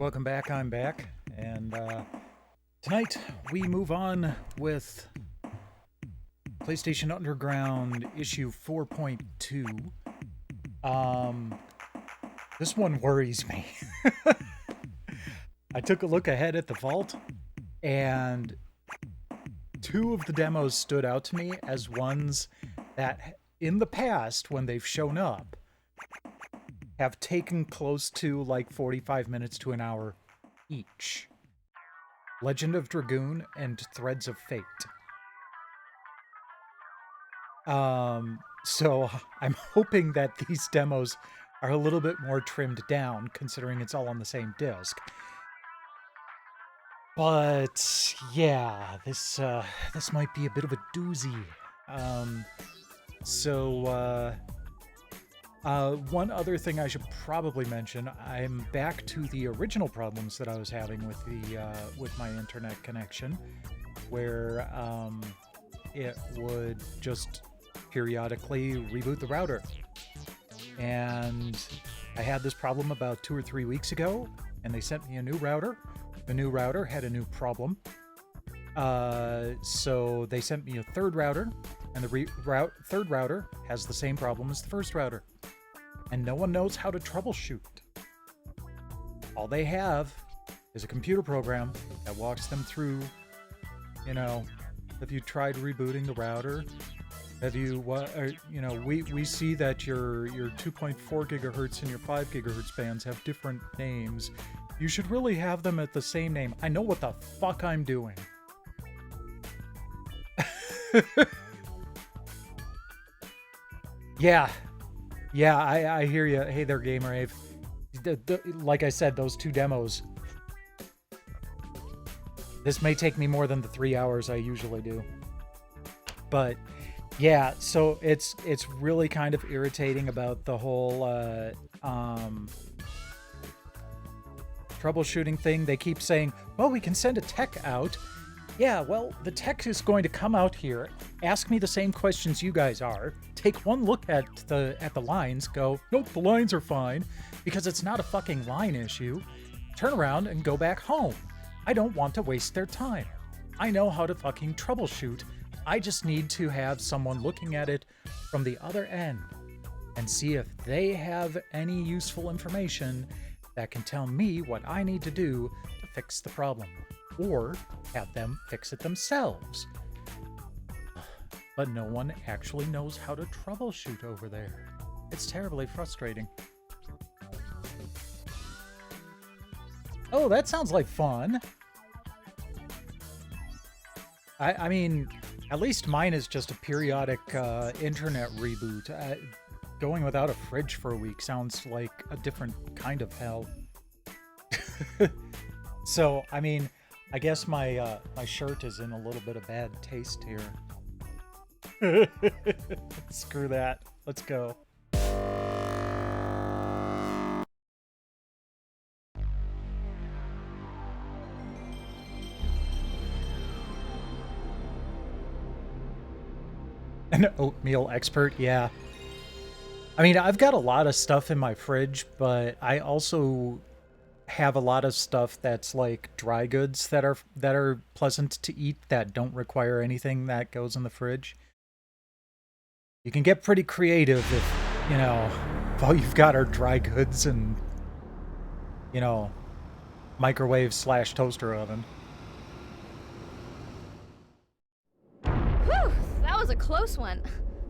Welcome back, I'm back, and tonight we move on with PlayStation Underground issue 4.2. This one worries me. I took a look ahead at the vault, and two of the demos stood out to me as ones that, in the past, when they've shown up, have taken close to like 45 minutes to an hour each. Legend of Dragoon and Threads of Fate. So I'm hoping that these demos are a little bit more trimmed down, considering it's all on the same disc. But yeah, this might be a bit of a doozy. One other thing I should probably mention: I'm back to the original problems that I was having with with my internet connection, where it would just periodically reboot the router. And I had this problem about 2 or 3 weeks ago, and they sent me a new router. The new router had a new problem. So they sent me a third router, and the third router has the same problem as the first router. And no one knows how to troubleshoot. All they have is a computer program that walks them through, have you tried rebooting the router? Have you, we see that your 2.4 gigahertz and your 5 gigahertz bands have different names. You should really have them at the same name. I know what the fuck I'm doing. Yeah, I hear you. Hey there, Gamer Ave. Like I said, those two demos. This may take me more than the 3 hours I usually do. But yeah, so it's really kind of irritating about the whole troubleshooting thing. They keep saying, well, we can send a tech out. Yeah, well, the tech is going to come out here, ask me the same questions you guys are, take one look at the lines, go, nope, the lines are fine, because it's not a fucking line issue, turn around and go back home. I don't want to waste their time. I know how to fucking troubleshoot. I just need to have someone looking at it from the other end and see if they have any useful information that can tell me what I need to do to fix the problem, or have them fix it themselves. But no one actually knows how to troubleshoot over there. It's terribly frustrating. Oh, that sounds like fun. I mean, at least mine is just a periodic internet reboot. Going without a fridge for a week sounds like a different kind of hell. So, I mean, I guess my shirt is in a little bit of bad taste here. Screw that. Let's go. An oatmeal expert, yeah. I mean, I've got a lot of stuff in my fridge, but I also have a lot of stuff that's like dry goods that are pleasant to eat that don't require anything that goes in the fridge. You can get pretty creative if all you've got are dry goods and microwave / toaster oven. Whew, that was a close one.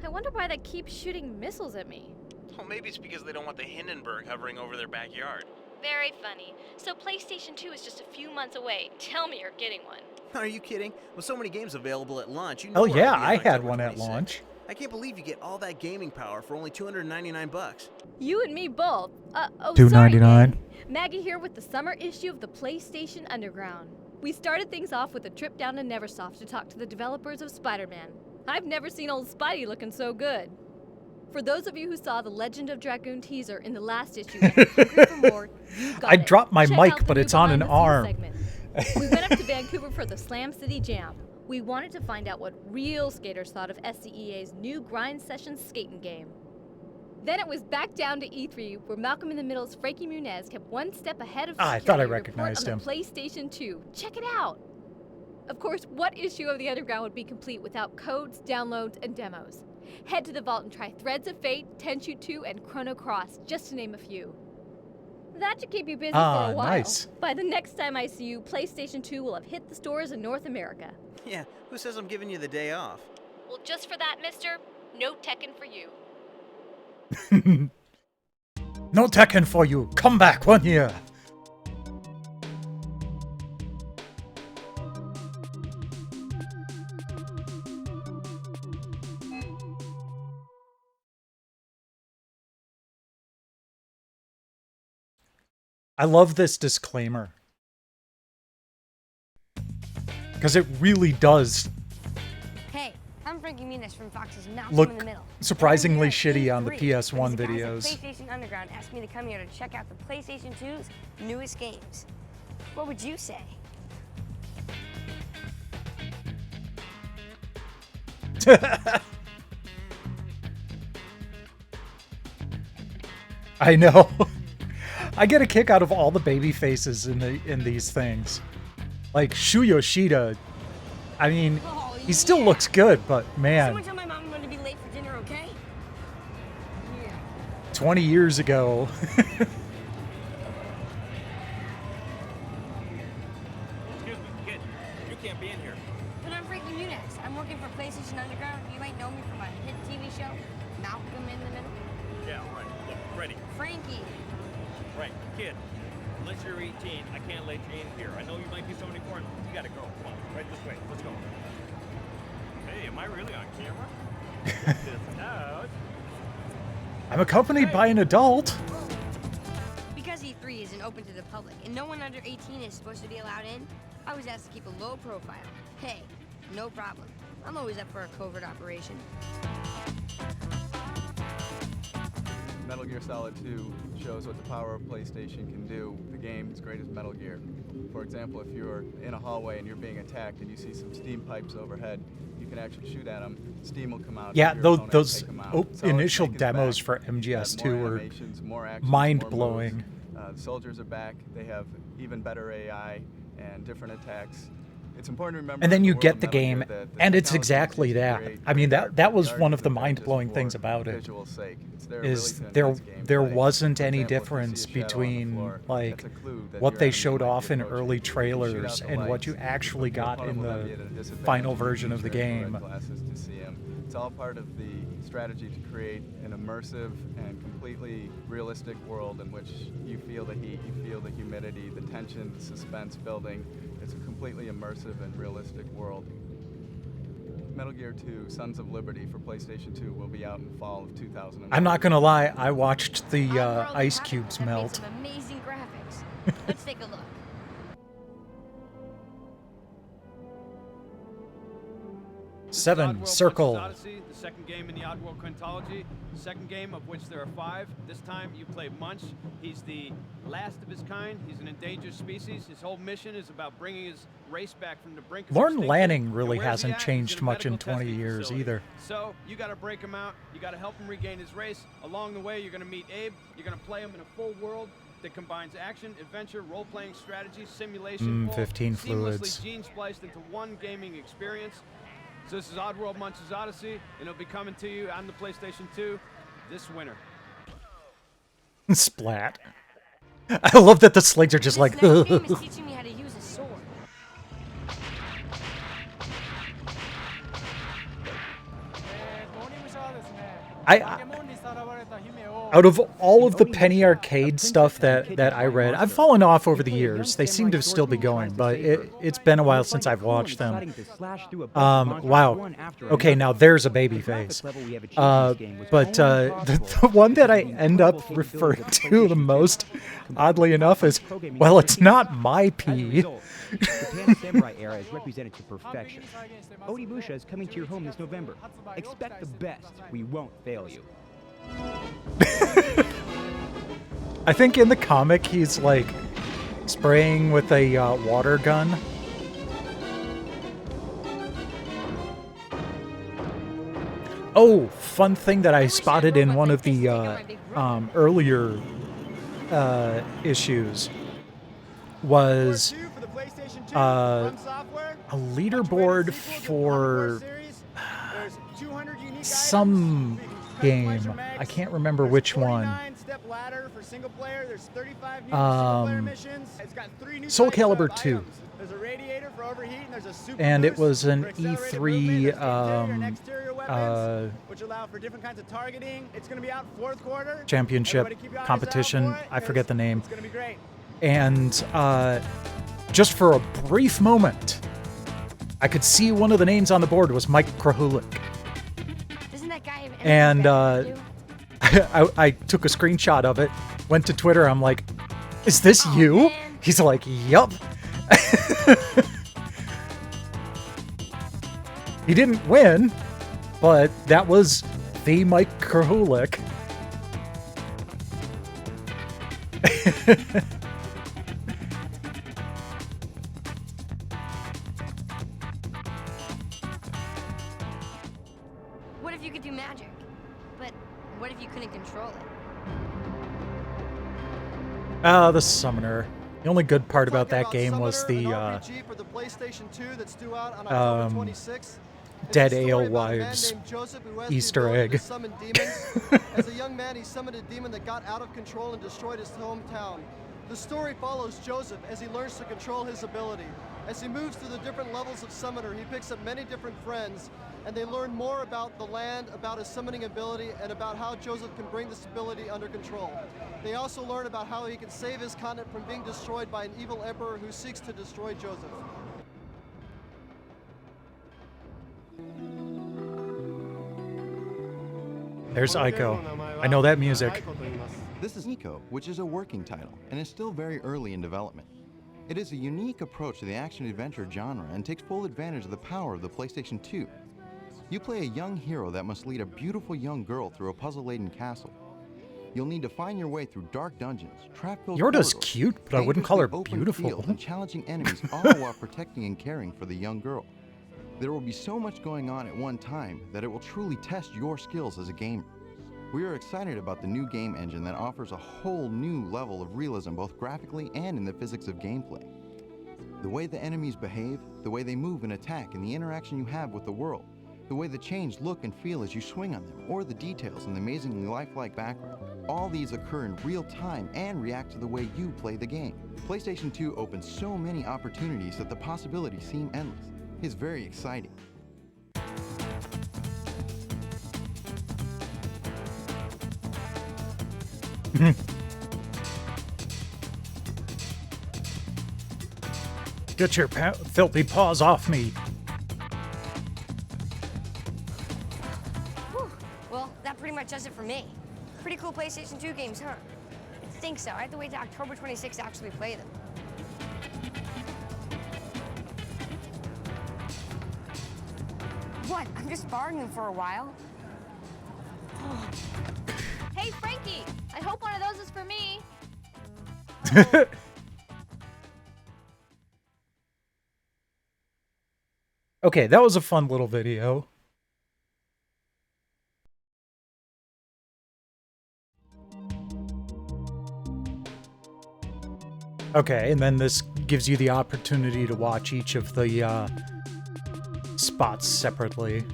I wonder why they keep shooting missiles at me. Well, maybe it's because they don't want the Hindenburg hovering over their backyard. Very funny. So PlayStation 2 is just a few months away. Tell me you're getting one. Are you kidding? With so many games available at launch, Oh yeah, I had one at launch. I can't believe you get all that gaming power for only $299. You and me both. $2.99. Sorry, Maggie here with the summer issue of the PlayStation Underground. We started things off with a trip down to Neversoft to talk to the developers of Spider-Man. I've never seen old Spidey looking so good. For those of you who saw the Legend of Dragoon teaser in the last issue and are hungry for more, you got I it. dropped my Check mic, out the but new it's on an behind-the-scenes arm. segment. We went up to Vancouver for the Slam City Jam. We wanted to find out what real skaters thought of SCEA's new Grind Sessions skating game. Then it was back down to E3, where Malcolm in the Middle's Frankie Muniz kept one step ahead of I security thought I report recognized on him. the PlayStation 2. Check it out! Of course, what issue of the Underground would be complete without codes, downloads, and demos? Head to the vault and try Threads of Fate, Tenchu 2, and Chrono Cross, just to name a few. That should keep you busy for a while. Nice. By the next time I see you, PlayStation 2 will have hit the stores in North America. Yeah, who says I'm giving you the day off? Well, just for that, mister, no Tekken for you. No Tekken for you. Come back 1 year. I love this disclaimer. Because it really does Hey, I'm Frankie Muniz from Fox's Malcolm look in the Middle. surprisingly And I'm here shitty at on the E3, PS1 because the guys videos. at PlayStation Underground asked me to come here to check out the PlayStation 2's newest games. What would you say? I know. I get a kick out of all the baby faces in these things. Like Shu Yoshida. I mean, he still looks good, but man, Someone tell my mom I'm going to be late for dinner, okay? Yeah. 20 years ago. Excuse me, kid. You can't be in here. But I'm Frankie Muniz. I'm working for PlayStation Underground. You might know me from a hit TV show, Malcolm in the Middle. Yeah, right. Look, Freddy. Frankie. Right, kid. Unless you're 18, I can't let you in here. I know you might be somebody important. You gotta go. Come on, right this way. Let's go. Hey, am I really on camera? Check this out. I'm accompanied by an adult. Because E3 isn't open to the public and no one under 18 is supposed to be allowed in, I was asked to keep a low profile. Hey, no problem. I'm always up for a covert operation. Metal Gear Solid 2 shows what the power of PlayStation can do. The game is great as Metal Gear. For example, if you're in a hallway and you're being attacked and you see some steam pipes overhead, you can actually shoot at them. Steam will come out. Yeah, your those, opponent will those take 'em out. oh, Solid initial Snake is demos back. for It's got MGS2 more were animations, more actions, mind-blowing. more moves. The soldiers are back. They have even better AI and different attacks. It's important to remember. And then in you the world get of the Metal Gear game, that the and it's technology exactly exists to that. create I mean, dark- that was dark one of the than just mind-blowing for things about it. visual sake. It's there Is really to there enhance gameplay. wasn't For any example, if you see a difference shadow on the between floor, like that's a clue that what your they enemy showed might be off in approaching. early You shoot out trailers the and what lights. you actually Your got opponent in will not the be at a disadvantage. final You version of the feature infrared game. glasses to see 'em. It's all part of the strategy to create an immersive and completely realistic world in which you feel the heat, you feel the humidity, the tension, the suspense building. It's a completely immersive and realistic world. Metal Gear 2 Sons of Liberty for PlayStation 2 will be out in fall of 2009. I'm not gonna lie, I watched the Our world ice of cubes have made melt. some amazing graphics. Let's take a look. Seven, Oddworld circle. Monsters Odyssey, the second game in the Oddworld quintology. Second game of which there are 5. This time you play Munch. He's the last of his kind. He's an endangered species. His whole mission is about bringing his race back from the brink of Lorne extinction. Lanning really And where's he hasn't at? He's changed in a much in medical 20 testing years facility. either. So you got to break him out. You got to help him regain his race. Along the way, you're going to meet Abe. You're going to play him in a full world that combines action, adventure, role-playing strategy, simulation, all 15 seamlessly fluids. gene-spliced into one gaming experience. So this is Oddworld Munch's Odyssey, and it'll be coming to you on the PlayStation 2 this winter. Splat. I love that the slings are just like. This next game is teaching me how to use a sword. Out of all of the Penny Arcade stuff that I read, I've fallen off over the years. They seem to still be going, but it's been a while since I've watched them. Wow. Okay, now there's a baby face. But the one that I end up referring to the most, oddly enough, is, well, it's not my pee. Japan's samurai era is represented to perfection. Onimusha is coming to your home this November. Expect the best. We won't fail you. I think in the comic he's like spraying with a water gun. Oh, fun thing that I spotted in one of the earlier issues was a leaderboard for some game. I can't remember which one. Soul Calibur 2. And it was an E3 championship competition. I forget the name. And just for a brief moment, I could see one of the names on the board was Mike Krahulik. Doesn't that guy have And I took a screenshot of it, went to Twitter, I'm like, is this you? Man. He's like, yup. He didn't win, but that was the Mike Krahulik. What if you could do magic? But what if you couldn't control it? The summoner. The only good part about that game was the Dead Alewives Easter egg. As a young man, he summoned a demon that got out of control and destroyed his hometown. The story follows Joseph as he learns to control his ability. As he moves through the different levels of Summoner, he picks up many different friends, and they learn more about the land, about his summoning ability, and about how Joseph can bring this ability under control. They also learn about how he can save his continent from being destroyed by an evil emperor who seeks to destroy Joseph. There's Aiko. I know that music. This is Nico, which is a working title, and is still very early in development. It is a unique approach to the action-adventure genre and takes full advantage of the power of the PlayStation 2. You play a young hero that must lead a beautiful young girl through a puzzle-laden castle. You'll need to find your way through dark dungeons, trap-filled Yorda's corridors, cute, but I wouldn't call her dangerously open beautiful. fields, and challenging enemies, all while protecting and caring for the young girl. There will be so much going on at one time that it will truly test your skills as a gamer. We are excited about the new game engine that offers a whole new level of realism both graphically and in the physics of gameplay. The way the enemies behave, the way they move and attack, and the interaction you have with the world, the way the chains look and feel as you swing on them, or the details in the amazingly lifelike background, all these occur in real time and react to the way you play the game. PlayStation 2 opens so many opportunities that the possibilities seem endless. It's very exciting. Get your filthy paws off me. Whew. Well, that pretty much does it for me. Pretty cool PlayStation 2 games, huh? I think so. I have to wait till October 26th to actually play them. What? I'm just borrowing them for a while? Hey, Frankie! I hope one of those is for me. Okay, that was a fun little video. Okay, and then this gives you the opportunity to watch each of the spots separately.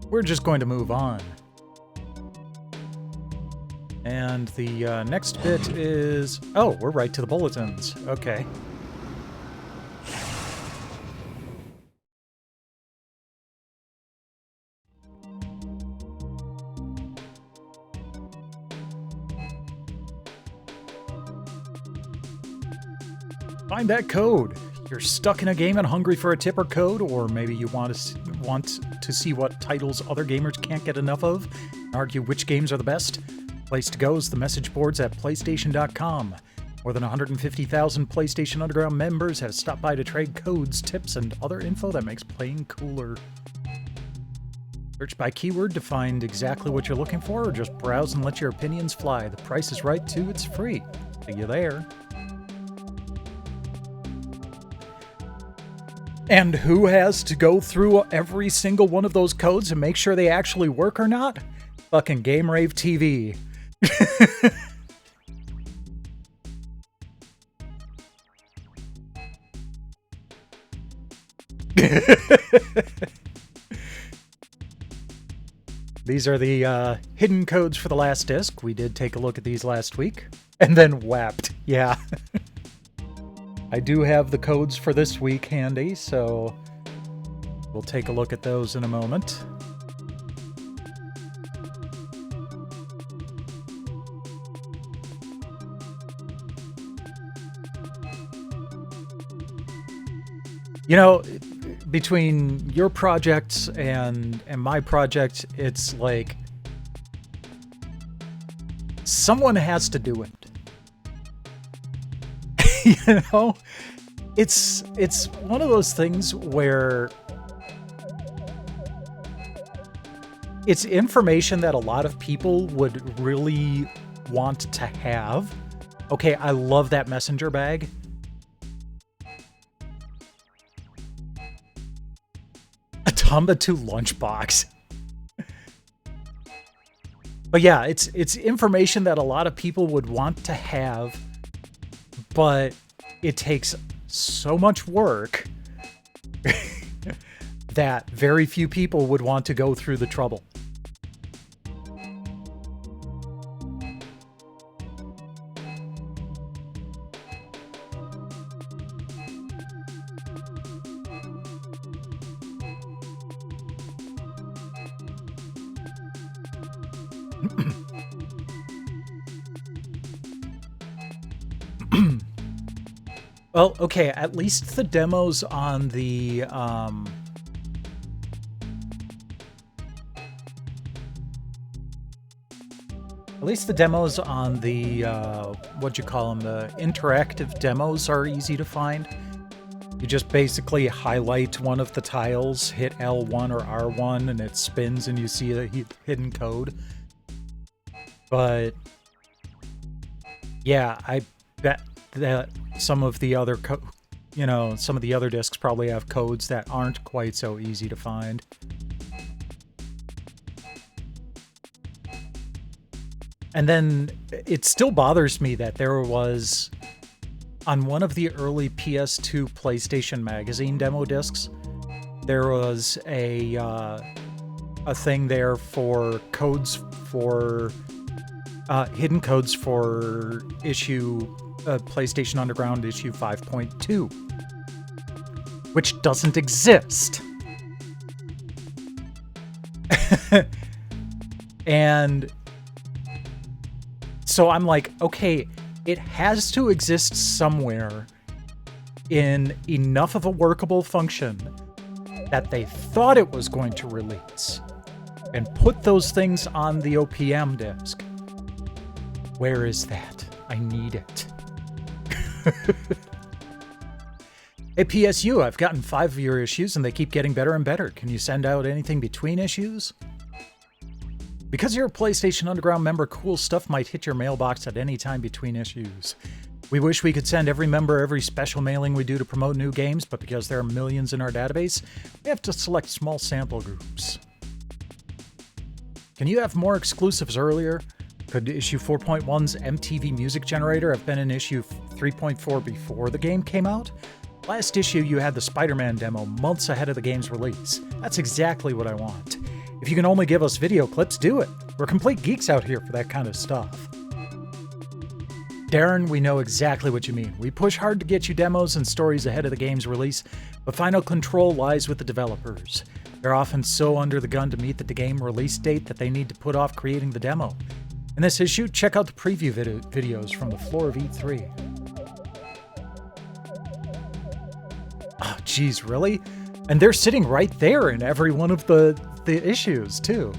We're just going to move on. And the next bit is... Oh, we're right to the bulletins. Okay. Find that code. You're stuck in a game and hungry for a tip or code, or maybe you want to see what titles other gamers can't get enough of, and argue which games are the best? Place to go is the message boards at PlayStation.com. More than 150,000 PlayStation Underground members have stopped by to trade codes, tips, and other info that makes playing cooler. Search by keyword to find exactly what you're looking for, or just browse and let your opinions fly. The price is right too, it's free. See you there. And who has to go through every single one of those codes and make sure they actually work or not? Fucking Game Rave TV. These are the hidden codes for the last disc. We did take a look at these last week and then wept. Yeah. I do have the codes for this week handy, so we'll take a look at those in a moment. You know, between your projects and my project, it's like someone has to do it. You know, it's one of those things where it's information that a lot of people would really want to have. Okay, I love that messenger bag. A Tomba 2 lunchbox. But yeah, it's information that a lot of people would want to have, but it takes so much work that very few people would want to go through the trouble. Well, okay, at least the demos on the, what'd you call them, the interactive demos are easy to find. You just basically highlight one of the tiles, hit L1 or R1, and it spins and you see a hidden code. But yeah, I bet that some of the other some of the other discs probably have codes that aren't quite so easy to find. And then it still bothers me that there was, on one of the early PS2 PlayStation Magazine demo discs, there was a thing there for codes for hidden codes for PlayStation Underground issue 5.2, which doesn't exist. And so I'm like, okay, it has to exist somewhere in enough of a workable function that they thought it was going to release and put those things on the OPM disc. Where is that? I need it. Hey, PSU, I've gotten 5 of your issues and they keep getting better and better. Can you send out anything between issues? Because you're a PlayStation Underground member, cool stuff might hit your mailbox at any time between issues. We wish we could send every member every special mailing we do to promote new games, but because there are millions in our database, we have to select small sample groups. Can you have more exclusives earlier? Could issue 4.1's MTV Music Generator have been in issue 3.4 before the game came out? Last issue, you had the Spider-Man demo months ahead of the game's release. That's exactly what I want. If you can only give us video clips, do it. We're complete geeks out here for that kind of stuff. Darren, we know exactly what you mean. We push hard to get you demos and stories ahead of the game's release, but final control lies with the developers. They're often so under the gun to meet the game release date that they need to put off creating the demo. In this issue, check out the preview videos from the floor of E3. Oh, geez, really? And they're sitting right there in every one of the issues, too.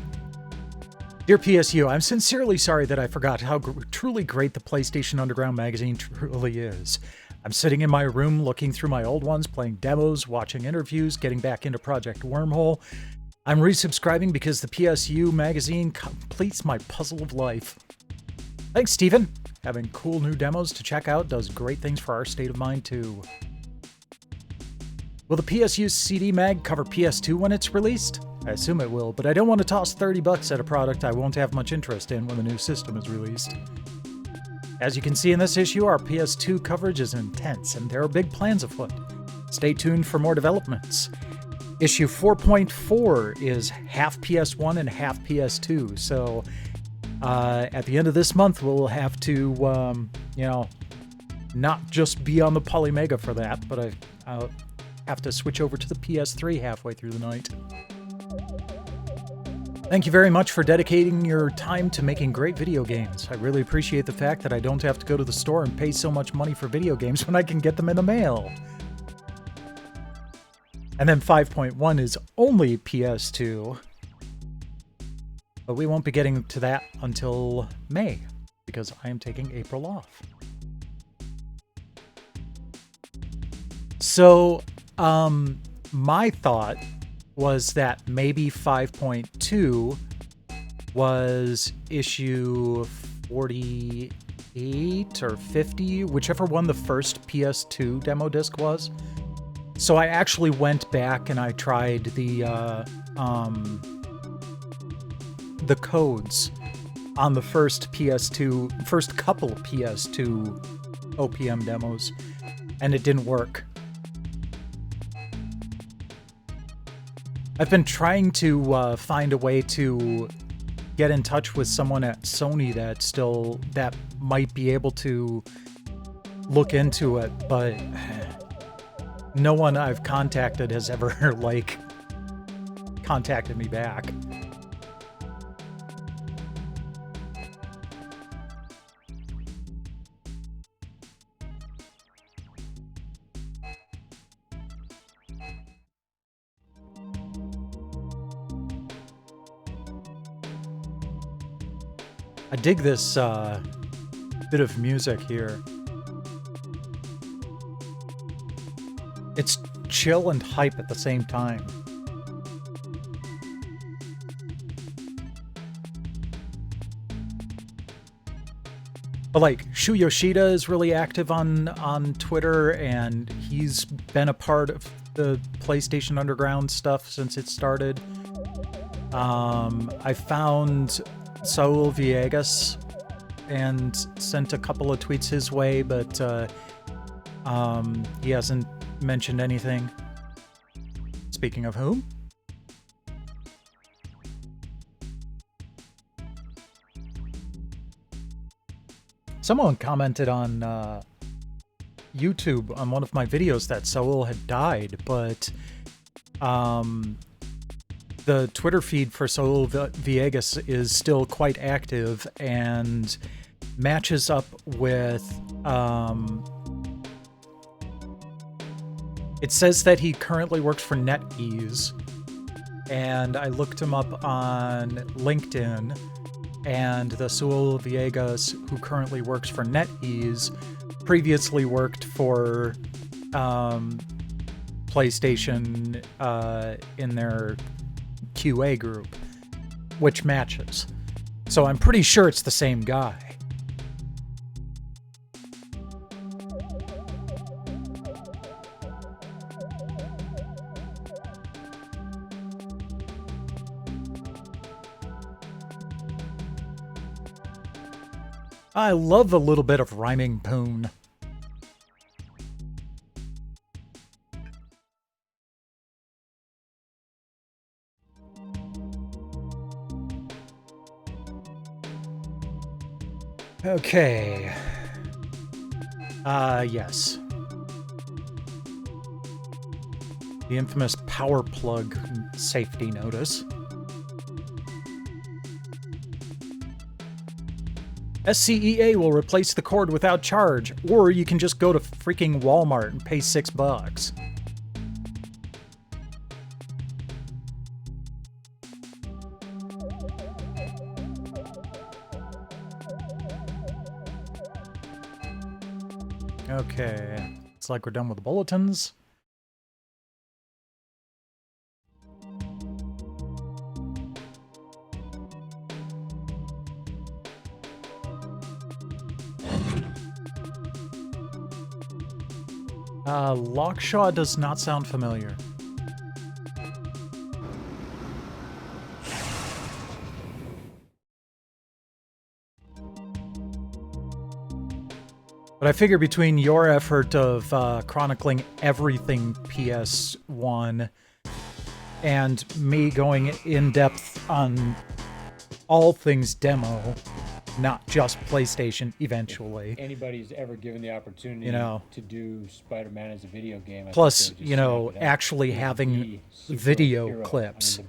Dear PSU, I'm sincerely sorry that I forgot how truly great the PlayStation Underground magazine truly is. I'm sitting in my room looking through my old ones, playing demos, watching interviews, getting back into Project Wormhole. I'm resubscribing because the PSU magazine completes my puzzle of life. Thanks, Steven. Having cool new demos to check out does great things for our state of mind, too. Will the PSU CD mag cover PS2 when it's released? I assume it will, but I don't want to toss $30 at a product I won't have much interest in when the new system is released. As you can see in this issue, our PS2 coverage is intense, and there are big plans afoot. Stay tuned for more developments. Issue 4.4 is half PS1 and half PS2, so at the end of this month, we'll have to, not just be on the Polymega for that, but I'll have to switch over to the PS3 halfway through the night. Thank you very much for dedicating your time to making great video games. I really appreciate the fact that I don't have to go to the store and pay so much money for video games when I can get them in the mail. And then 5.1 is only PS2. But we won't be getting to that until May, because I am taking April off. So, my thought was that maybe 5.2 was issue 48 or 50, whichever one the first PS2 demo disc was. So I actually went back and I tried the codes on the first couple PS2 OPM demos, and it didn't work. I've been trying to find a way to get in touch with someone at Sony that might be able to look into it, but no one I've contacted has ever, contacted me back. I dig this bit of music here. It's chill and hype at the same time. But Shu Yoshida is really active on Twitter, and he's been a part of the PlayStation Underground stuff since it started. I found Saul Villegas and sent a couple of tweets his way, but he hasn't mentioned anything. Speaking of whom? Someone commented on YouTube on one of my videos that Saul had died, but the Twitter feed for Saul Villegas is still quite active and matches up with... it says that he currently works for NetEase, and I looked him up on LinkedIn, and the Saul Villegas, who currently works for NetEase, previously worked for PlayStation in their QA group, which matches. So I'm pretty sure it's the same guy. I love a little bit of rhyming poon. Okay. Yes. The infamous power plug safety notice. SCEA will replace the cord without charge, or you can just go to freaking Walmart and pay $6. Okay, it's like we're done with the bulletins. Lockshaw does not sound familiar. But I figure between your effort of chronicling everything PS1 and me going in depth on all things demo, not just PlayStation eventually. Anybody's ever given the opportunity to do Spider-Man as a video game. Plus, actually having video clips.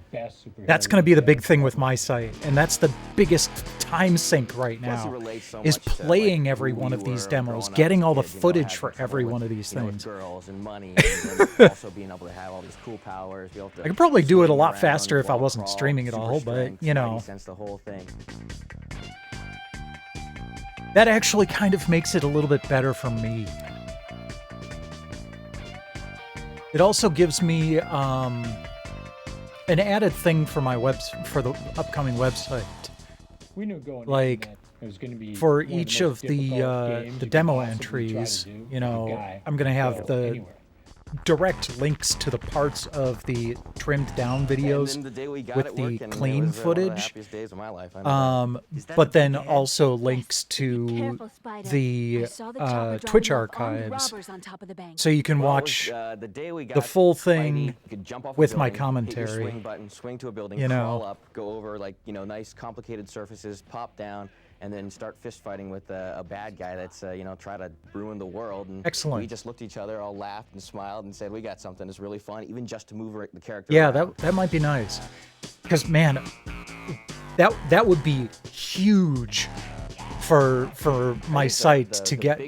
That's going to be the big thing with my site. And that's the biggest time sink right now, is playing every one of these demos, getting all the footage for every one of these things. Girls and money, and also being able to have all these cool powers. I could probably do it a lot faster if I wasn't streaming it all, but, The whole thing. That actually kind of makes it a little bit better for me. It also gives me an added thing for my for the upcoming website. We knew going like it was going to be for each of the demo entries, I'm going to have the direct links to the parts of the trimmed down videos with the clean footage, but then also links to the Twitch archives, so you can watch the full thing with my commentary. Swing to a building, crawl up, go over nice complicated surfaces, pop down, and then start fist fighting with a bad guy that's try to ruin the world. And excellent. We just looked at each other, all laughed and smiled, and said, "We got something. It's really fun, even just to move the character." Yeah, around. that might be nice, because man, that would be huge for my site to get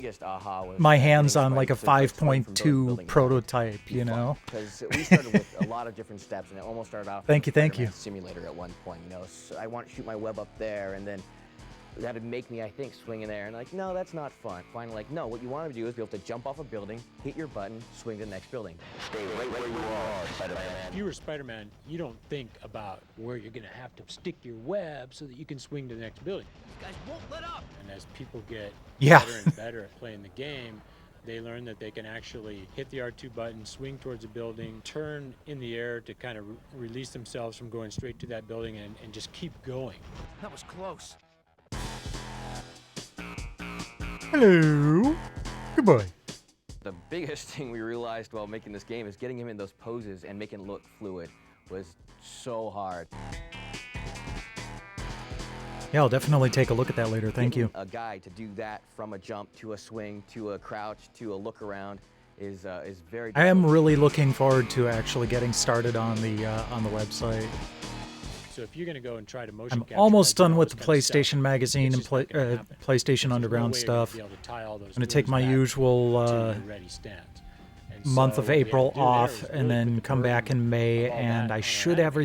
my hands on like a 5.2 prototype. Because we started with a lot of different steps, and it almost started off. Thank you. Simulator at one point, so I want to shoot my web up there, and then that'd make me, I think, swing in there, and no, that's not fun. Finally, no, what you want to do is be able to jump off a building, hit your button, swing to the next building. Stay right where you are, Spider-Man. If you were Spider-Man, you don't think about where you're going to have to stick your web so that you can swing to the next building. These guys won't let up. And as people get better and better at playing the game, they learn that they can actually hit the R2 button, swing towards a building, turn in the air to kind of release themselves from going straight to that building and just keep going. That was close. Hello. Goodbye. The biggest thing we realized while making this game is getting him in those poses and making it look fluid was so hard. Yeah, I'll definitely take a look at that later. Thank you. A guy to do that from a jump to a swing to a crouch to a look around is very difficult. I am really looking forward to actually getting started on the website. So if you're going to go and try to motion capture, I'm almost done with the PlayStation Magazine and PlayStation Underground stuff. I'm going to take my usual month of April off and then come back in May, and I should have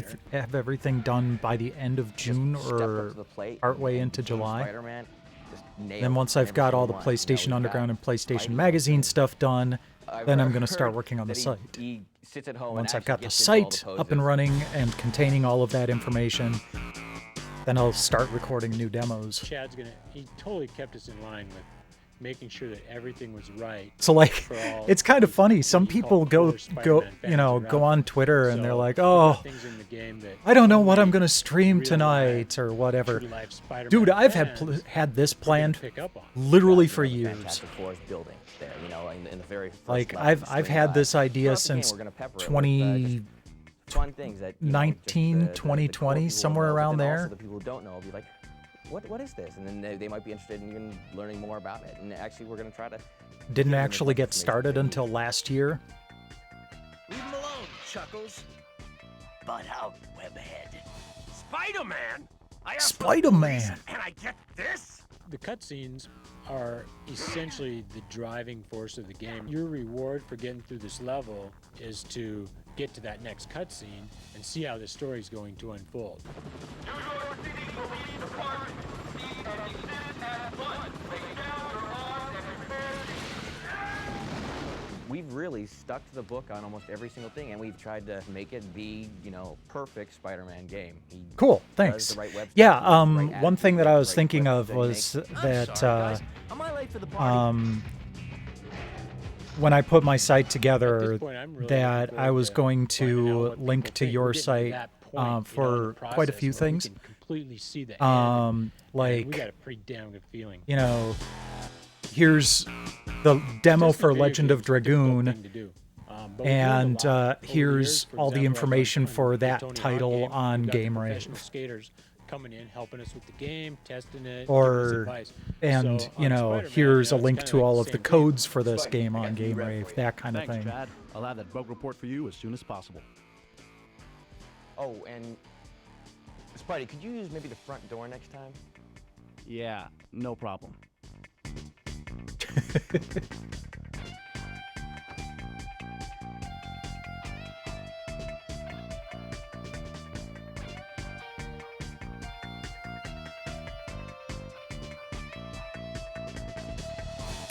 everything done by the end of June or partway into July. Then once I've got all the PlayStation Underground and PlayStation Magazine stuff done, then I'm going to start working on the site. Once I've got the site up and running and containing all of that information, then I'll start recording new demos. Chad's he totally kept us in line with making sure that everything was right. So like, it's kind of funny. Some people go on Twitter and they're like, "Oh, I don't know what I'm going to stream tonight or whatever." Dude, I've had this planned literally for years. Like I've had this idea since 2019, 2020, somewhere around there. The people who don't know will be like, what is this? And then they might be interested in even learning more about it. And actually, we're going to try to... Didn't actually get started until last year. Leave him alone, Chuckles. Butt out, Webhead. Spider-Man? Spider-Man! And I get this? The cutscenes are essentially the driving force of the game. Your reward for getting through this level is to get to that next cutscene and see how the story is going to unfold. We've really stuck to the book on almost every single thing, and we've tried to make it the, perfect Spider-Man game. Cool, thanks. Yeah, one thing that I was thinking of was that when I put my site together point, I'm really that looking I forward was to going finding out to what people link to think. your We're getting to site that point, you know, in for the quite a few process where we things. can completely see the end, and we got Like, a pretty damn good feeling. you know, here's the demo Testing for video Legend games of is a difficult Dragoon, thing to do. But we've learned a and lot over the here's years. For all the example, as I was information playing for the that Tony Hawk title game, on we got the Game professional Rave. skaters coming in, helping us with the game, testing it, giving us Or, advice. and, So you on know, Spider-Man, here's you a know, it's link kinda to like all the of the same thing. codes for this Spike, game I on got the Game rep Rave, for you. that kind of Thanks, thing. Chad. I'll have that bug report for you as soon as possible. Oh, and Spidey, could you use maybe the front door next time? Yeah, no problem.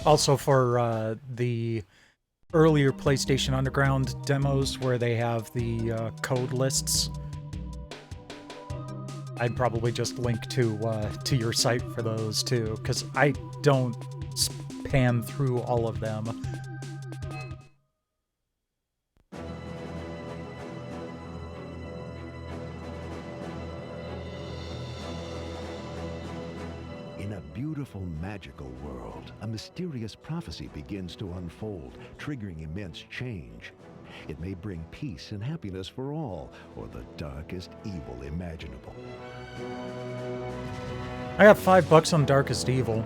Also for the earlier PlayStation Underground demos where they have the code lists, I'd probably just link to your site for those too, because I don't pan through all of them. In a beautiful, magical world, a mysterious prophecy begins to unfold, triggering immense change. It may bring peace and happiness for all, or the darkest evil imaginable. I got $5 on Darkest Evil.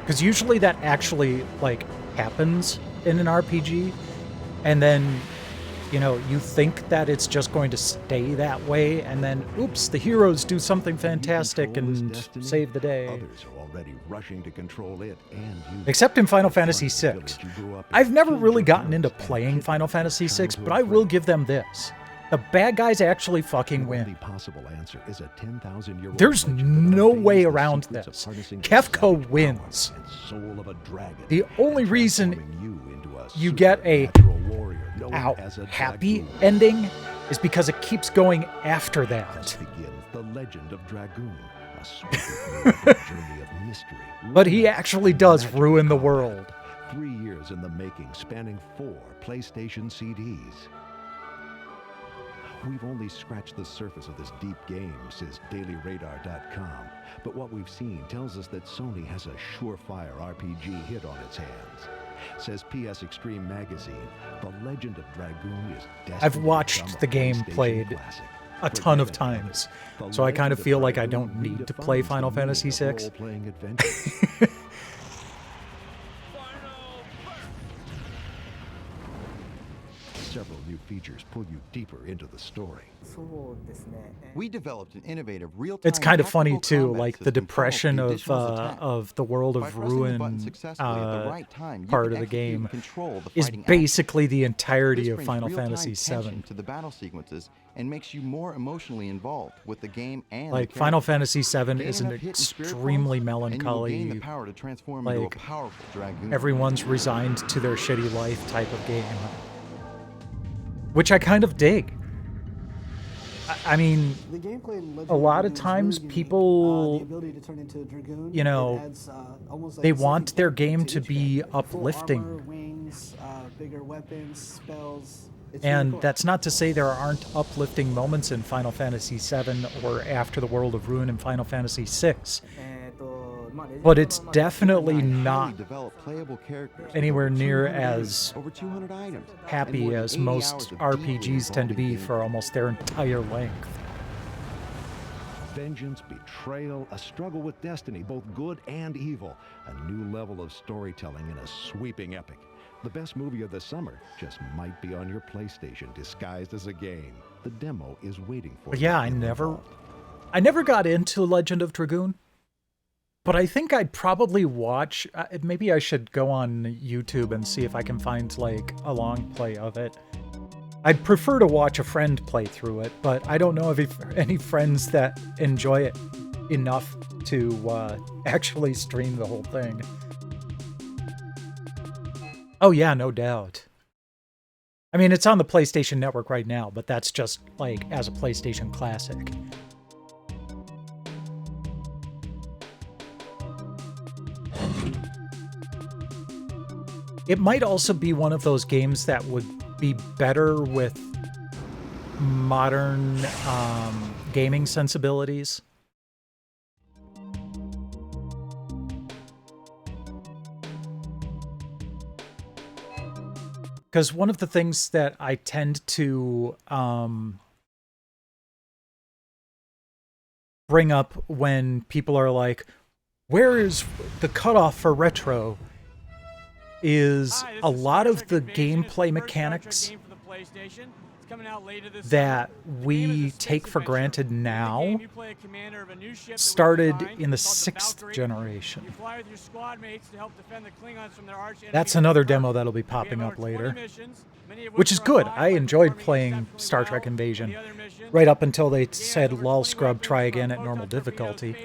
Because usually that actually, like, happens in an RPG, and then, you know, you think that it's just going to stay that way, and then, oops, the heroes do something fantastic and save the day. Others are already rushing to control it and you. Except in Final Fantasy VI. I've never really gotten into playing Final Fantasy VI, but I will give them this. The bad guys actually fucking win. There's no way around this. Kefka wins. The only reason you get a happy ending is because it keeps going after that. Begins the legend of Dragoon, a spooky journey of mystery. But he actually does ruin the world. 3 years in the making, spanning 4 PlayStation CDs. We've only scratched the surface of this deep game, says DailyRadar.com. But what we've seen tells us that Sony has a surefire RPG hit on its hands. Says PS Extreme Magazine, the legend of Dragoon is destined I've watched to become the game PlayStation played classic. a ton of times, so I kind of feel like I don't need to play Final Fantasy VI. Role-playing adventure. Several new features pull you deeper into the story. We developed an innovative real-time. It's kind of funny tactical too, combat like the system depression funneled the of additional attack. the World By of pressing the button Ruin successfully at the right time, you part can of the execute and game control the is fighting action. basically the entirety This of brings Final real-time Fantasy tension VII. to the battle sequences and makes you more emotionally involved with the game and Like the Final characters. Fantasy VII Gain is an enough hit and spirit extremely points, and you will gain the melancholy, power to transform into a like powerful dragoon. everyone's resigned to their shitty life type of game, which I kind of dig. I mean, The gameplay in Legend a lot of Dragoon is times really unique. people, the ability to turn into a dragoon, you know, it adds, almost like they a second want their character game to to each be character. Full uplifting. armor, wings, bigger weapons, spells. It's really And cool. that's not to say there aren't uplifting moments in Final Fantasy VII or after the World of Ruin in Final Fantasy VI. But it's definitely not Develop playable characters anywhere with over near 200 as over 200 items, and happy more than as 80 most hours of RPGs deeply tend to be involving for almost their entire length. Vengeance, betrayal, a struggle with destiny, both good and evil. A new level of storytelling in a sweeping epic. The best movie of the summer just might be on your PlayStation disguised as a game. The demo is waiting for But you. yeah, I never got into Legend of Dragoon. But I think I'd probably watch, maybe I should go on YouTube and see if I can find like a long play of it. I'd prefer to watch a friend play through it, but I don't know if any friends that enjoy it enough to actually stream the whole thing. Oh yeah, no doubt. I mean, it's on the PlayStation Network right now, but that's just like as a PlayStation Classic. It might also be one of those games that would be better with modern gaming sensibilities. Because one of the things that I tend to bring up when people are like, where is the cutoff for retro, is a lot of the gameplay mechanics that we take for granted now started in the 6th generation. That's another demo that'll be popping up later, which is good. I enjoyed playing Star Trek Invasion right up until they said, lol scrub, try again at normal difficulty.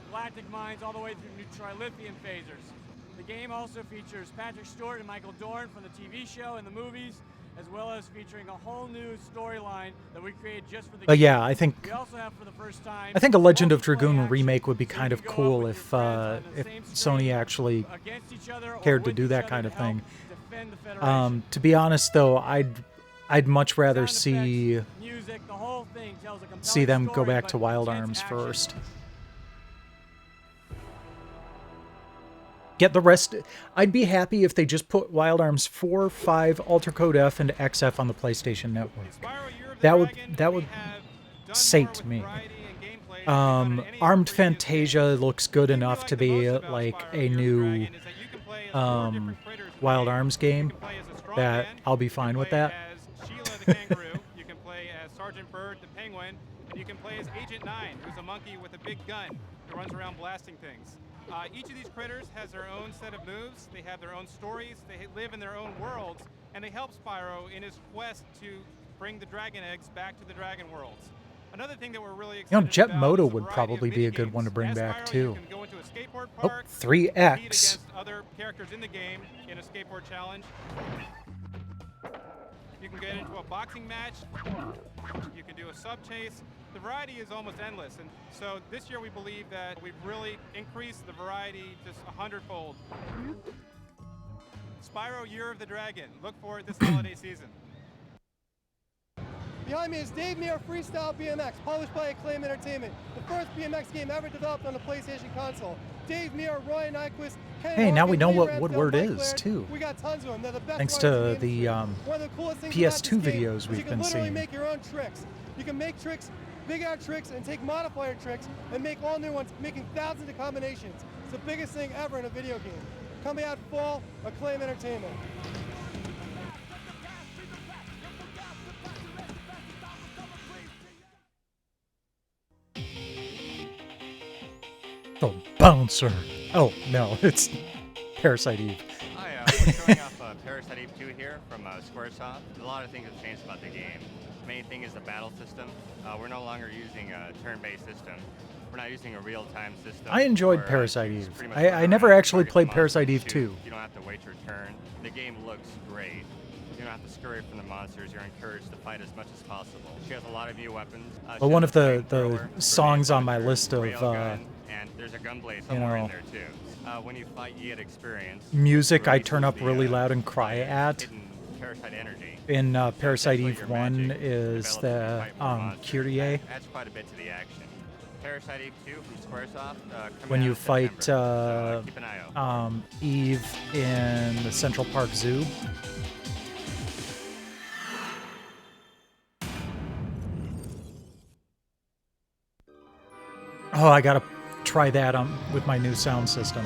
Galactic mines all the way through neutrilithium phasers. The game also features Patrick Stewart and Michael Dorn from the TV show and the movies, as well as featuring a whole new storyline that we created just for the But game. yeah, I think We also have for the first time a Legend of Dragoon remake would be kind of cool if Sony actually cared to do that kind of thing. To be honest, though, I'd much rather see them go back to Wild Arms first. Get the rest. I'd be happy if they just put Wild Arms 4, 5, Alter Code F, and XF on the PlayStation Network. That would sate me. Armed Fantasia looks good enough to be like a new Wild Arms game. That I'll be fine with that. You can play as Sergeant Bird the Penguin, and you can play as Agent 9, who's a monkey with a big gun that runs around blasting things. Each of these critters has their own set of moves, they have their own stories, they live in their own worlds, and they help Spyro in his quest to bring the dragon eggs back to the dragon worlds. Another thing that we're really excited Jet about Moto is the would variety probably of be a minigames. good one to bring As back Spyro, too. You can go into a skateboard park, 3X. compete against other characters in the game in a skateboard challenge. You can get into a boxing match. You can do a sub chase. The variety is almost endless, and so this year we believe that we've really increased the variety just 100-fold. Spyro Year of the Dragon. Look for it this holiday season. Behind me is Dave Mirra Freestyle BMX, published by Acclaim Entertainment, the first BMX game ever developed on the PlayStation console. Dave Mirra, Roy Nyquist, Ken Hey, now we Horgan, know Lee what Ramsdale, Woodward Mike is, Laird. too. We got tons of them. They're the best Thanks riders to in the industry. One of the coolest things about PS2 this game videos is we've you can been literally seeing. make your own tricks. You can make tricks, big out tricks, and take modifier tricks and make all new ones, making thousands of combinations. It's the biggest thing ever in a video game. Coming out fall, Acclaim Entertainment. The bouncer. Oh, no, it's Parasite Eve. Hi, we're showing off Parasite Eve 2 here from Squaresoft. A lot of things have changed about the game. The main thing is the battle system. We're no longer using a turn-based system. We're not using a real-time system. I enjoyed where, Parasite you Eve. just pretty much I run never around, actually target played the Parasite monsters, Eve shoot. 2. You don't have to wait your turn. The game looks great. You don't have to scurry from the monsters. You're encouraged to fight as much as possible. She has a lot of new weapons. Well, one of the songs on my list of and there's a gunblade you somewhere know, in there too. When you fight, you get experience. music I turn up really loud and cry at Hidden parasite energy. in Parasite Eve 1 is the Kyrie. Adds quite a bit to the action. Parasite Eve 2 from Squaresoft. When you fight keep an eye out. Eve in the Central Park Zoo. Oh, I gotta try that with my new sound system.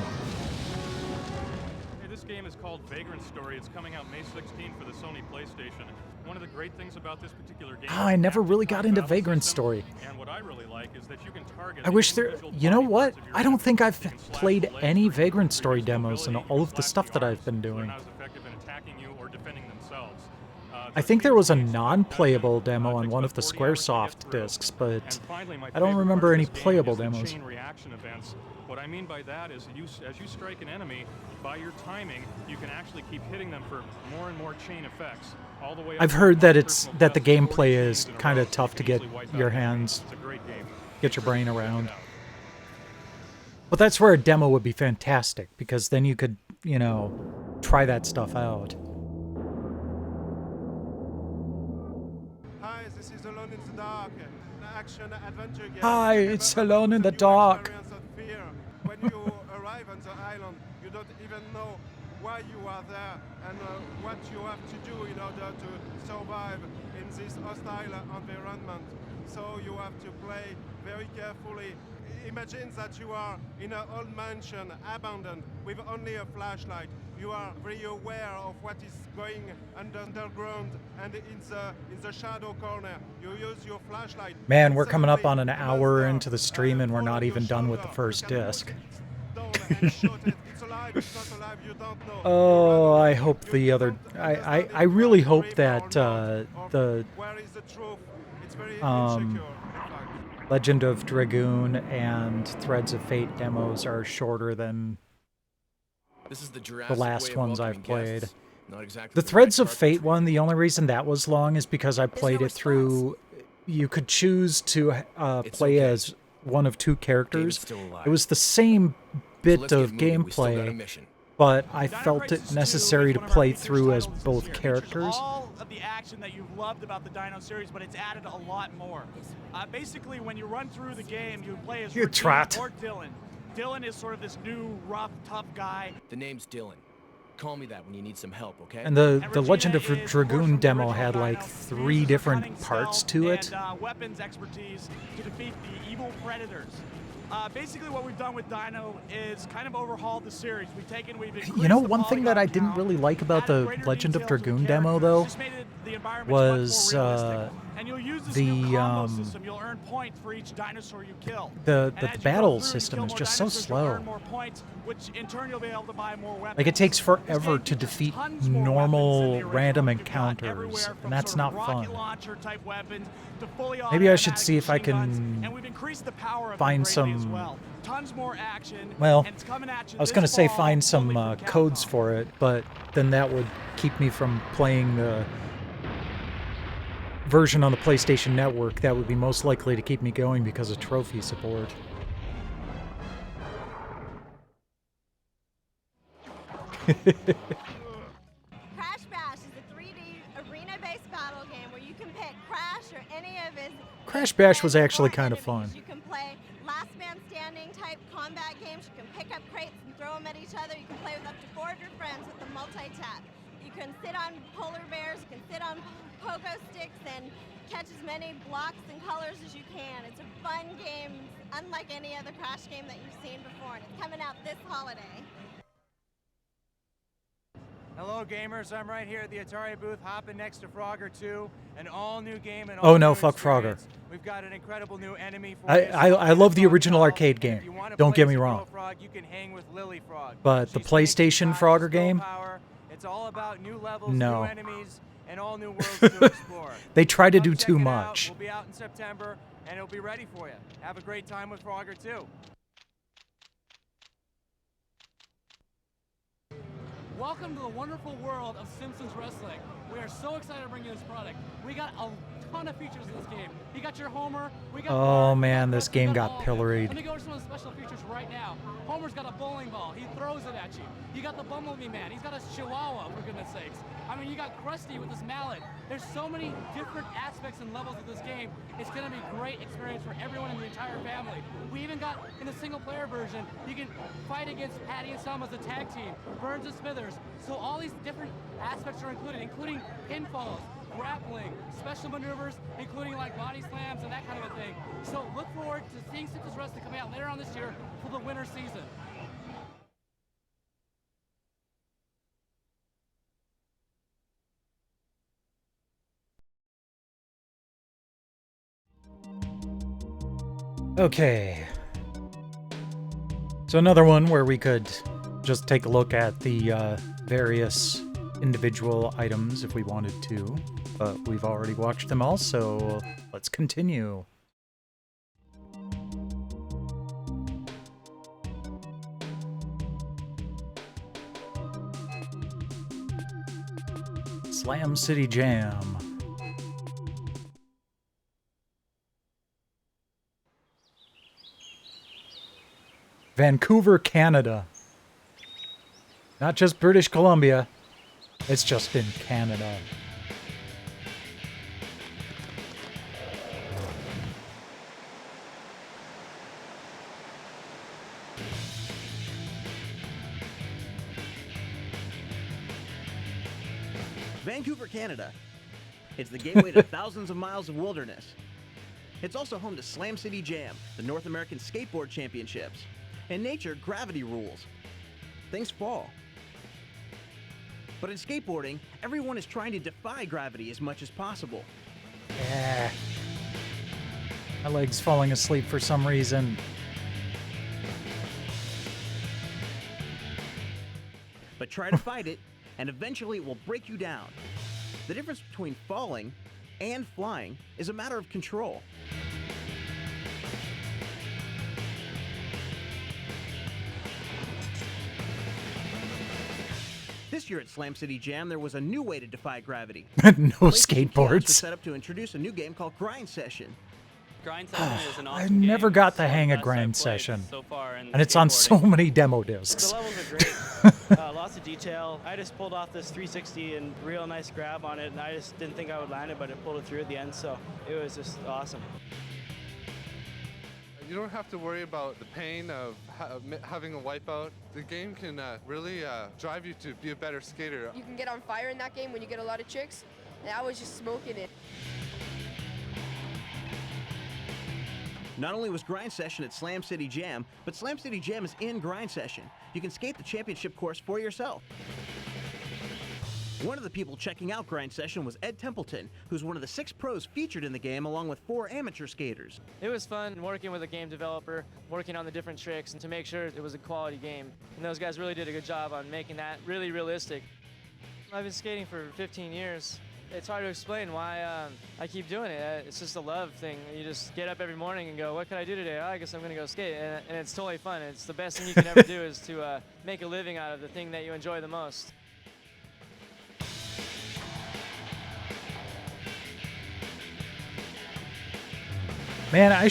Hey, this game is called Vagrant Story. It's coming out May 16th for the Sony PlayStation. One of the great things about this particular game. Oh, I never really got into Vagrant Story. And what I really like is that you can target. I wish there. You know what? I don't think I've played any Vagrant Story demos in all of the stuff that I've been doing. Not as effective in attacking you or defending themselves. I think there was a non-playable demo on one of the Squaresoft discs, but I don't remember any playable demos. Chain reaction events. What I mean by that is, as you strike an enemy, by your timing, you can actually keep hitting them for more and more chain effects. All the way up I've heard that the gameplay is kind of tough to get your hands, get your brain around. But that's where a demo would be fantastic, because then you could, you know, try that stuff out. Hi, this is Alone in the Dark, an action-adventure game. Hi, it's Alone in the Dark. Fear. When you arrive on the island, you don't even know why you are there and what you have to do in order to survive in this hostile environment. So you have to play very carefully. Imagine that you are in an old mansion, abandoned, with only a flashlight. You are very aware of what is going underground, and in the shadow corner, you use your flashlight. Man, we're coming up on an hour into the stream and we're not even done with the first disc. Oh, I hope the other... I really hope that the Legend of Dragoon and Threads of Fate demos are shorter than the last ones I've played. The Threads of Fate one, the only reason that was long is because I played it through... You could choose to play as one of two characters. It was the same bit of gameplay, but I felt it necessary to play through as both characters. All of the action that you've loved about the Dino series, but it's added a lot more. Basically, when you run through the game, you play as Raheem or Dylan. Dylan is sort of this new, rough, tough guy. The name's Dylan. Call me that when you need some help, okay? And the Legend of Dragoon demo had like 3 different parts to it. And weapons expertise to defeat the evil predators. Basically, what we've done with Dino is kind of overhauled the series. You know, one thing that I didn't really like about the Legend of Dragoon demo, though, was the battle system is just so slow. Like, it takes forever to defeat normal random encounters, and that's not fun. Maybe I should see if I can find some... Well, I was going to say find some codes for it, but then that would keep me from playing the version on the PlayStation Network that would be most likely to keep me going because of trophy support. Crash Bash is a 3D arena-based battle game where you can pick Crash or any of his... Crash Bash was actually kind of fun. You can play last man standing type combat games. You can pick up crates and throw them at each other. You can play with up to 4 of your friends with the multi-tap. You can sit on polar bears. You can sit on pogo sticks and catch as many blocks and colors as you can. It's a fun game, unlike any other Crash game that you've seen before, and it's coming out this holiday. Hello gamers, I'm right here at the Atari booth, hopping next to Frogger 2, an all-new game and Oh no, fuck Frogger. We've got an incredible new enemy for I love the original arcade game, don't get me wrong. Frog, you can hang with Lily Frog. But the PlayStation Frogger game? It's all about new levels, no. new enemies, and all new worlds to explore. They try to do too much. We'll be out in September, and it'll be ready for you. Have a great time with Frogger 2. Welcome to the wonderful world of Simpsons Wrestling. We are so excited to bring you this product. We got a ton of features in this game. You got your Homer. We got oh man, this game got pilloried. Let me go over some of the special features right now. Homer's got a bowling ball. He throws it at you. You got the Bumblebee Man. He's got a Chihuahua, for goodness sakes. I mean, you got Krusty with his mallet. There's so many different aspects and levels of this game. It's going to be a great experience for everyone in the entire family. We even got, in the single-player version, you can fight against Patty and Selma as a tag team, Burns and Smithers. So all these different aspects are included, including pinfalls, grappling, special maneuvers, including like body slams and that kind of a thing. So look forward to seeing Simpsons Wrestling coming out later on this year for the winter season. Okay. So another one where we could just take a look at the various individual items if we wanted to, but we've already watched them all, so let's continue. Slam City Jam. Vancouver, Canada. Not just British Columbia. It's just in Canada. Vancouver, Canada. It's the gateway to thousands of miles of wilderness. It's also home to Slam City Jam, the North American Skateboard Championships. In nature, gravity rules. Things fall. But in skateboarding, everyone is trying to defy gravity as much as possible. Yeah. My leg's falling asleep for some reason. But try to fight it, and eventually it will break you down. The difference between falling and flying is a matter of control. This year at Slam City Jam, there was a new way to defy gravity. No PlayStation skateboards. was set up to introduce a new game called Grind Session. Grind Session is an I awesome game. never got the It's hang one of the best I've Grind played Session. so far in And it's on so skateboarding. many demo discs. The levels are great. Lots of detail. I just pulled off this 360 and real nice grab on it, and I just didn't think I would land it, but it pulled it through at the end, so it was just awesome. You don't have to worry about the pain of having a wipeout. The game can really drive you to be a better skater. You can get on fire in that game when you get a lot of chicks, and I was just smoking it. Not only was Grind Session at Slam City Jam, but Slam City Jam is in Grind Session. You can skate the championship course for yourself. One of the people checking out Grind Session was Ed Templeton, who's one of the 6 pros featured in the game along with 4 amateur skaters. It was fun working with a game developer, working on the different tricks, and to make sure it was a quality game. And those guys really did a good job on making that really realistic. I've been skating for 15 years. It's hard to explain why I keep doing it. It's just a love thing. You just get up every morning and go, what can I do today? Oh, I guess I'm going to go skate. And it's totally fun. It's the best thing you can ever do is to make a living out of the thing that you enjoy the most. Man, I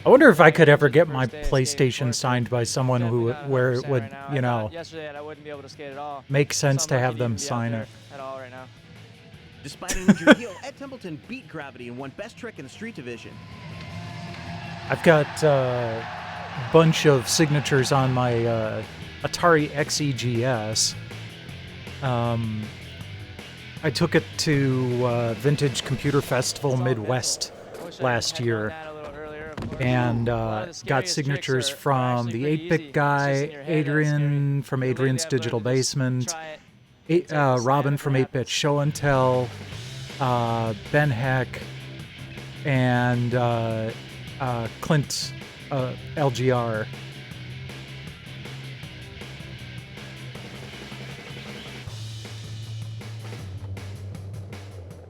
wonder if I could ever get my PlayStation signed by someone who, where it would, you know, Yesterday, I wouldn't be able to skate at all. make sense So to I'm have lucky them even be out sign there it. At all right now. Despite an injured heel, Ed Templeton beat gravity and won Best Trick in the Street Division. I've got a bunch of signatures on my Atari XEGS. I took it to Vintage Computer Festival Midwest last year and got signatures from the 8-Bit guy, Adrian from Adrian's Digital Basement, Robin from 8-Bit Show and Tell, Ben Heck, and Clint LGR.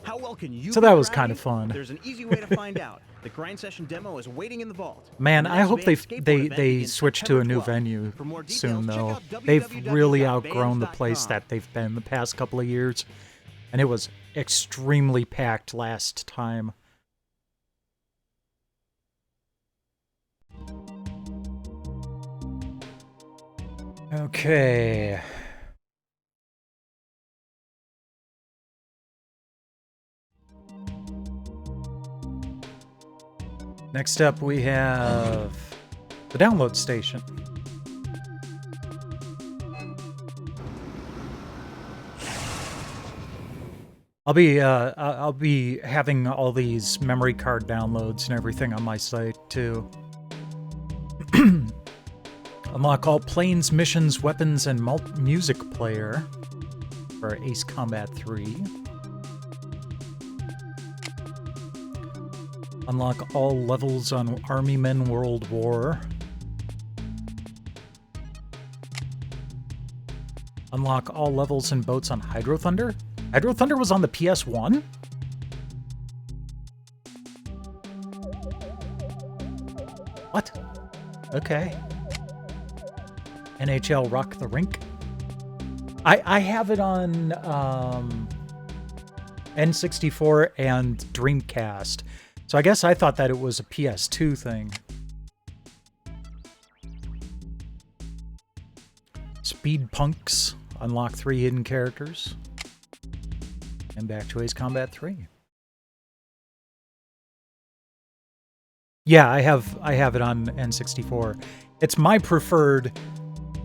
How well can you So beat that was gravity? kind of fun. There's an easy way to find out. The Grind Session demo is waiting in the vault. Man, The I next hope big they skateboard they event they begins switch to a new September 12th. venue For more soon details, though. check out They've really outgrown the www.bands.com. place that they've been the past couple of years, and it was extremely packed last time. Okay. Next up, we have the download station. I'll be having all these memory card downloads and everything on my site too. Unlock all planes, missions, weapons, and music player for Ace Combat 3. Unlock all levels on Army Men World War. Unlock all levels and boats on Hydro Thunder. Hydro Thunder was on the PS1? What? Okay. NHL Rock the Rink. I have it on N64 and Dreamcast. So I guess I thought that it was a PS2 thing. Speed Punks. Unlock 3 hidden characters. And back to Ace Combat 3. Yeah, I have it on N64. It's my preferred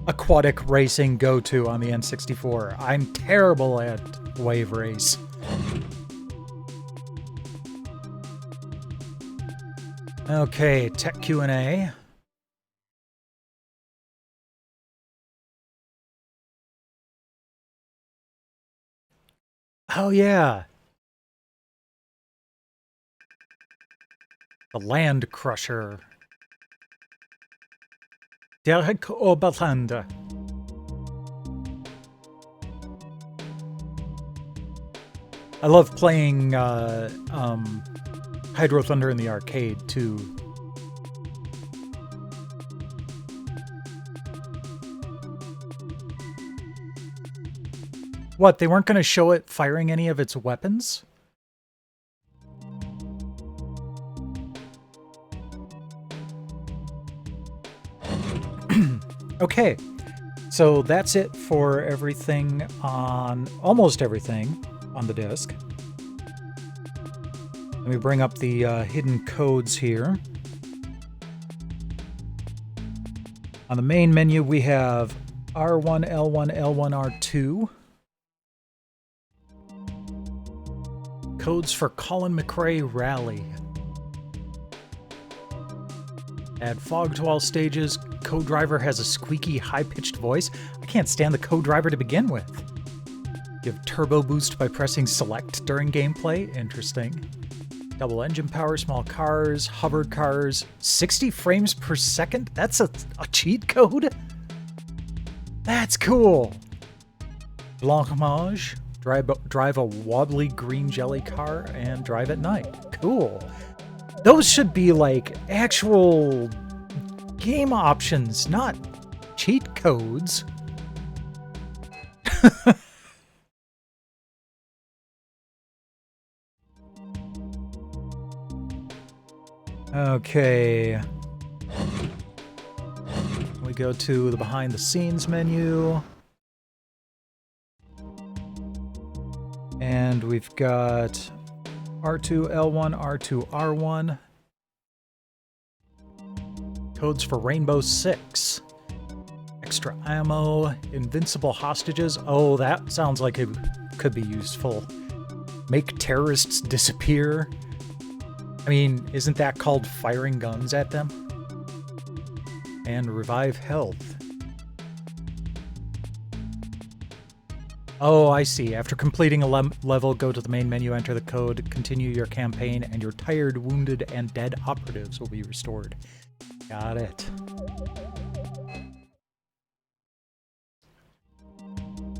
aquatic racing go-to on the N64. I'm terrible at Wave Race. Okay, Tech Q&A. Oh yeah. The Land Crusher. Derek Oberlander. I love playing Hydro Thunder in the arcade too. What, they weren't going to show it firing any of its weapons? Okay, so that's it for everything on, almost everything on the disc. Let me bring up the hidden codes here. On the main menu, we have R1, L1, L1, R2. Codes for Colin McRae Rally. Add fog to all stages. Co-driver has a squeaky, high-pitched voice. I can't stand the co-driver to begin with. Give turbo boost by pressing select during gameplay. Interesting. Double engine power, small cars, hovered cars. 60 frames per second? That's a cheat code? That's cool. Blancmage. Drive a wobbly green jelly car and drive at night. Cool. Those should be like actual game options, not cheat codes. Okay. We go to the behind the scenes menu. And we've got R2, L1, R2, R1. Codes for Rainbow Six. Extra ammo, invincible hostages. Oh, that sounds like it could be useful. Make terrorists disappear. I mean, isn't that called firing guns at them? And revive health. Oh, I see. After completing a level, go to the main menu, enter the code, continue your campaign, and your tired, wounded, and dead operatives will be restored. Got it.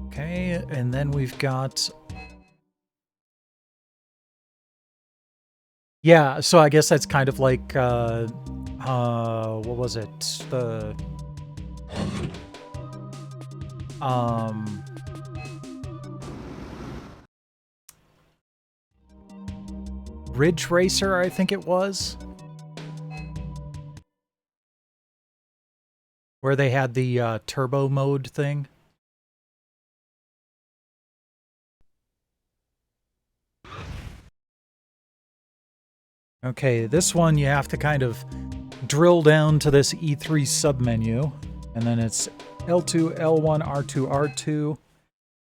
Okay, and then we've got... Yeah, so I guess that's kind of like, what was it? The... Ridge Racer, I think it was. Where they had the turbo mode thing. Okay, this one you have to kind of drill down to this E3 submenu, and then it's L2, L1, R2, R2.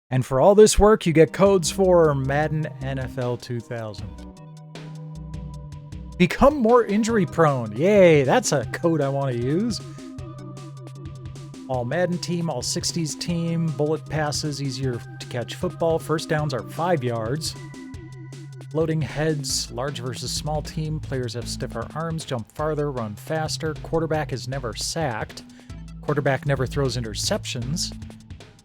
And for all this work, you get codes for Madden NFL 2000. Become more injury prone. Yay, that's a code I want to use. All Madden team, all 60s team, bullet passes, easier to catch football. First downs are 5 yards. Loading heads, large versus small team. Players have stiffer arms, jump farther, run faster. Quarterback is never sacked. Quarterback never throws interceptions.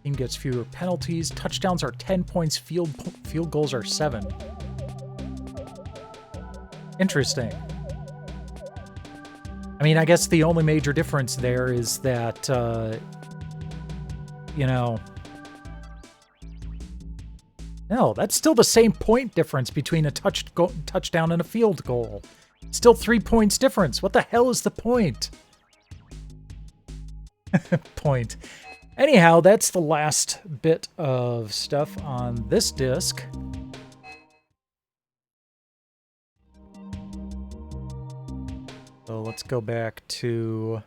Team gets fewer penalties. Touchdowns are 10 points, field goals are 7. Interesting. I mean, I guess the only major difference there is that, you know... No, that's still the same point difference between a touchdown and a field goal. Still 3 points difference. What the hell is the point? Point. Anyhow, that's the last bit of stuff on this disc. So let's go back to...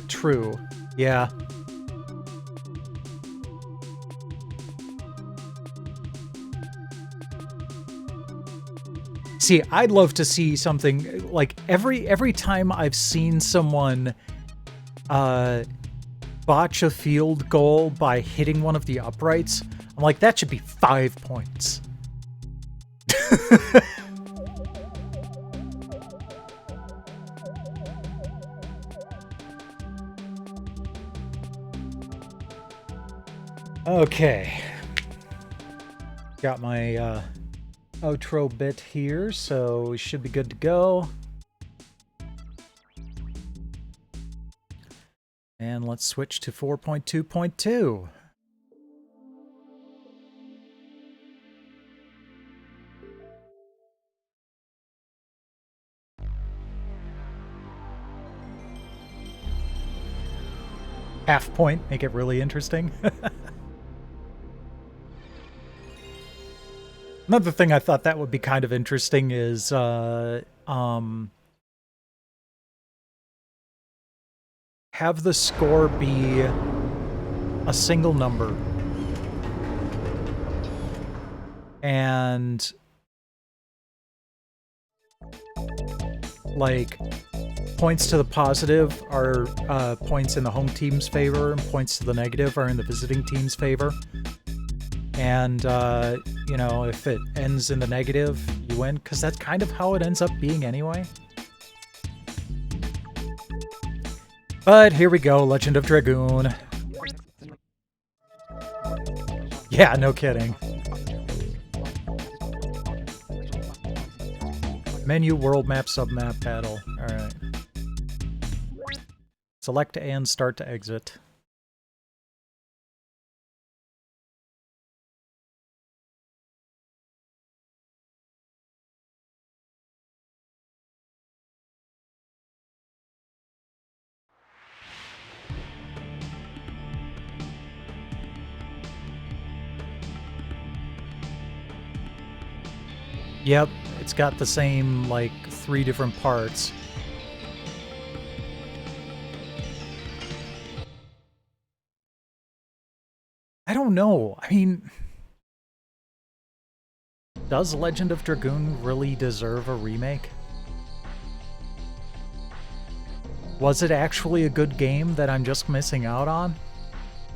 true. Yeah. See, I'd love to see something like every time I've seen someone botch a field goal by hitting one of the uprights, I'm like, that should be 5 points. Okay. Got my outro bit here, so we should be good to go. And let's switch to 4.2.2. Half point, make it really interesting. Another thing I thought that would be kind of interesting is have the score be a single number. And like points to the positive are points in the home team's favor, and points to the negative are in the visiting team's favor. And, you know, if it ends in the negative, you win, because that's kind of how it ends up being anyway. But here we go, Legend of Dragoon. Yeah, no kidding. Menu, world map, submap, battle. Alright. Select and start to exit. Yep, it's got the same, like, 3 different parts. I don't know. I mean, does Legend of Dragoon really deserve a remake? Was it actually a good game that I'm just missing out on?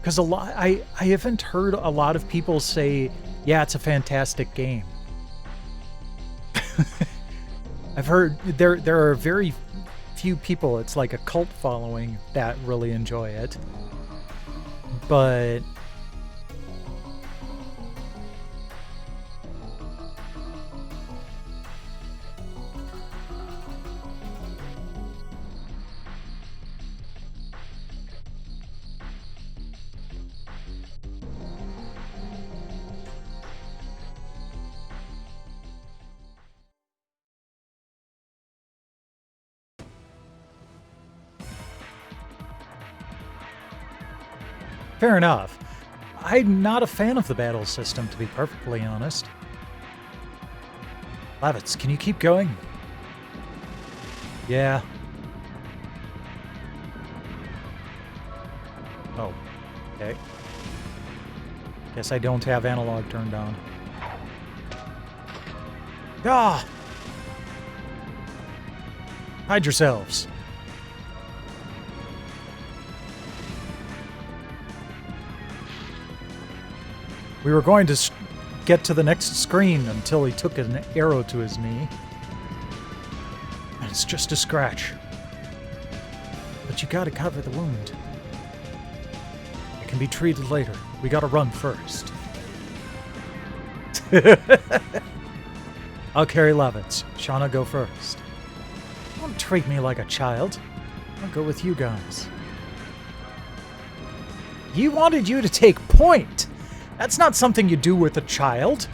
Because I haven't heard a lot of people say, yeah, it's a fantastic game. I've heard there are very few people, it's like a cult following, that really enjoy it. But fair enough. I'm not a fan of the battle system, to be perfectly honest. Lavitz, can you keep going? Yeah. Oh, okay. Guess I don't have analog turned on. Ah! Hide yourselves. We were going to get to the next screen until he took an arrow to his knee. And it's just a scratch. But you gotta cover the wound. It can be treated later. We gotta run first. I'll carry Lavitz. Shauna, go first. Don't treat me like a child. I'll go with you guys. He wanted you to take point! That's not something you do with a child.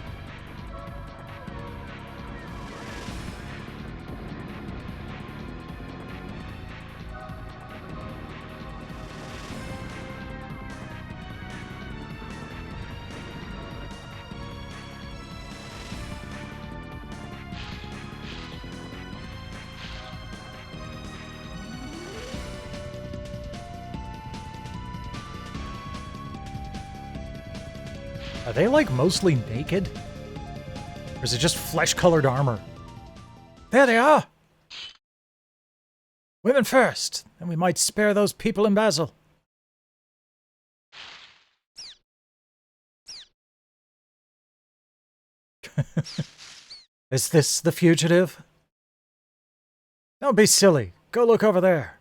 Are they, like, mostly naked? Or is it just flesh-colored armor? There they are! Women first, then we might spare those people in Basel. Is this the fugitive? Don't be silly. Go look over there.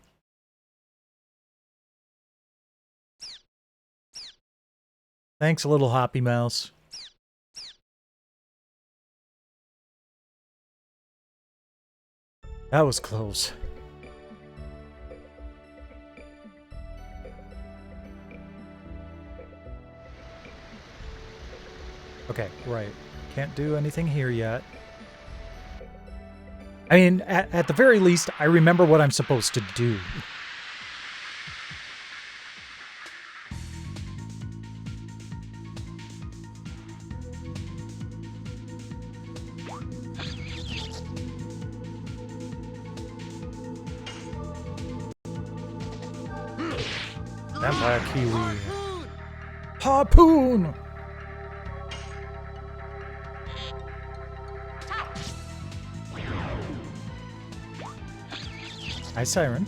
Thanks, little hoppy mouse. That was close. Okay, right. Can't do anything here yet. I mean, at the very least, I remember what I'm supposed to do. Vampire Kiwi. Harpoon! Hi, Siren.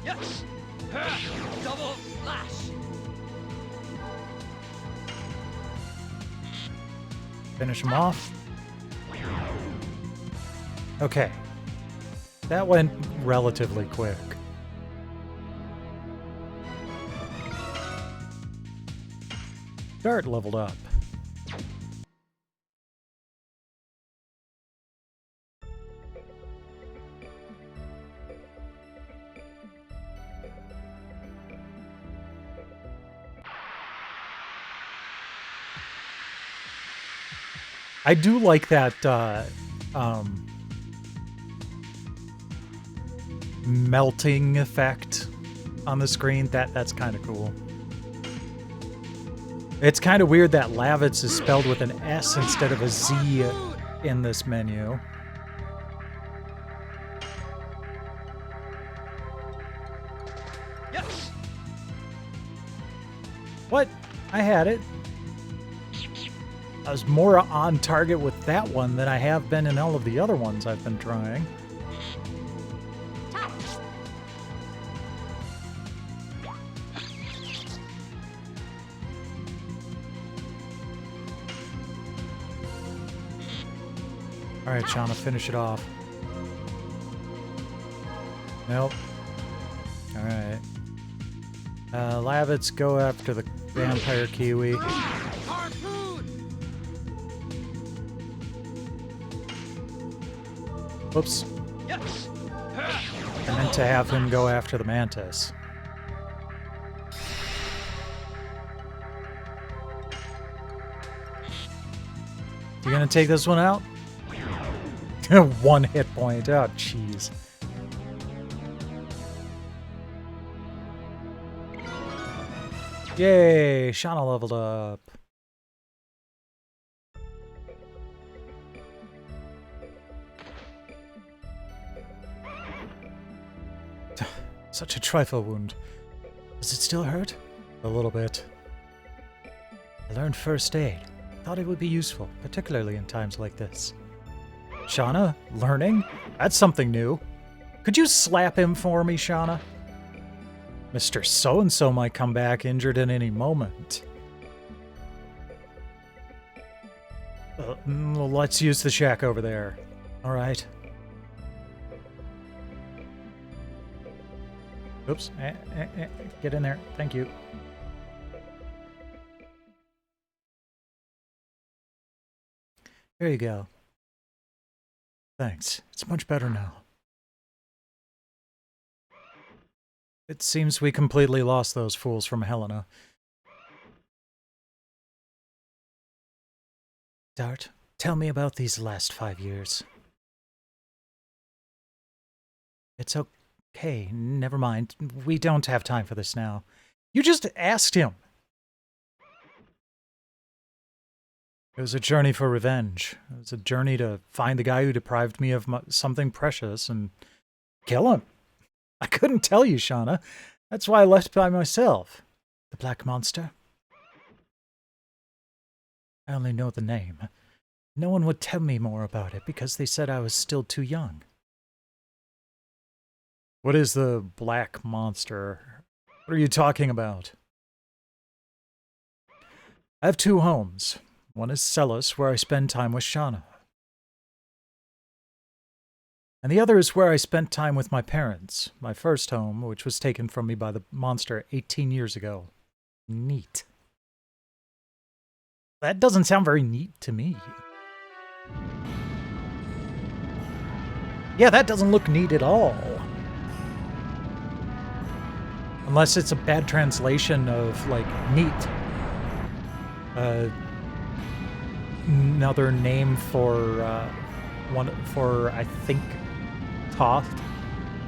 Yes! Double flash! Finish him off. Okay. That went relatively quick. Dart leveled up. I do like that melting effect on the screen. That's kind of cool. It's kind of weird that Lavitz is spelled with an S instead of a Z in this menu. Yes! What? I had it. I was more on target with that one than I have been in all of the other ones I've been trying. Alright, Shauna, finish it off. Nope. Alright. Lavitz, go after the Vampire Kiwi. Whoops. I meant to have him go after the Mantis. You gonna take this one out? 1 hit point. Oh, jeez. Yay! Shauna leveled up. Such a trifle wound. Does it still hurt? A little bit. I learned first aid. Thought it would be useful, particularly in times like this. Shauna, learning? That's something new. Could you slap him for me, Shauna? Mr. So-and-so might come back injured at any moment. Let's use the shack over there. All right. Oops. Get in there. Thank you. There you go. Thanks. It's much better now. It seems we completely lost those fools from Helena. Dart, tell me about these last 5 years. It's okay, never mind. We don't have time for this now. You just asked him. It was a journey for revenge. It was a journey to find the guy who deprived me of something precious and kill him. I couldn't tell you, Shauna. That's why I left by myself. The Black Monster? I only know the name. No one would tell me more about it because they said I was still too young. What is the Black Monster? What are you talking about? I have two homes. One is Celis, where I spend time with Shauna. And the other is where I spent time with my parents. My first home, which was taken from me by the monster 18 years ago. Neat. That doesn't sound very neat to me. Yeah, that doesn't look neat at all. Unless it's a bad translation of, like, neat. Another name for, I think, Thoth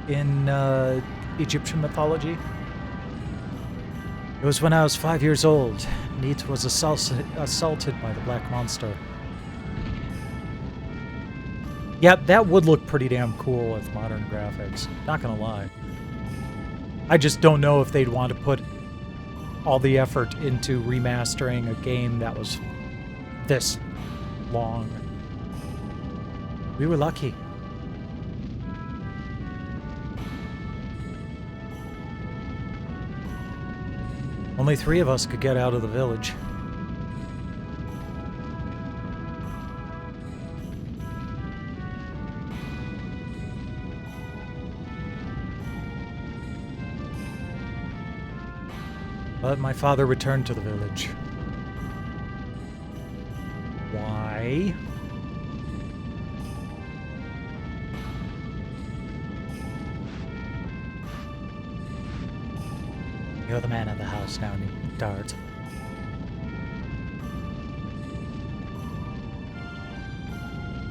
in Egyptian mythology. It was when I was 5 years old. Neat was assaulted by the Black Monster. Yeah, that would look pretty damn cool with modern graphics. Not gonna lie. I just don't know if they'd want to put all the effort into remastering a game that was this long. We were lucky. Only 3 of us could get out of the village. But my father returned to the village. Why? You're the man of the house now, Dart.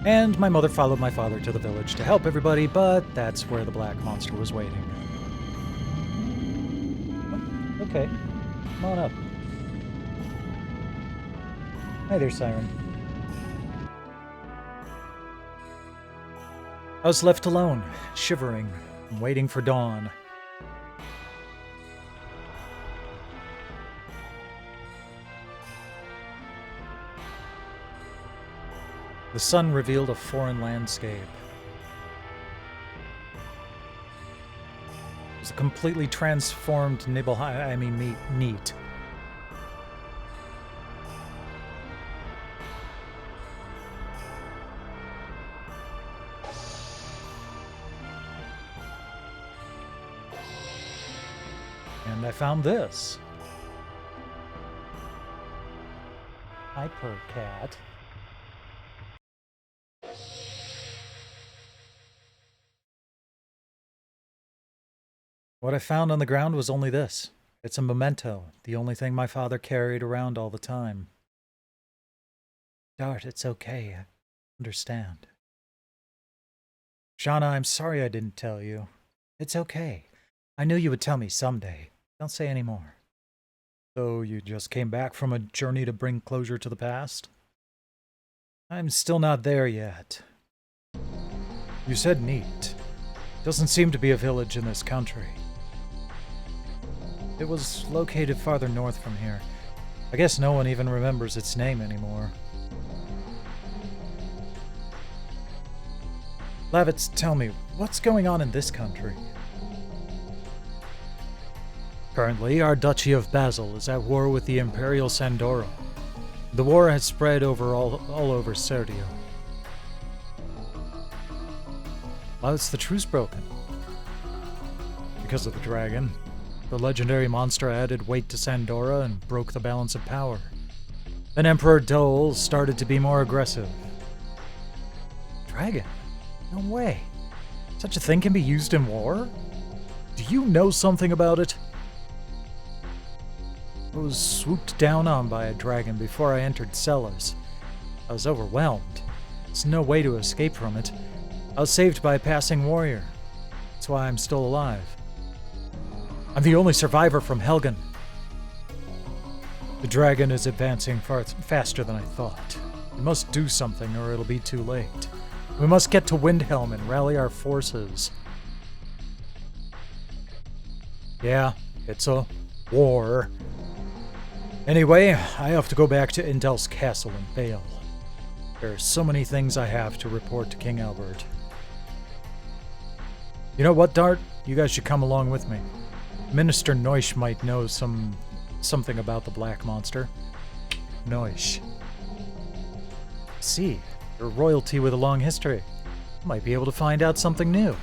And my mother followed my father to the village to help everybody, but that's where the Black Monster was waiting. Oh, okay. Come on up. Hi there, Siren. I was left alone, shivering, and waiting for dawn. The sun revealed a foreign landscape. It was a completely transformed Neat. And I found this. Hypercat. What I found on the ground was only this. It's a memento, the only thing my father carried around all the time. Dart, it's okay. I understand. Shauna, I'm sorry I didn't tell you. It's okay. I knew you would tell me someday. Don't say any more. So you just came back from a journey to bring closure to the past? I'm still not there yet. You said Neat. Doesn't seem to be a village in this country. It was located farther north from here. I guess no one even remembers its name anymore. Lavitz, tell me, what's going on in this country? Currently, our Duchy of Basel is at war with the Imperial Sandora. The war has spread all over Serdio. Why was the truce broken? Because of the dragon. The legendary monster added weight to Sandora and broke the balance of power. Then Emperor Dole started to be more aggressive. Dragon? No way. Such a thing can be used in war? Do you know something about it? I was swooped down on by a dragon before I entered Celis. I was overwhelmed. There's no way to escape from it. I was saved by a passing warrior. That's why I'm still alive. I'm the only survivor from Helgen. The dragon is advancing faster than I thought. We must do something or it'll be too late. We must get to Windhelm and rally our forces. Yeah, it's a war. Anyway, I have to go back to Intel's castle in Vale. There are so many things I have to report to King Albert. You know what, Dart? You guys should come along with me. Minister Noish might know something about the Black Monster. Noish. See, you're royalty with a long history. Might be able to find out something new.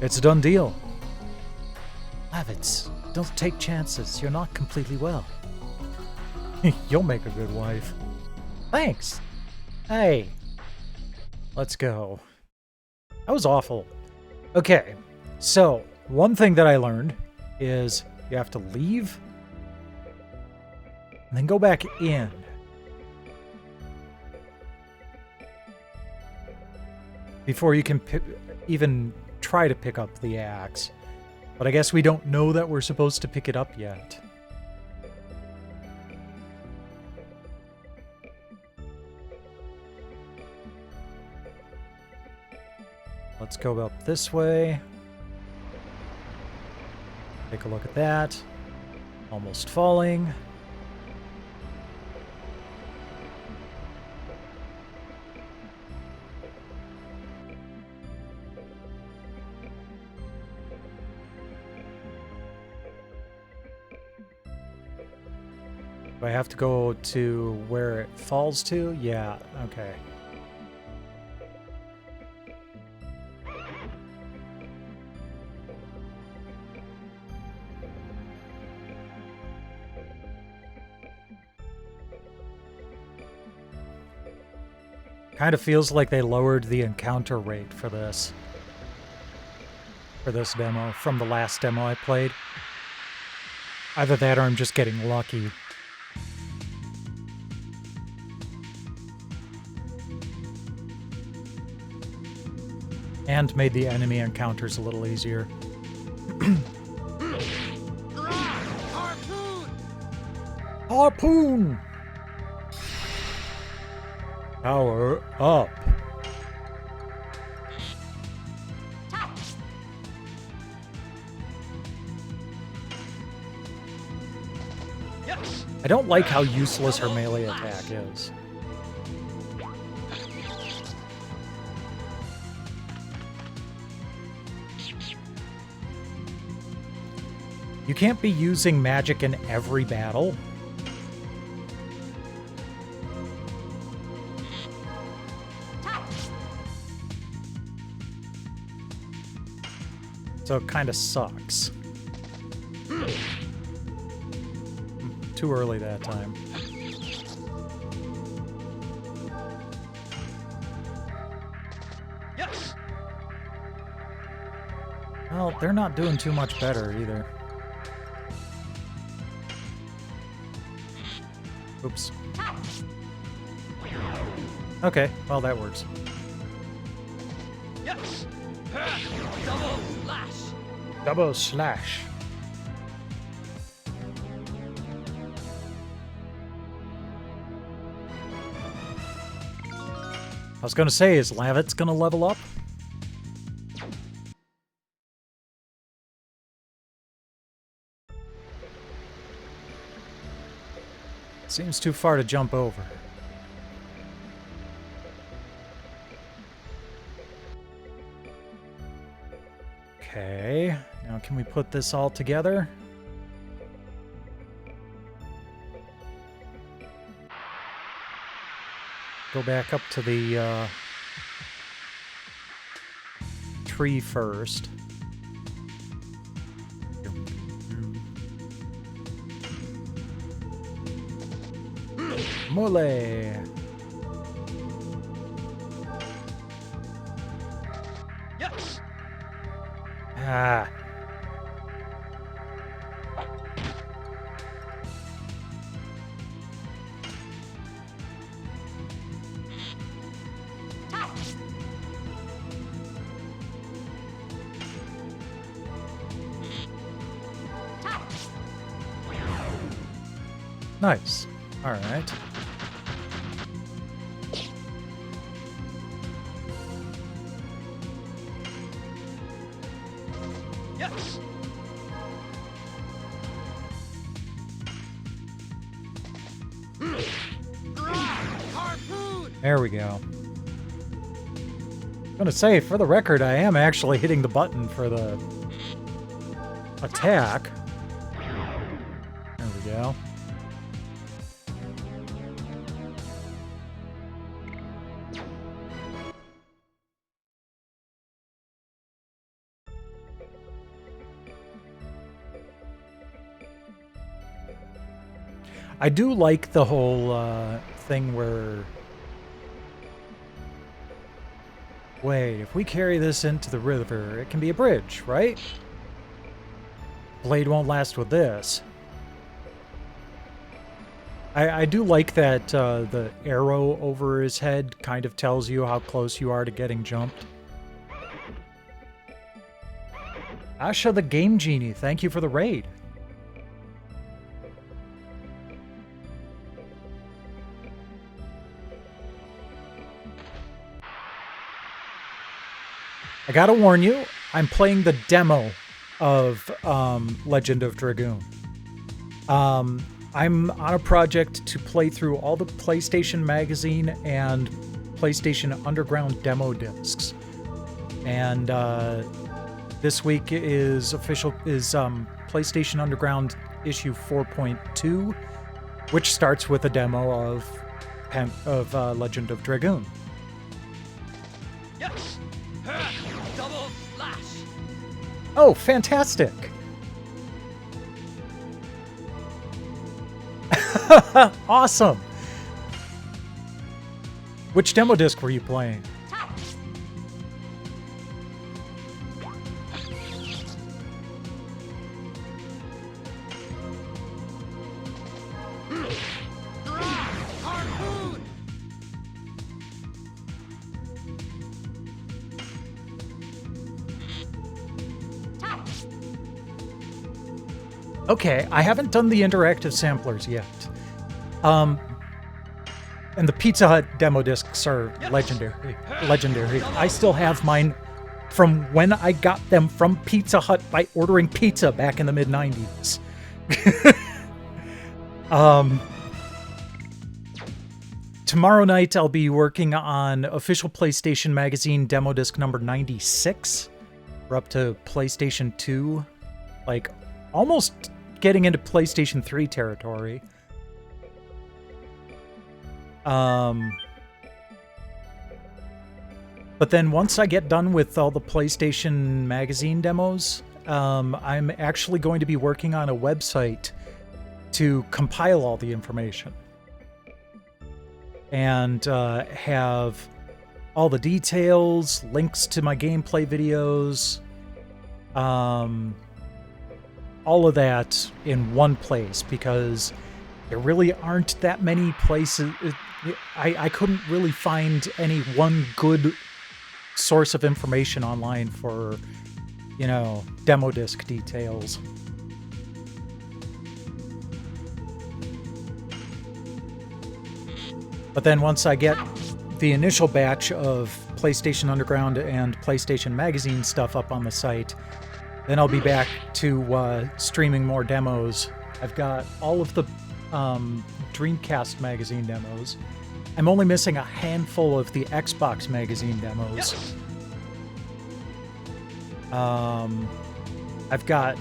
It's a done deal. Lavitz, don't take chances. You're not completely well. You'll make a good wife. Thanks. Hey. Let's go. That was awful. Okay, so one thing that I learned is you have to leave and then go back in. Before you can even try to pick up the axe. But I guess we don't know that we're supposed to pick it up yet. Let's go up this way. Take a look at that. Almost falling. Do I have to go to where it falls to? Yeah, okay. Kind of feels like they lowered the encounter rate for this demo from the last demo I played. Either that or I'm just getting lucky. And made the enemy encounters a little easier. Harpoon! Power up. I don't like how useless her melee attack is. You can't be using magic in every battle. So it kind of sucks. Too early that time. Yes. Well, they're not doing too much better either. Oops. Okay, well that works. Yes. Double slash. Double slash. I was gonna say, is Lavitz gonna level up? Seems too far to jump over. Okay, now can we put this all together? Go back up to the tree first. Mole! Yes. Ah. Nice. All right. Yes. There we go. I'm gonna say, for the record, I am actually hitting the button for the attack. There we go. I do like the whole thing where... Wait, if we carry this into the river, it can be a bridge, right? Blade won't last with this. I do like that the arrow over his head kind of tells you how close you are to getting jumped. Asha the Game Genie, thank you for the raid. I gotta warn you, I'm playing the demo of Legend of Dragoon. I'm on a project to play through all the PlayStation Magazine and PlayStation Underground demo discs. And this week is PlayStation Underground issue 4.2, which starts with a demo of Legend of Dragoon. Yes! Double slash! Oh, fantastic! Awesome! Which demo disc were you playing? Okay, I haven't done the interactive samplers yet. And the Pizza Hut demo discs are legendary. Legendary. I still have mine from when I got them from Pizza Hut by ordering pizza back in the mid-90s. Tomorrow night I'll be working on official PlayStation Magazine demo disc number 96. We're up to PlayStation 2. Like, almost getting into PlayStation 3 territory. But then once I get done with all the PlayStation Magazine demos, I'm actually going to be working on a website to compile all the information. And have all the details, links to my gameplay videos, all of that in one place, because there really aren't that many places. I couldn't really find any one good source of information online for, you know, demo disc details. But then once I get the initial batch of PlayStation Underground and PlayStation Magazine stuff up on the site, then I'll be back to streaming more demos. I've got all of the Dreamcast Magazine demos. I'm only missing a handful of the Xbox Magazine demos. I've got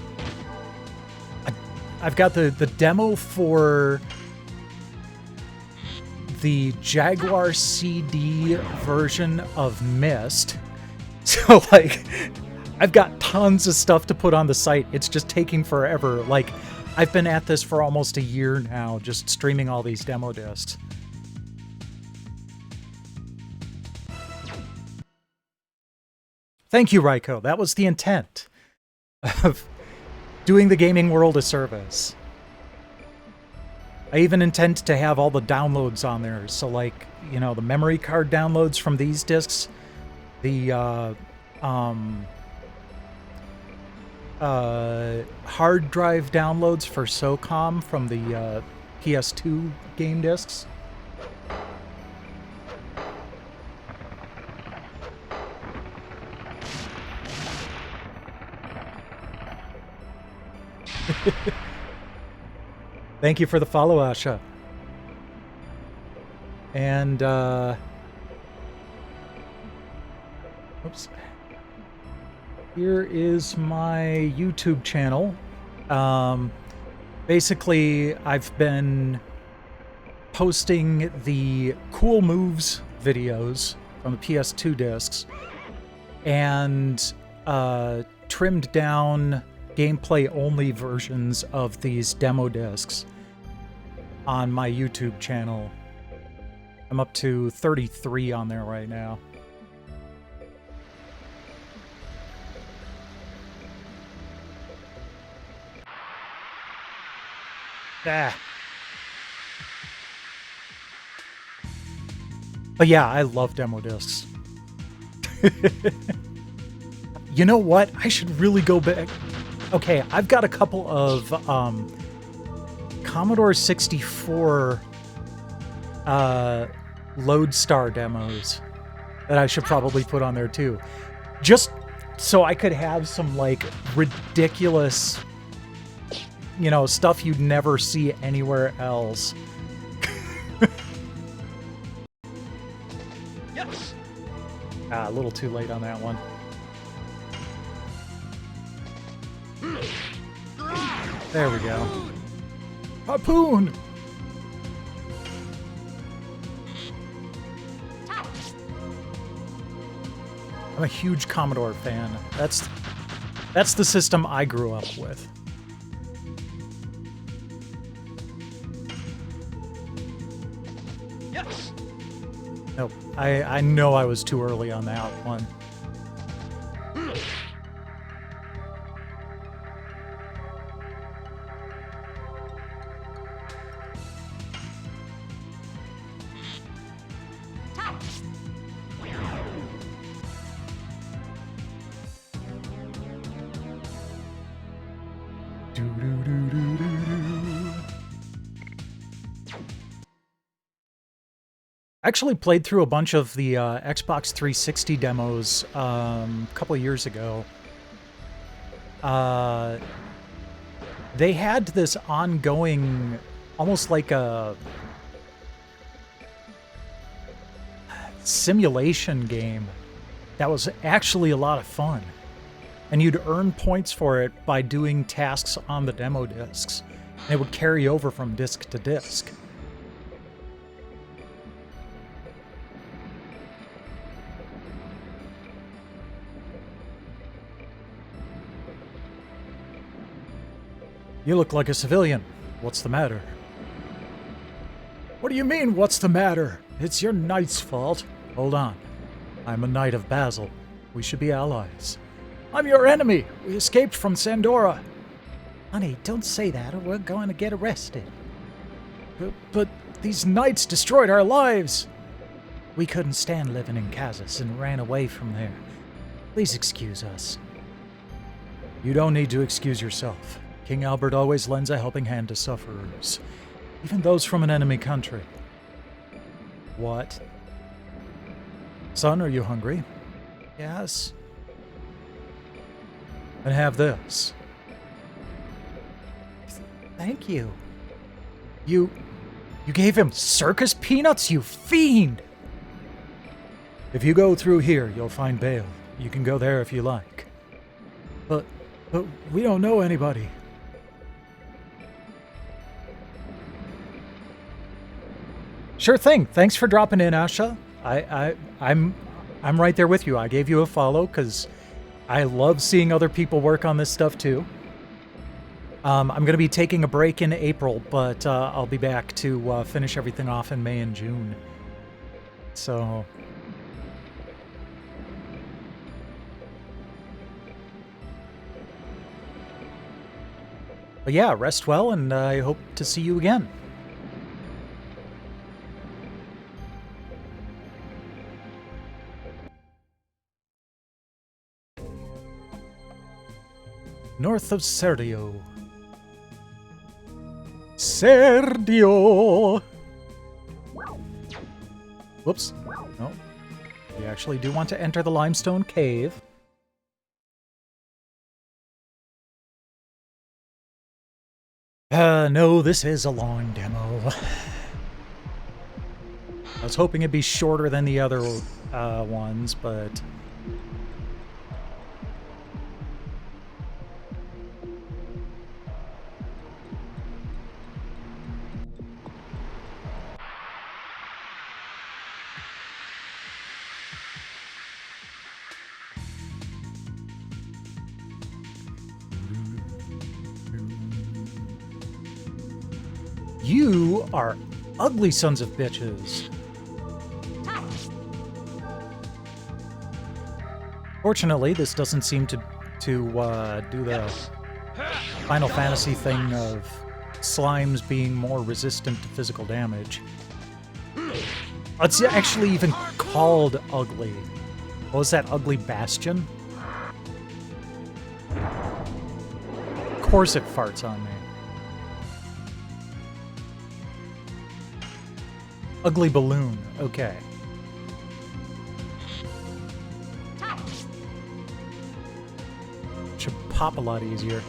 the demo for the Jaguar CD version of Myst. So, like, I've got tons of stuff to put on the site. It's just taking forever. Like, I've been at this for almost a year now, just streaming all these demo discs. Thank you, Raiko. That was the intent of doing the gaming world a service. I even intend to have all the downloads on there. So, like, you know, the memory card downloads from these discs, the hard drive downloads for SOCOM from the PS2 game discs. Thank you for the follow, Asha. And, oops. Here is my YouTube channel. Basically, I've been posting the cool moves videos from the PS2 discs and trimmed down gameplay only versions of these demo discs on my YouTube channel. I'm up to 33 on there right now. Ah. But yeah, I love demo discs. You know what? I should really go back. Okay, I've got a couple of Commodore 64 Lodestar demos that I should probably put on there too. Just so I could have some like ridiculous, you know, stuff you'd never see anywhere else. Yes. A little too late on that one. There we go. Harpoon! I'm a huge Commodore fan. That's the system I grew up with. Yes. Nope. I know I was too early on that one. Actually played through a bunch of the Xbox 360 demos a couple of years ago. They had this ongoing, almost like a simulation game that was actually a lot of fun. And you'd earn points for it by doing tasks on the demo discs. And it would carry over from disc to disc. You look like a civilian. What's the matter? What do you mean, what's the matter? It's your knight's fault. Hold on. I'm a knight of Basel. We should be allies. I'm your enemy. We escaped from Sandora. Honey, don't say that or we're going to get arrested. But these knights destroyed our lives. We couldn't stand living in Kazas and ran away from there. Please excuse us. You don't need to excuse yourself. King Albert always lends a helping hand to sufferers, even those from an enemy country. What? Son, are you hungry? Yes. And have this. Thank you. You gave him circus peanuts, you fiend! If you go through here, you'll find Bale. You can go there if you like. But we don't know anybody. Sure thing. Thanks for dropping in, Asha. I'm right there with you. I gave you a follow because I love seeing other people work on this stuff too. I'm going to be taking a break in April, but I'll be back to finish everything off in May and June. So... But yeah, rest well, and I hope to see you again. North of Serdio. Serdio! Whoops. No. We actually do want to enter the limestone cave. No, this is a long demo. I was hoping it'd be shorter than the other ones, but... You are ugly sons of bitches. Fortunately, this doesn't seem to do the Final Fantasy thing of slimes being more resistant to physical damage. It's actually even called ugly. What was that, Ugly Bastion? Of course it farts on me. Ugly Balloon, okay. Should pop a lot easier.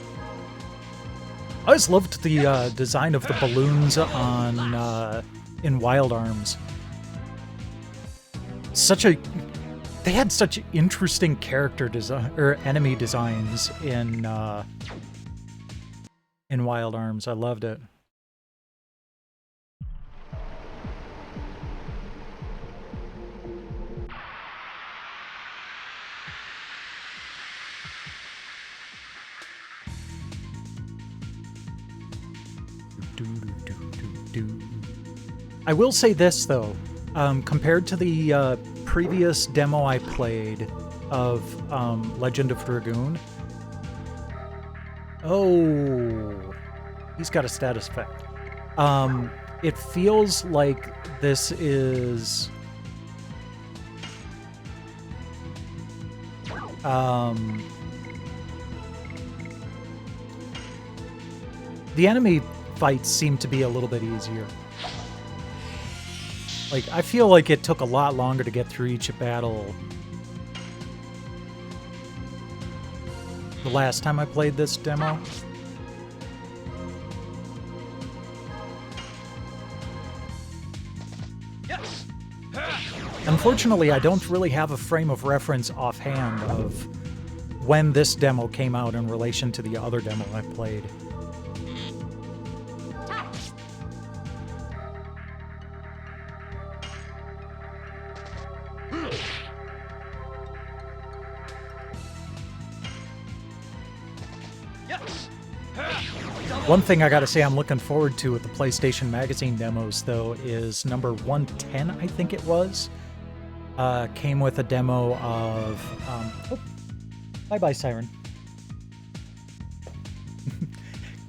I always loved the design of the balloons on in Wild Arms. They had such interesting character design or enemy designs in Wild Arms. I loved it. I will say this, though. Compared to the previous demo I played of Legend of Dragoon... Oh, he's got a status effect. It feels like this is... the enemy fights seem to be a little bit easier. Like, I feel like it took a lot longer to get through each battle the last time I played this demo. Unfortunately, I don't really have a frame of reference offhand of when this demo came out in relation to the other demo I played. One thing I gotta say I'm looking forward to with the PlayStation Magazine demos, though, is number 110, I think it was. Came with a demo of... oh, bye-bye, Siren.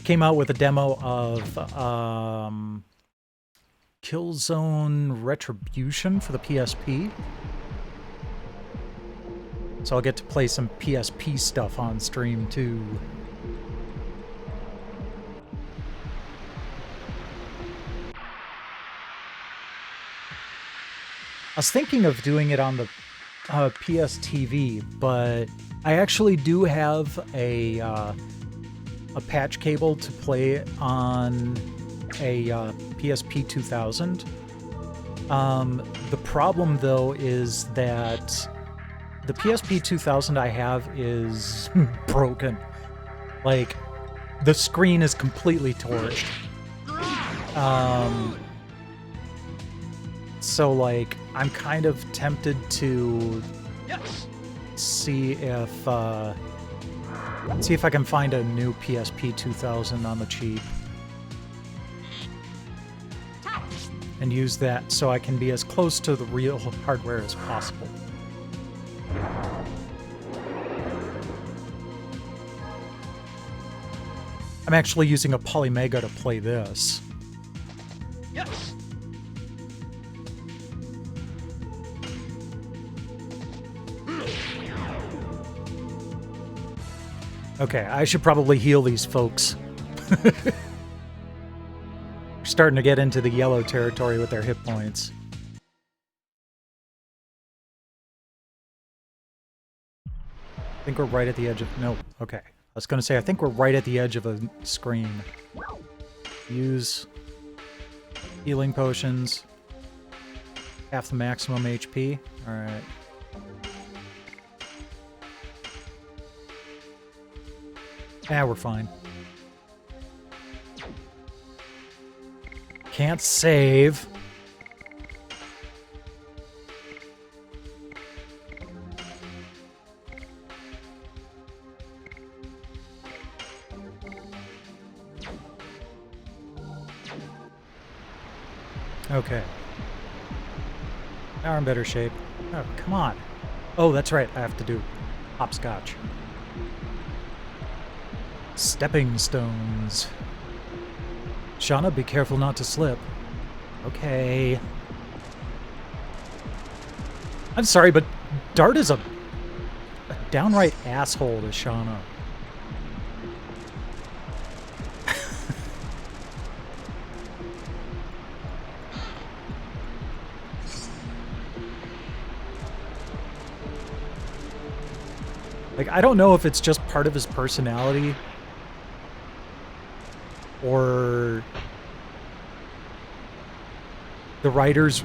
Came out with a demo of Killzone Retribution for the PSP. So I'll get to play some PSP stuff on stream, too. I was thinking of doing it on the PS TV, but I actually do have a patch cable to play on a PSP 2000. The problem, though, is that the PSP 2000 I have is broken. Like, the screen is completely torched. So, like, I'm kind of tempted to see if I can find a new PSP 2000 on the cheap and use that so I can be as close to the real hardware as possible. I'm actually using a Polymega to play this. Okay, I should probably heal these folks. We're starting to get into the yellow territory with their hit points. I think we're right at the edge of... No, okay. I was going to say, I think we're right at the edge of a screen. Use healing potions. Half the maximum HP. Alright. Yeah, we're fine. Can't save. Okay. Now we're in better shape. Oh, come on. Oh, that's right. I have to do hopscotch. Stepping stones. Shauna, be careful not to slip. Okay. I'm sorry, but Dart is a downright asshole to Shauna. Like, I don't know if it's just part of his personality or the writers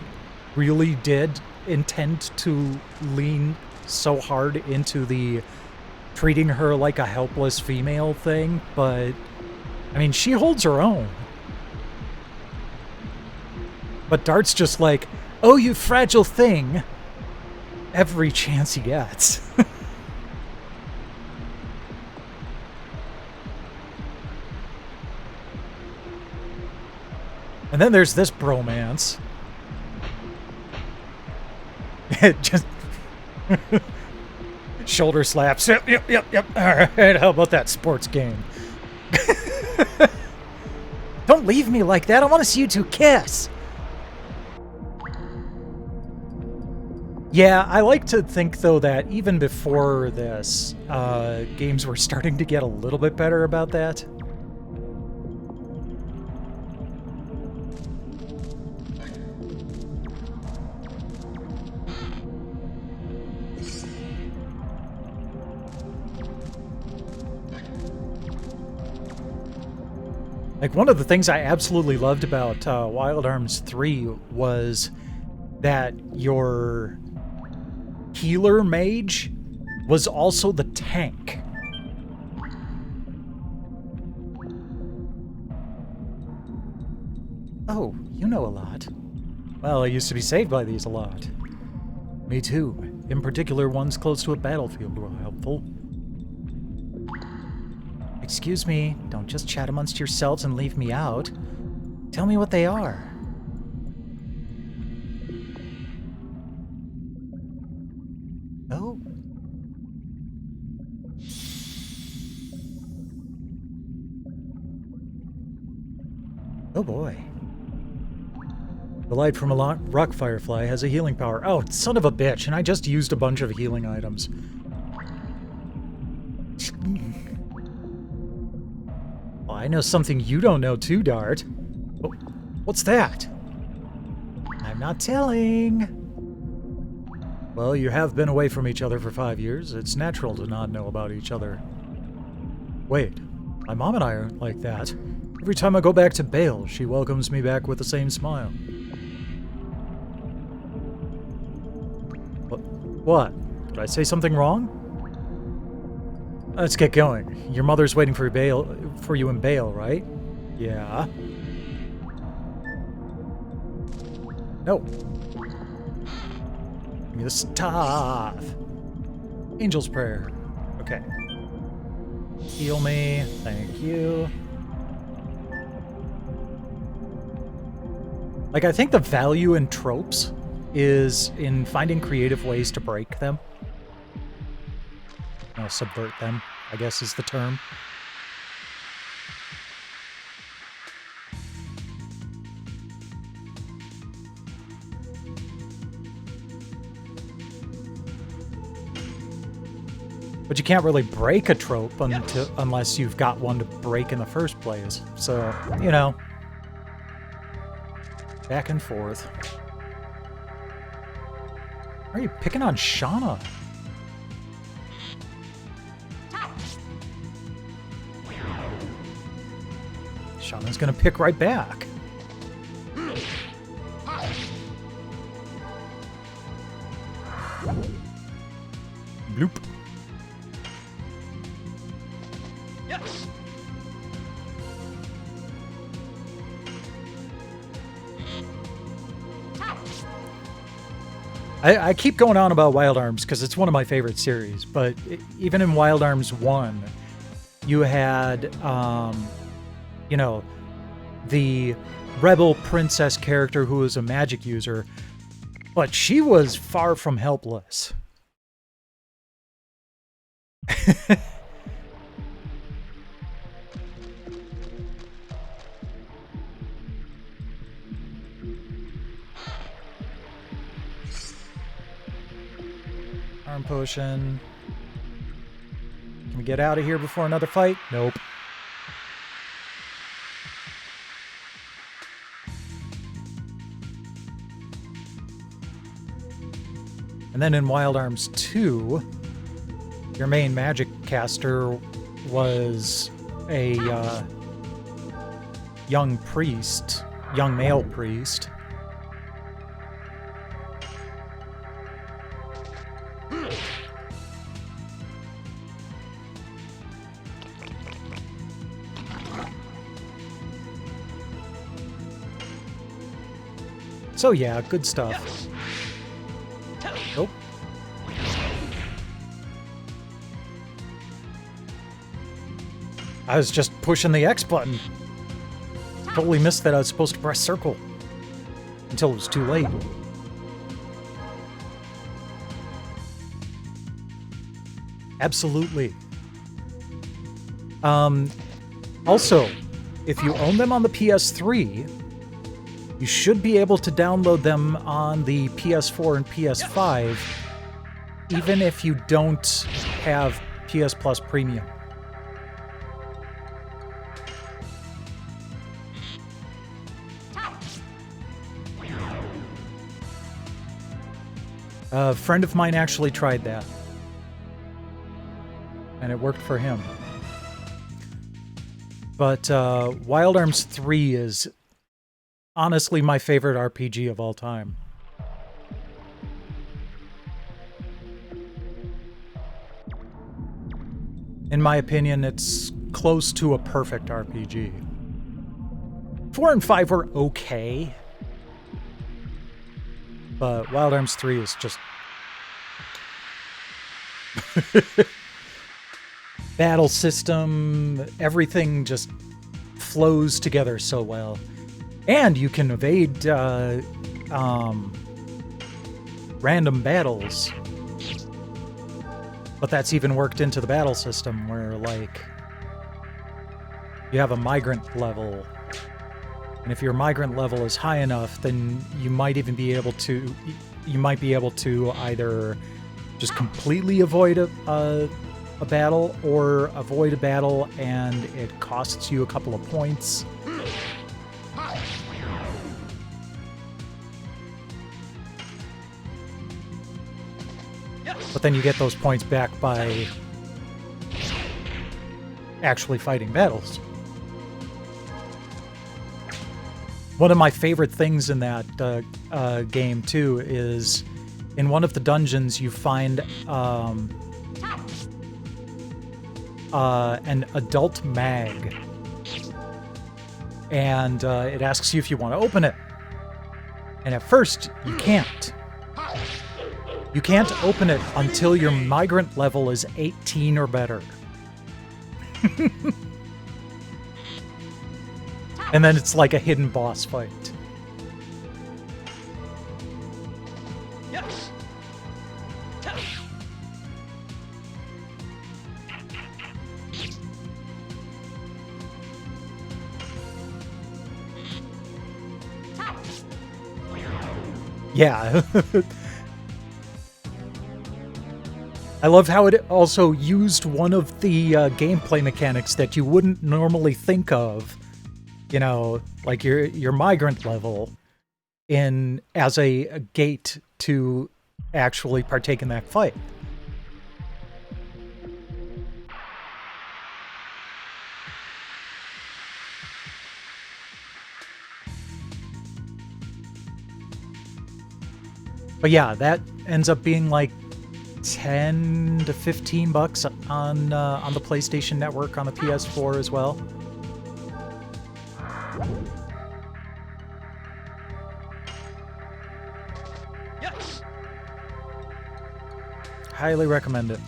really did intend to lean so hard into the treating her like a helpless female thing, but I mean, she holds her own. But Dart's just like, oh, you fragile thing, every chance he gets. And then there's this bromance. It just... shoulder slaps. Yep. Alright, how about that sports game? Don't leave me like that. I want to see you two kiss. Yeah, I like to think, though, that even before this, games were starting to get a little bit better about that. Like, one of the things I absolutely loved about Wild Arms 3 was that your healer mage was also the tank. Oh, you know a lot. Well, I used to be saved by these a lot. Me too. In particular, ones close to a battlefield were helpful. Excuse me, don't just chat amongst yourselves and leave me out. Tell me what they are. Oh. Oh boy. The light from a rock firefly has a healing power. Oh, son of a bitch, and I just used a bunch of healing items. Well, I know something you don't know too, Dart. Oh, what's that? I'm not telling. Well, you have been away from each other for 5 years. It's natural to not know about each other. Wait, my mom and I are like that. Every time I go back to Bale, she welcomes me back with the same smile. What? Did I say something wrong? Let's get going. Your mother's waiting for you in Bale, right? Yeah. No. Give me the stuff. Angel's Prayer. Okay. Heal me. Thank you. Like, I think the value in tropes is in finding creative ways to break them. Subvert them, I guess is the term. But you can't really break a trope unless you've got one to break in the first place. So, you know. Back and forth. Why are you picking on Shauna? Shauna's gonna pick right back. Bloop. Yes. I keep going on about Wild Arms because it's one of my favorite series, but even in Wild Arms 1, you had, you know, the rebel princess character who was a magic user, but she was far from helpless. Arm potion. Can we get out of here before another fight? Nope. And then in Wild Arms 2, your main magic caster was a young priest, young male priest. So yeah, good stuff. Nope. I was just pushing the X button. Totally missed that I was supposed to press circle until it was too late. Absolutely. Also, if you own them on the PS3, you should be able to download them on the PS4 and PS5, even if you don't have PS Plus Premium. A friend of mine actually tried that, and it worked for him. But Wild Arms 3 is honestly my favorite RPG of all time. In my opinion, it's close to a perfect RPG. 4 and 5 were okay, but Wild Arms 3 is just... battle system, everything just flows together so well. And you can evade random battles. But that's even worked into the battle system where, like, you have a migrant level. And if your migrant level is high enough, then you might even be able to... You might be able to either just completely avoid a battle, or avoid a battle and it costs you a couple of points. But then you get those points back by actually fighting battles. One of my favorite things in that game, too, is in one of the dungeons you find an adult mag. And it asks you if you want to open it. And at first, you can't. You can't open it until your migrant level is 18 or better. And then it's like a hidden boss fight. Yes. Yeah. I love how it also used one of the gameplay mechanics that you wouldn't normally think of, you know, like your migrant level, in as a gate to actually partake in that fight. But yeah, ends up being like 10 to 15 bucks on the PlayStation Network on the PS4 as well. Yes. Highly recommend it.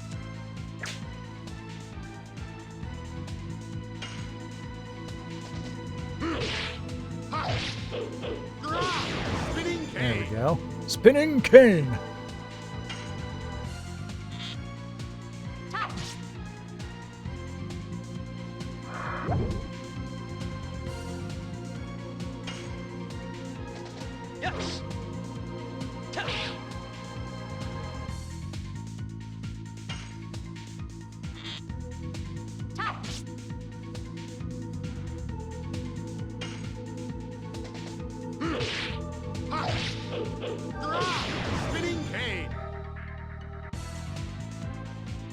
There we go. Spinning cane. Yes.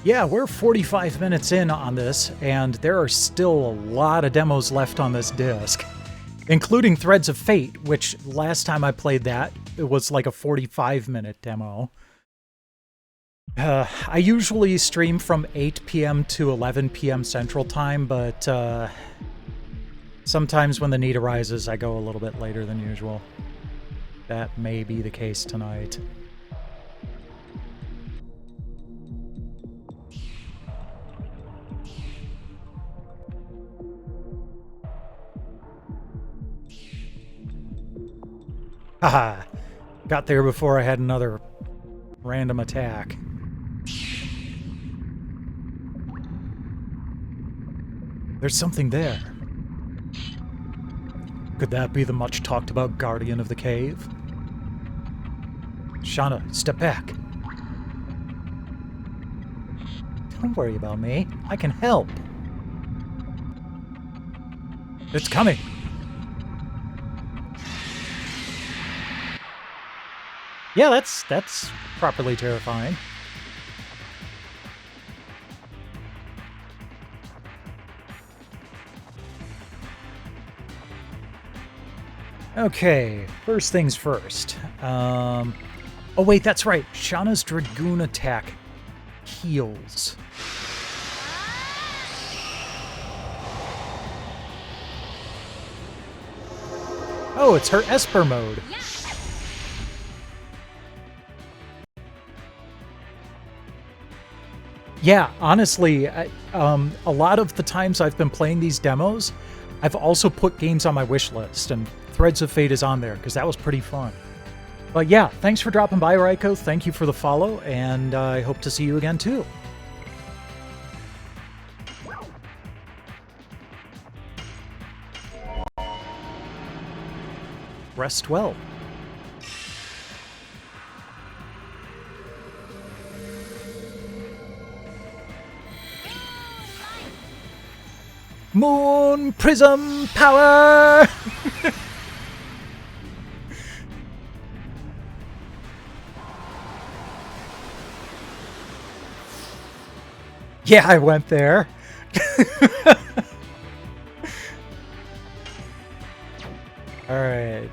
Yeah, we're 45 minutes in on this, and there are still a lot of demos left on this disc, including Threads of Fate, which last time I played that, it was like a 45-minute demo. I usually stream from 8 p.m. to 11 p.m. Central Time, but sometimes when the need arises, I go a little bit later than usual. That may be the case tonight. Haha, got there before I had another random attack. There's something there. Could that be the much talked about guardian of the cave? Shauna, step back. Don't worry about me. I can help. It's coming. Yeah, that's properly terrifying. Okay, first things first. Oh wait, that's right. Shauna's Dragoon attack heals. Oh, it's her Esper mode. Yeah, honestly, a lot of the times I've been playing these demos, I've also put games on my wish list, and Threads of Fate is on there, because that was pretty fun. But yeah, thanks for dropping by, Raiko. Thank you for the follow, and I hope to see you again, too. Rest well. Moon Prism Power! Yeah, I went there. Alright.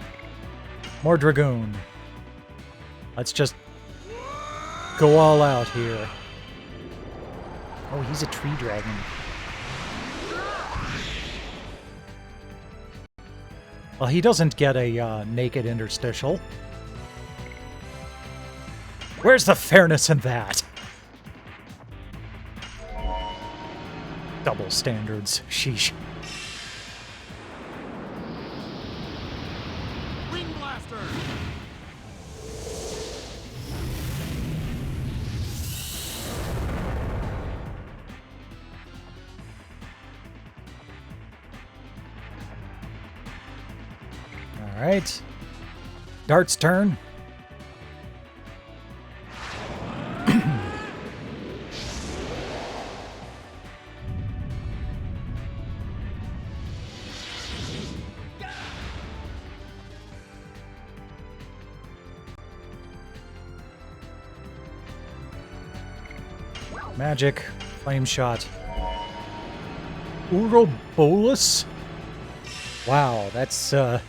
More Dragoon. Let's just go all out here. Oh, he's a tree dragon. Well, he doesn't get a naked interstitial. Where's the fairness in that? Double standards. Sheesh. Ring Blaster. All right. Dart's turn. Magic, flame shot. Ouroboros? Wow, that's a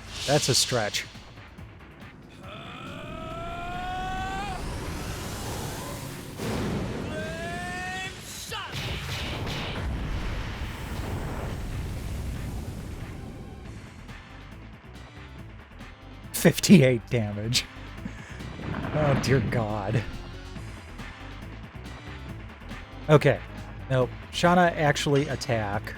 58 damage. Oh, dear God. Okay. Nope. Shauna actually attack.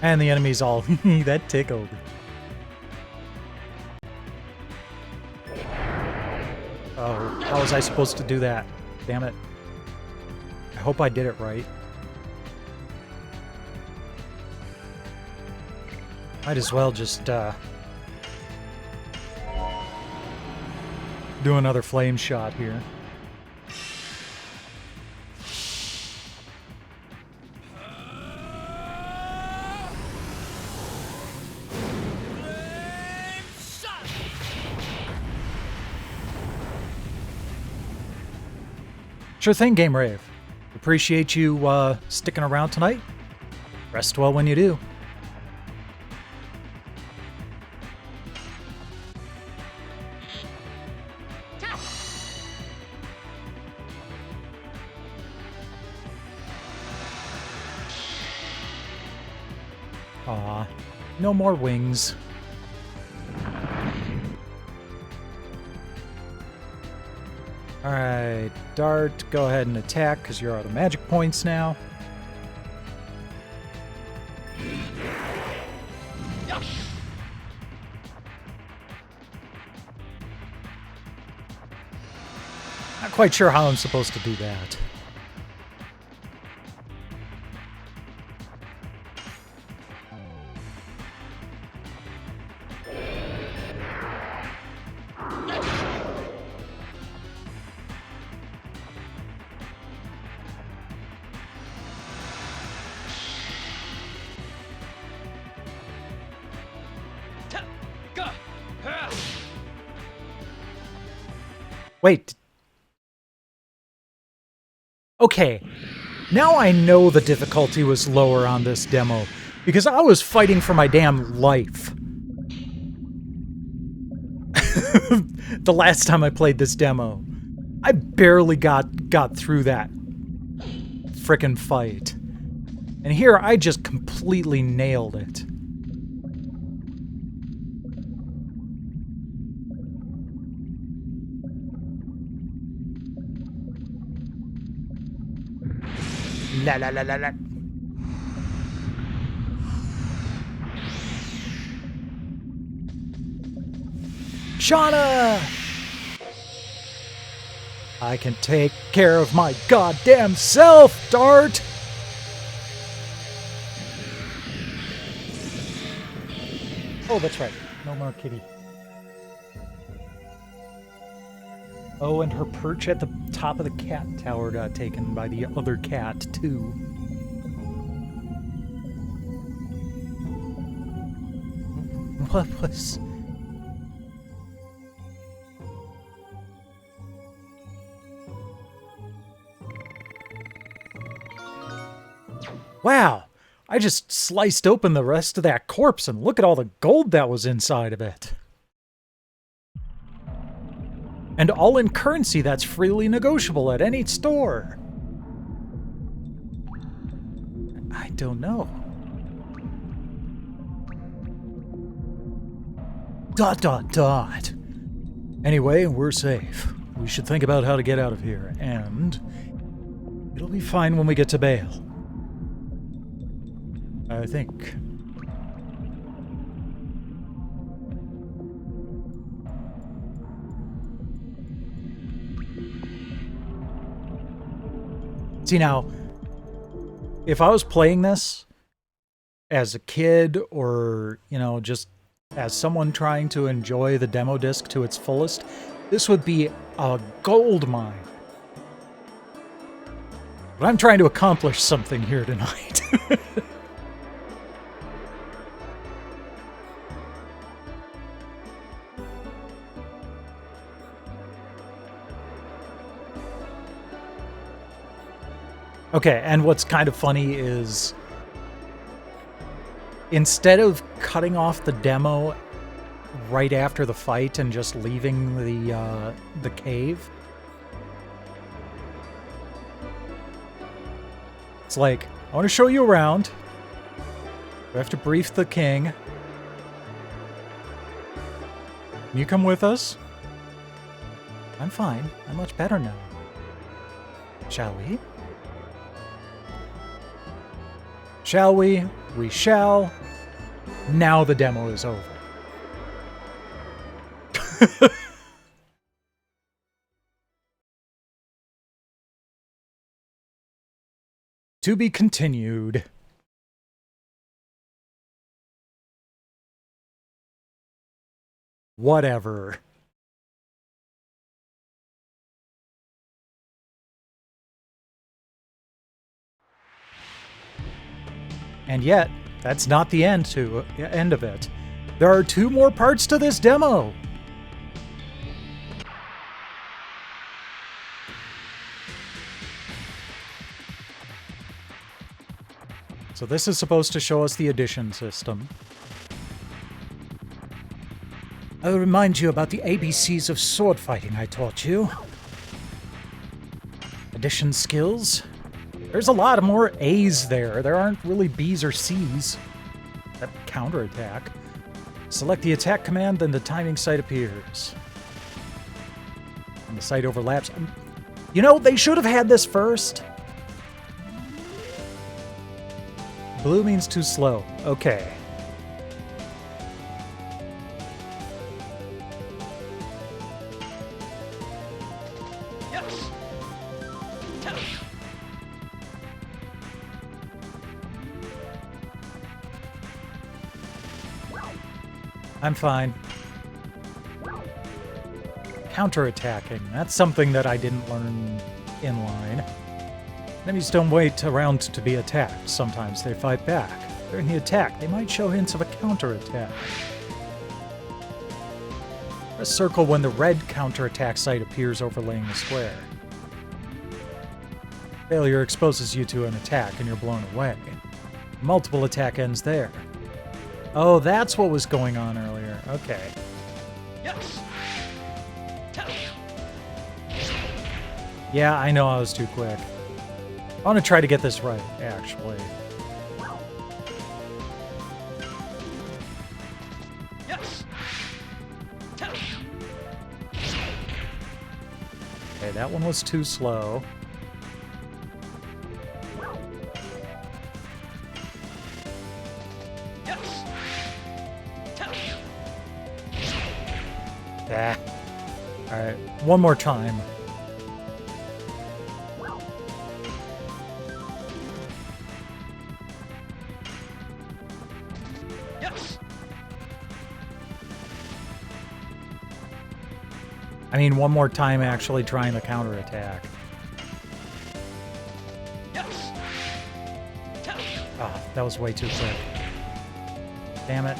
And the enemy's all, that tickled. Oh, how was I supposed to do that? Damn it. I hope I did it right. Might as well just, do another flame shot here. Sure thing, Game Rave. Appreciate you sticking around tonight. Rest well when you do. Aw, no more wings. Alright, Dart, go ahead and attack because you're out of magic points now. Not quite sure how I'm supposed to do that. Wait. Okay. Now I know the difficulty was lower on this demo, because I was fighting for my damn life. The last time I played this demo, I barely got through that frickin' fight. And here I just completely nailed it. La la la la la. Shauna! I can take care of my goddamn self, Dart! Oh, that's right. No more kitty. Oh, and her perch at the top of the cat tower got taken by the other cat, too. What was... Wow! I just sliced open the rest of that corpse and look at all the gold that was inside of it. And all in currency that's freely negotiable at any store. I don't know. Dot dot dot. Anyway, we're safe. We should think about how to get out of here, and it'll be fine when we get to bail. I think. See, now, if I was playing this as a kid or, you know, just as someone trying to enjoy the demo disc to its fullest, this would be a gold mine. But I'm trying to accomplish something here tonight. Okay, and what's kind of funny is instead of cutting off the demo right after the fight and just leaving the cave, it's like I want to show you around. We have to brief the king. Can you come with us? I'm fine. I'm much better now. Shall we? Shall we? We shall. Now the demo is over. To be continued. Whatever. And yet, that's not the end of it. There are 2 more parts to this demo. So this is supposed to show us the addition system. I will remind you about the ABCs of sword fighting I taught you. Addition skills. There's a lot more A's there. There aren't really B's or C's. That counterattack. Select the attack command, then the timing sight appears. And the sight overlaps. You know, they should have had this first. Blue means too slow. Okay. I'm fine. Counterattacking. That's something that I didn't learn in line. Enemies don't wait around to be attacked. Sometimes they fight back. During the attack, they might show hints of a counterattack. Press circle when the red counterattack sight appears overlaying the square. Failure exposes you to an attack and you're blown away. Multiple attack ends there. Oh, that's what was going on earlier. Okay. Yeah, I know I was too quick. I want to try to get this right, actually. Okay, that one was too slow. Ah. Alright, one more time. I mean, one more time actually trying the counterattack. Ah, that was way too quick. Damn it.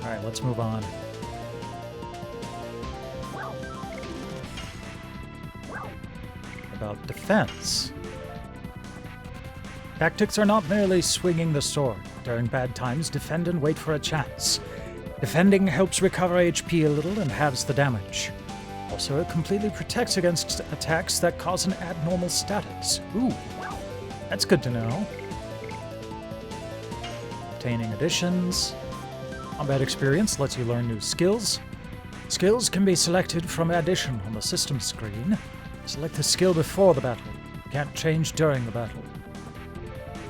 Alright, let's move on. About defense. Tactics are not merely swinging the sword. During bad times, defend and wait for a chance. Defending helps recover HP a little and halves the damage. Also, it completely protects against attacks that cause an abnormal status. Ooh, that's good to know. Obtaining additions. Combat experience lets you learn new skills. Skills can be selected from addition on the system screen. Select the skill before the battle. You can't change during the battle.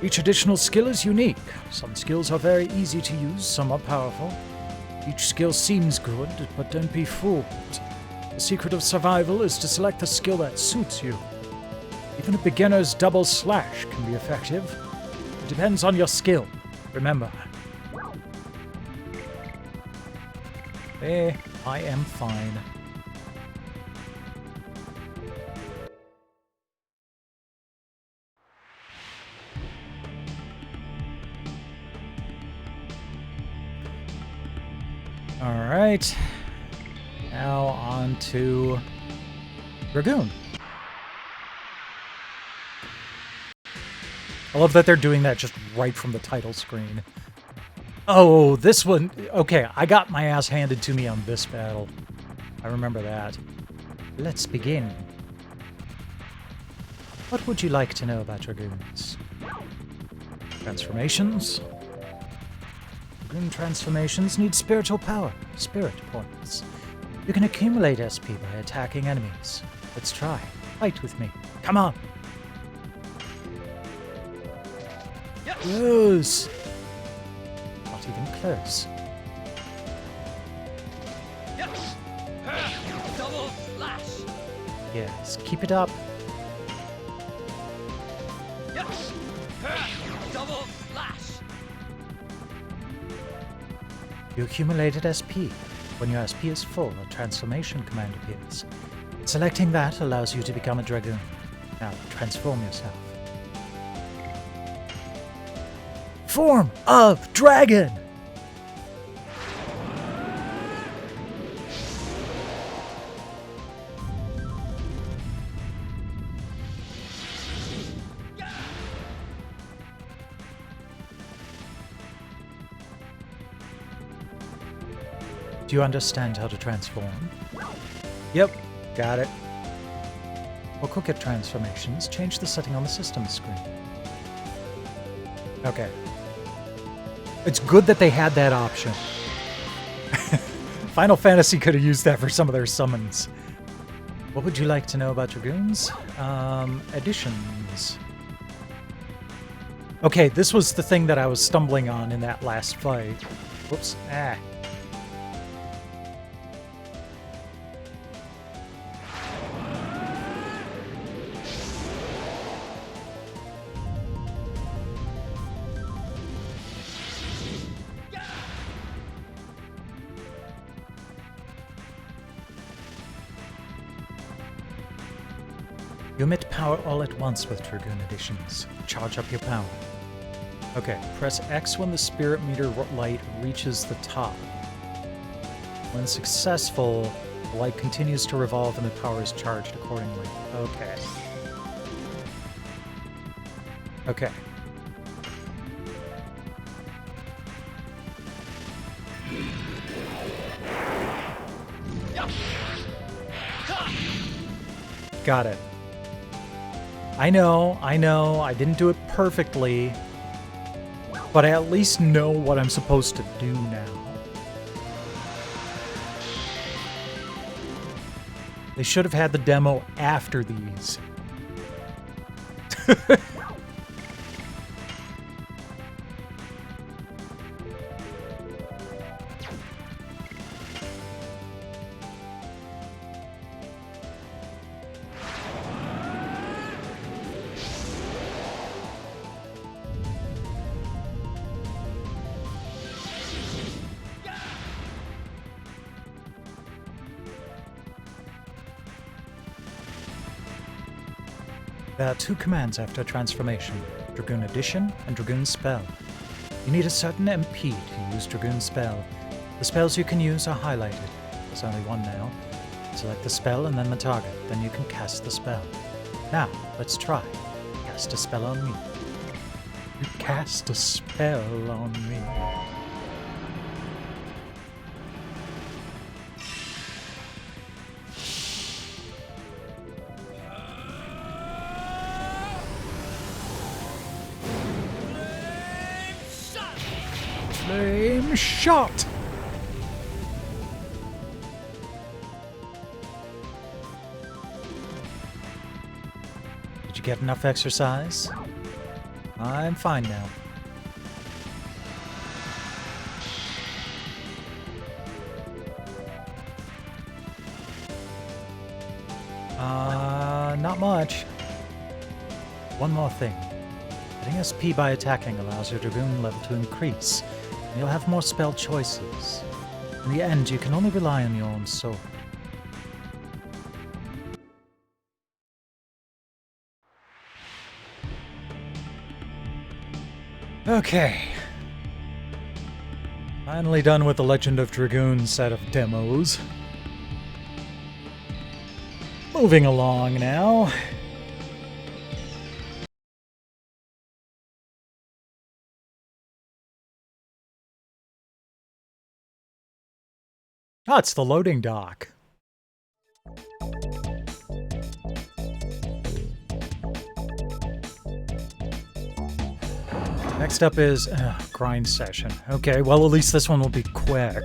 Each additional skill is unique. Some skills are very easy to use, some are powerful. Each skill seems good, but don't be fooled. The secret of survival is to select the skill that suits you. Even a beginner's double slash can be effective. It depends on your skill, remember. I am fine. Alright, now on to Dragoon. I love that they're doing that just right from the title screen. Oh, this one, okay, I got my ass handed to me on this battle. I remember that. Let's begin. What would you like to know about Dragoons? Transformations? Dragoon transformations need spiritual power, spirit points. You can accumulate SP by attacking enemies. Let's try. Fight with me. Come on! Close! Not even close. Double slash. Yes, keep it up. Double slash. You accumulated SP. When your SP is full, a transformation command appears. Selecting that allows you to become a Dragoon. Now, transform yourself. Form of Dragon! Do you understand how to transform? Yep, got it. For quicker transformations, change the setting on the system screen. Okay. It's good that they had that option. Final Fantasy could have used that for some of their summons. What would you like to know about Dragoons? Additions. Okay, this was the thing that I was stumbling on in that last fight. Whoops. Ah. You emit power all at once with Dragoon additions. Charge up your power. Okay, press X when the spirit meter light reaches the top. When successful, the light continues to revolve and the power is charged accordingly. Okay. Okay. Got it. I know, I didn't do it perfectly, but I at least know what I'm supposed to do now. They should have had the demo after these. There are two commands after transformation, Dragoon Addition and Dragoon Spell. You need a certain MP to use Dragoon Spell. The spells you can use are highlighted. There's only one now. Select the spell and then the target, then you can cast the spell. Now, let's try. Cast a spell on me. You cast a spell on me. Flame shot! Did you get enough exercise? I'm fine now. Not much. One more thing. Getting SP by attacking allows your Dragoon level to increase. You'll have more spell choices. In the end, you can only rely on your own sword. Okay. Finally done with the Legend of Dragoon set of demos. Moving along now. Ah, it's the loading dock. Next up is grind session. Okay, well at least this one will be quick.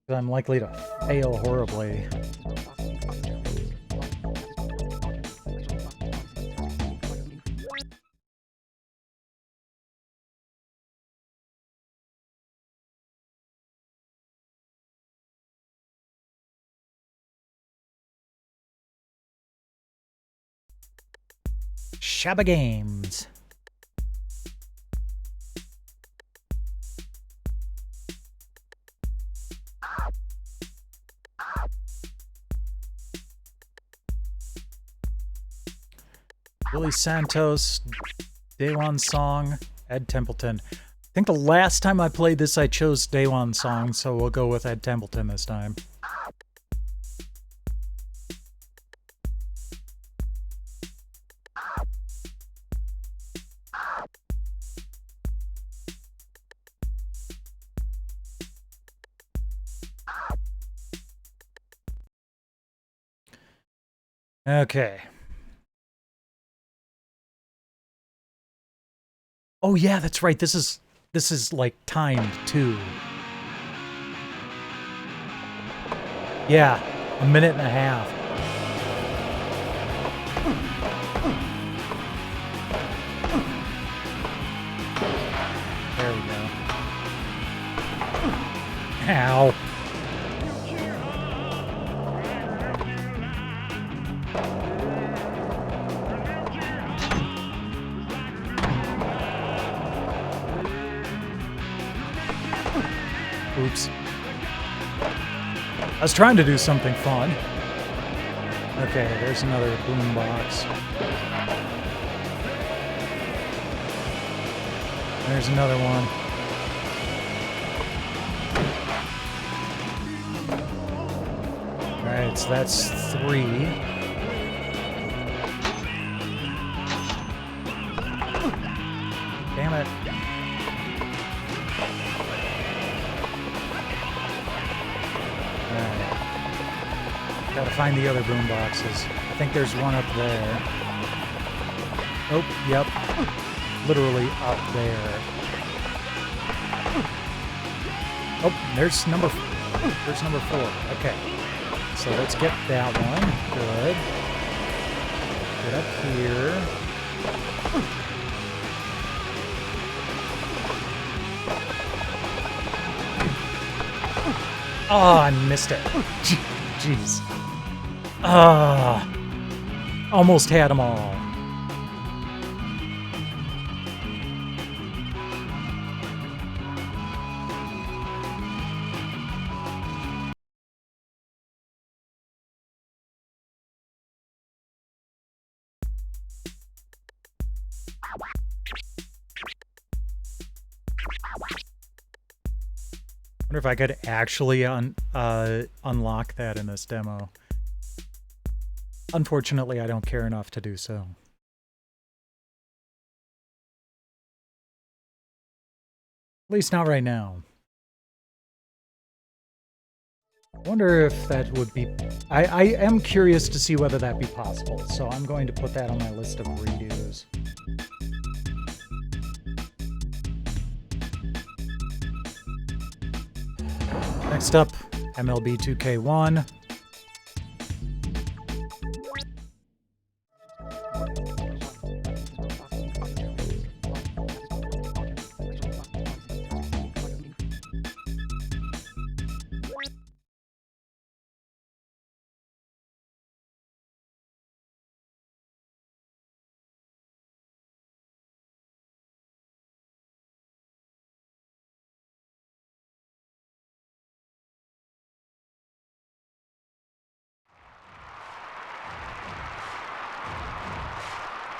I'm likely to fail horribly. Shabba Games. Billy Santos, Day One Song, Ed Templeton. I think the last time I played this I chose Day One Song, so we'll go with Ed Templeton this time. Okay. Oh yeah, that's right. This is like timed too. Yeah, a minute and a half. There we go. Ow. Oops. I was trying to do something fun. Okay, there's another boombox. There's another one. Alright, so that's 3. Damn it. Gotta find the other boom boxes. I think there's one up there. Oh, yep. Literally up there. Oh, there's number 4. Okay. So let's get that one. Good. Get up here. Oh, I missed it. Jeez. Almost had them all. I wonder if I could actually unlock that in this demo. Unfortunately, I don't care enough to do so. At least not right now. I wonder if that would be... I am curious to see whether that'd be possible, so I'm going to put that on my list of redos. Next up, MLB 2K1.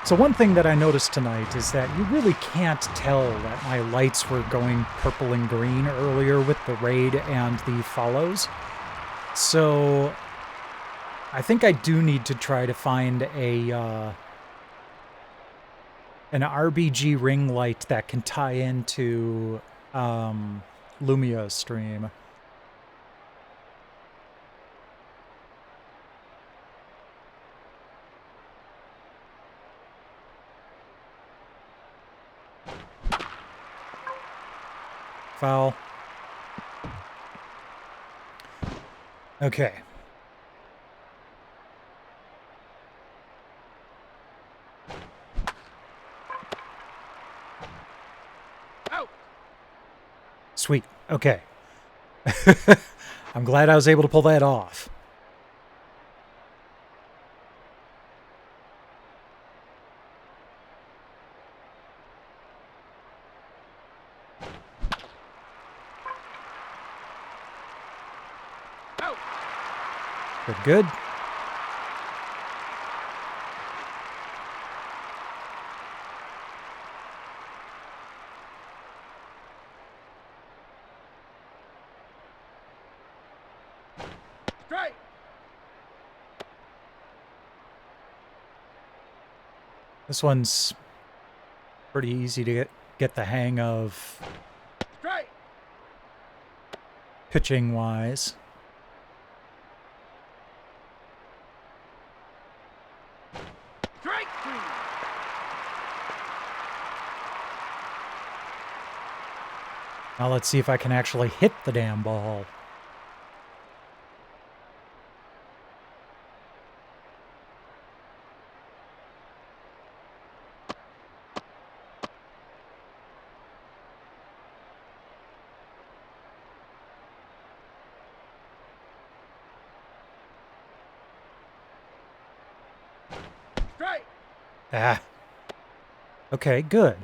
So one thing that I noticed tonight is that you really can't tell that my lights were going purple and green earlier with the raid and the follows. So I think I do need to try to find a an RBG ring light that can tie into Lumia's stream. Foul. Okay. Sweet. Okay. I'm glad I was able to pull that off. Good, good. Strike! This one's pretty easy to get the hang of Strike! pitching-wise. Strike! Now let's see if I can actually hit the damn ball. Strike! Ah. Okay, good.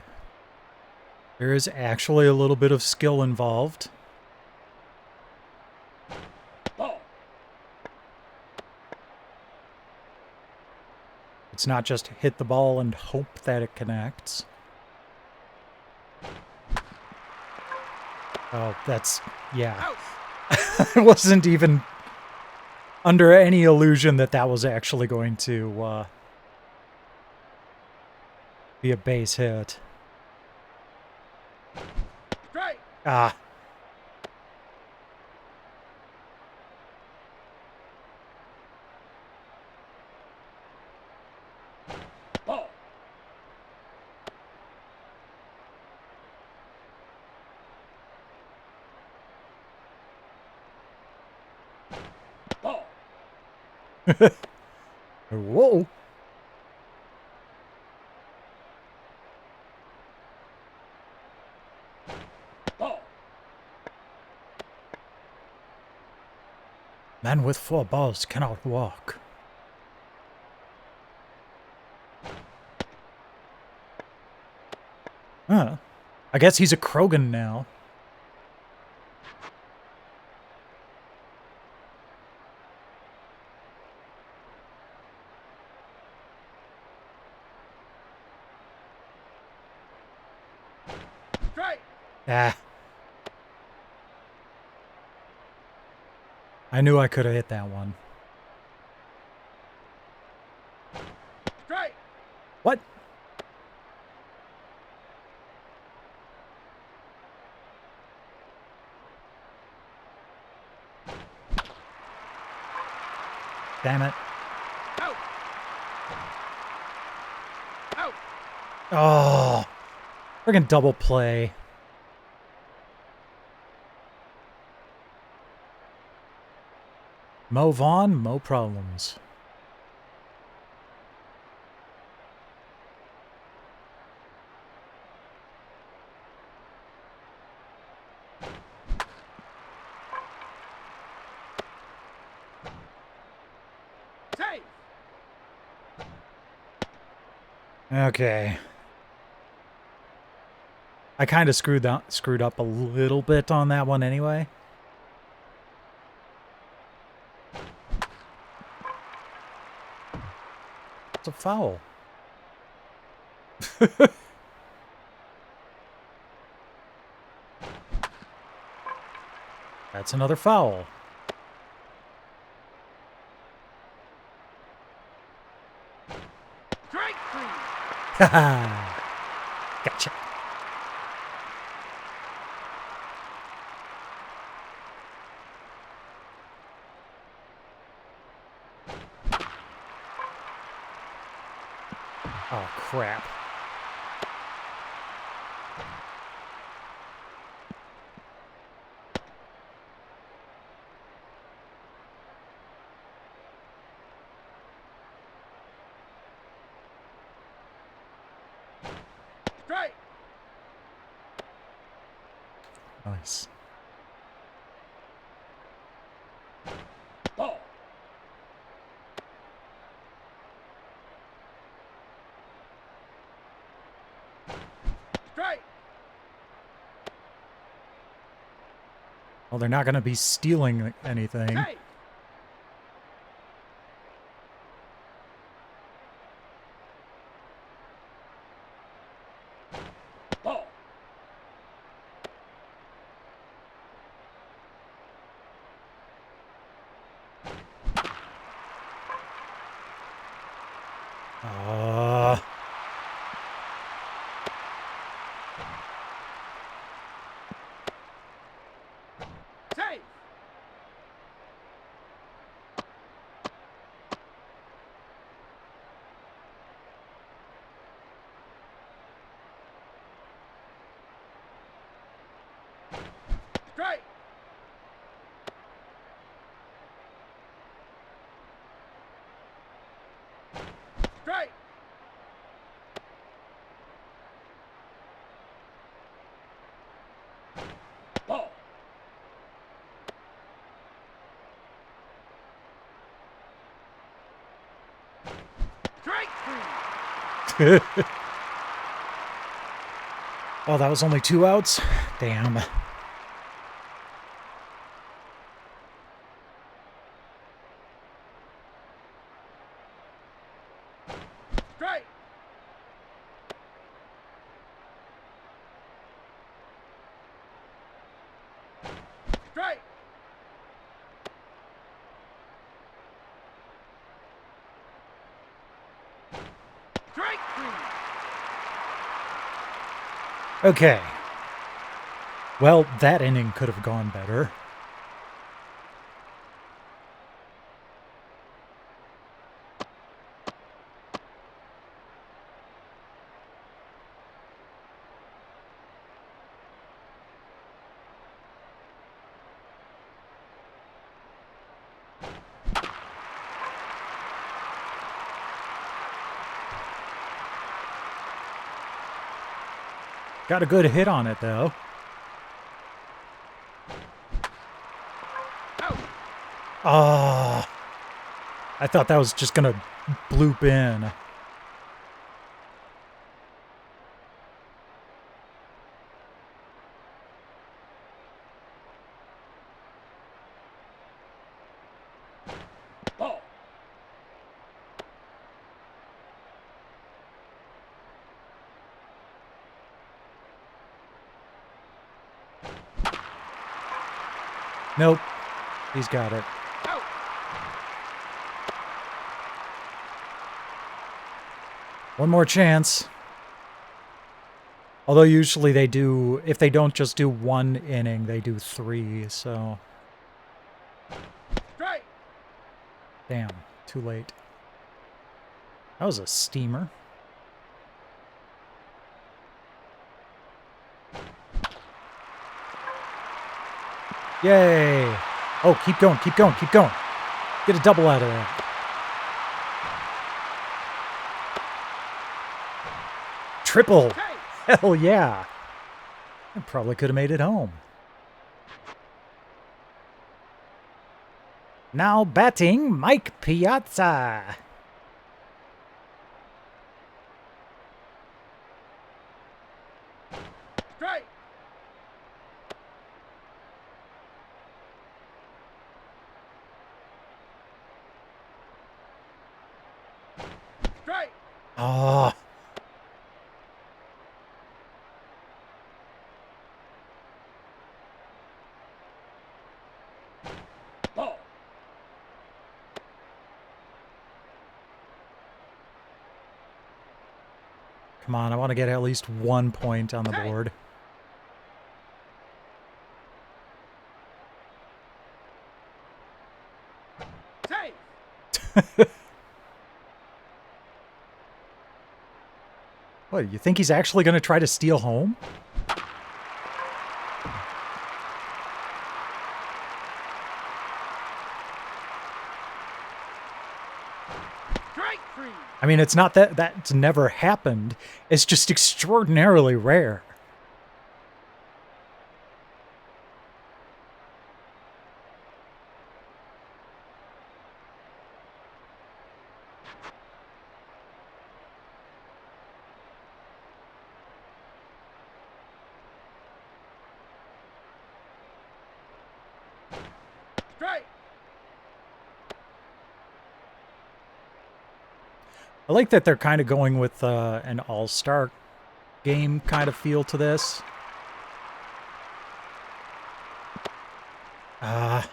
There is actually a little bit of skill involved. Ball. It's not just hit the ball and hope that it connects. Oh, that's... yeah. I wasn't even under any illusion that that was actually going to be a base hit. Strike! Ah. Ball. Ball. Whoa. Ball. Man with 4 balls cannot walk. Huh. I guess he's a Krogan now. Strike! Ah. I knew I could have hit that one. Strike! What? Damn it. Out! Out! Oh. Friggin' double play. Mo Vaughn, mo problems. Save! Okay. I kind of screwed up a little bit on that one anyway. It's a foul. That's another foul. Strike! Haha. Gotcha. Oh, crap. Nice. Ball. Strike. Well, they're not going to be stealing anything. Hey. Ball. Save. Strike. Strike. Ball. Strike. Oh, that was only 2 outs? Damn. Strike. Strike. Strike. Okay. Well, that inning could have gone better. Got a good hit on it, though. Ah, I thought that was just gonna bloop in. Ball. Nope. He's got it. Out. One more chance. Although usually they do, if they don't just do 1 inning, they do 3, so... Strike. Damn, too late. That was a steamer. Yay! Oh, keep going, keep going, keep going. Get a double out of that. Triple! Hell yeah! I probably could have made it home. Now batting, Mike Piazza. Strike. Strike. Ah. Ball. Come on, I want to get at least 1 point on the board. Save. What, you think he's actually going to try to steal home? Strike 3. I mean, it's not that that's never happened. It's just extraordinarily rare. I like that they're kind of going with an all-star game kind of feel to this. Ah.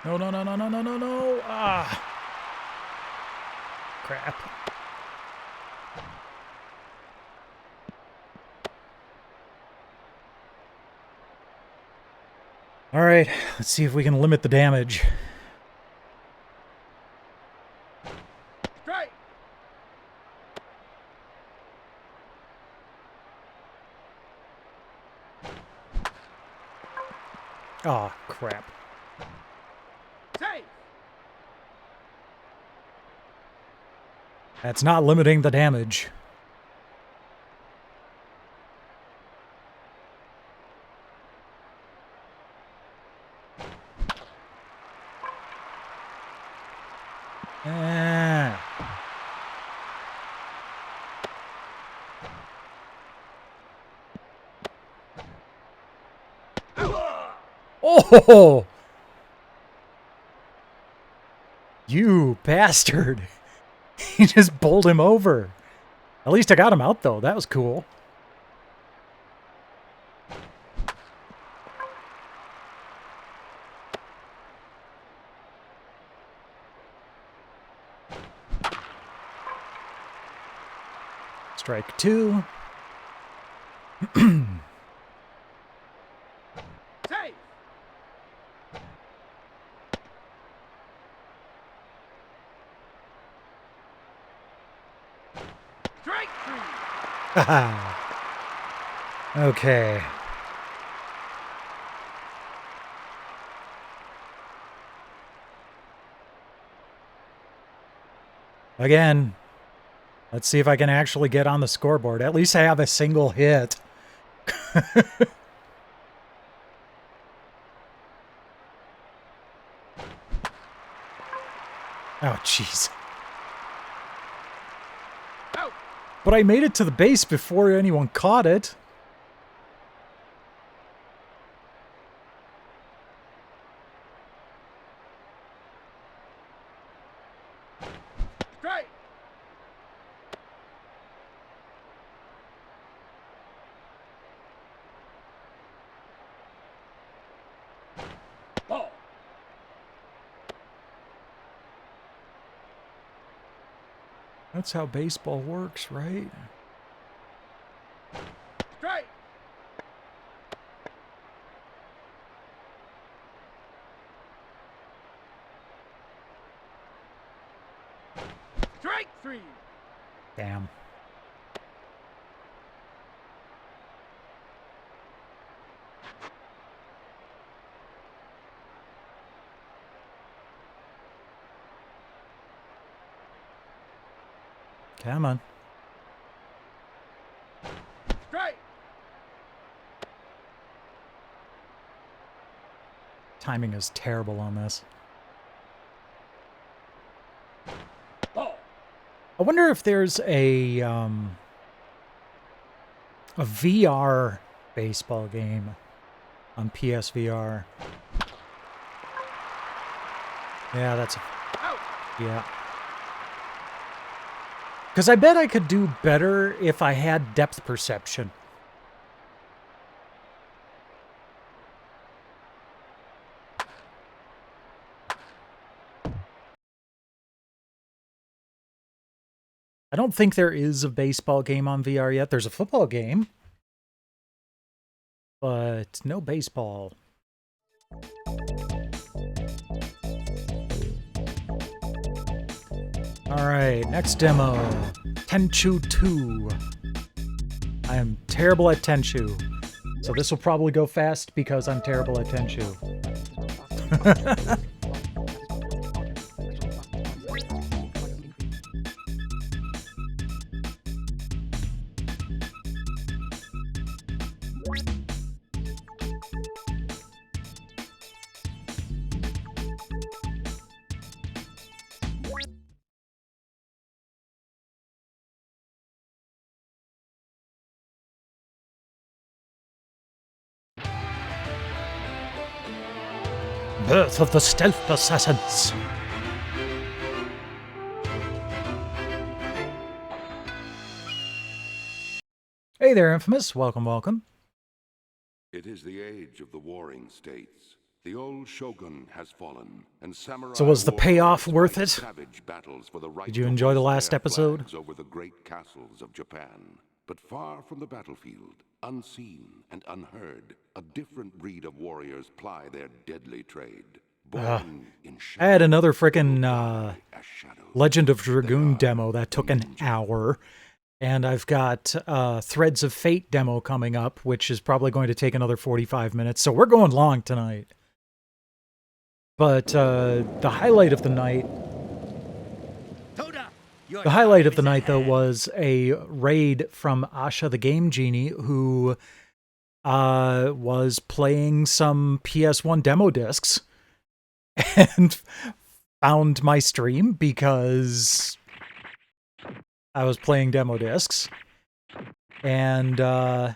No, no, no, no, no, no, no, no. Ah. Crap. All right, let's see if we can limit the damage. Oh, crap. That's not limiting the damage. Oh! You bastard. He just bowled him over. At least I got him out, though. That was cool. Strike two. Okay. Again, let's see if I can actually get on the scoreboard. At least I have a single hit. Oh, jeez. But I made it to the base before anyone caught it. That's how baseball works, right? Strike three. Damn. Come on. Strike. Timing is terrible on this. I wonder if there's a VR baseball game on PSVR. Yeah, that's... Yeah. Because I bet I could do better if I had depth perception. I don't think there is a baseball game on VR yet. There's a football game, but no baseball. All right, next demo, Tenchu 2. I am terrible at Tenchu, so this will probably go fast because I'm terrible at Tenchu. Birth of the Stealth Assassins. Hey there, Infamous. Welcome, welcome. It is the age of the warring states. The old shogun has fallen, and samurai So was the payoff warriors worth fight it? savage battles for the right Did you to enjoy the hoist last their episode? flags over the great castles of Japan. But far from the battlefield, unseen and unheard, a different breed of warriors ply their deadly trade. Born in I had another frickin' Legend of Dragoon demo that took an hour. And I've got Threads of Fate demo coming up, which is probably going to take another 45 minutes. So we're going long tonight. But the highlight of the night... The highlight of the night, though, was a raid from Asha the Game Genie, who was playing some PS1 demo discs and found my stream because I was playing demo discs. And got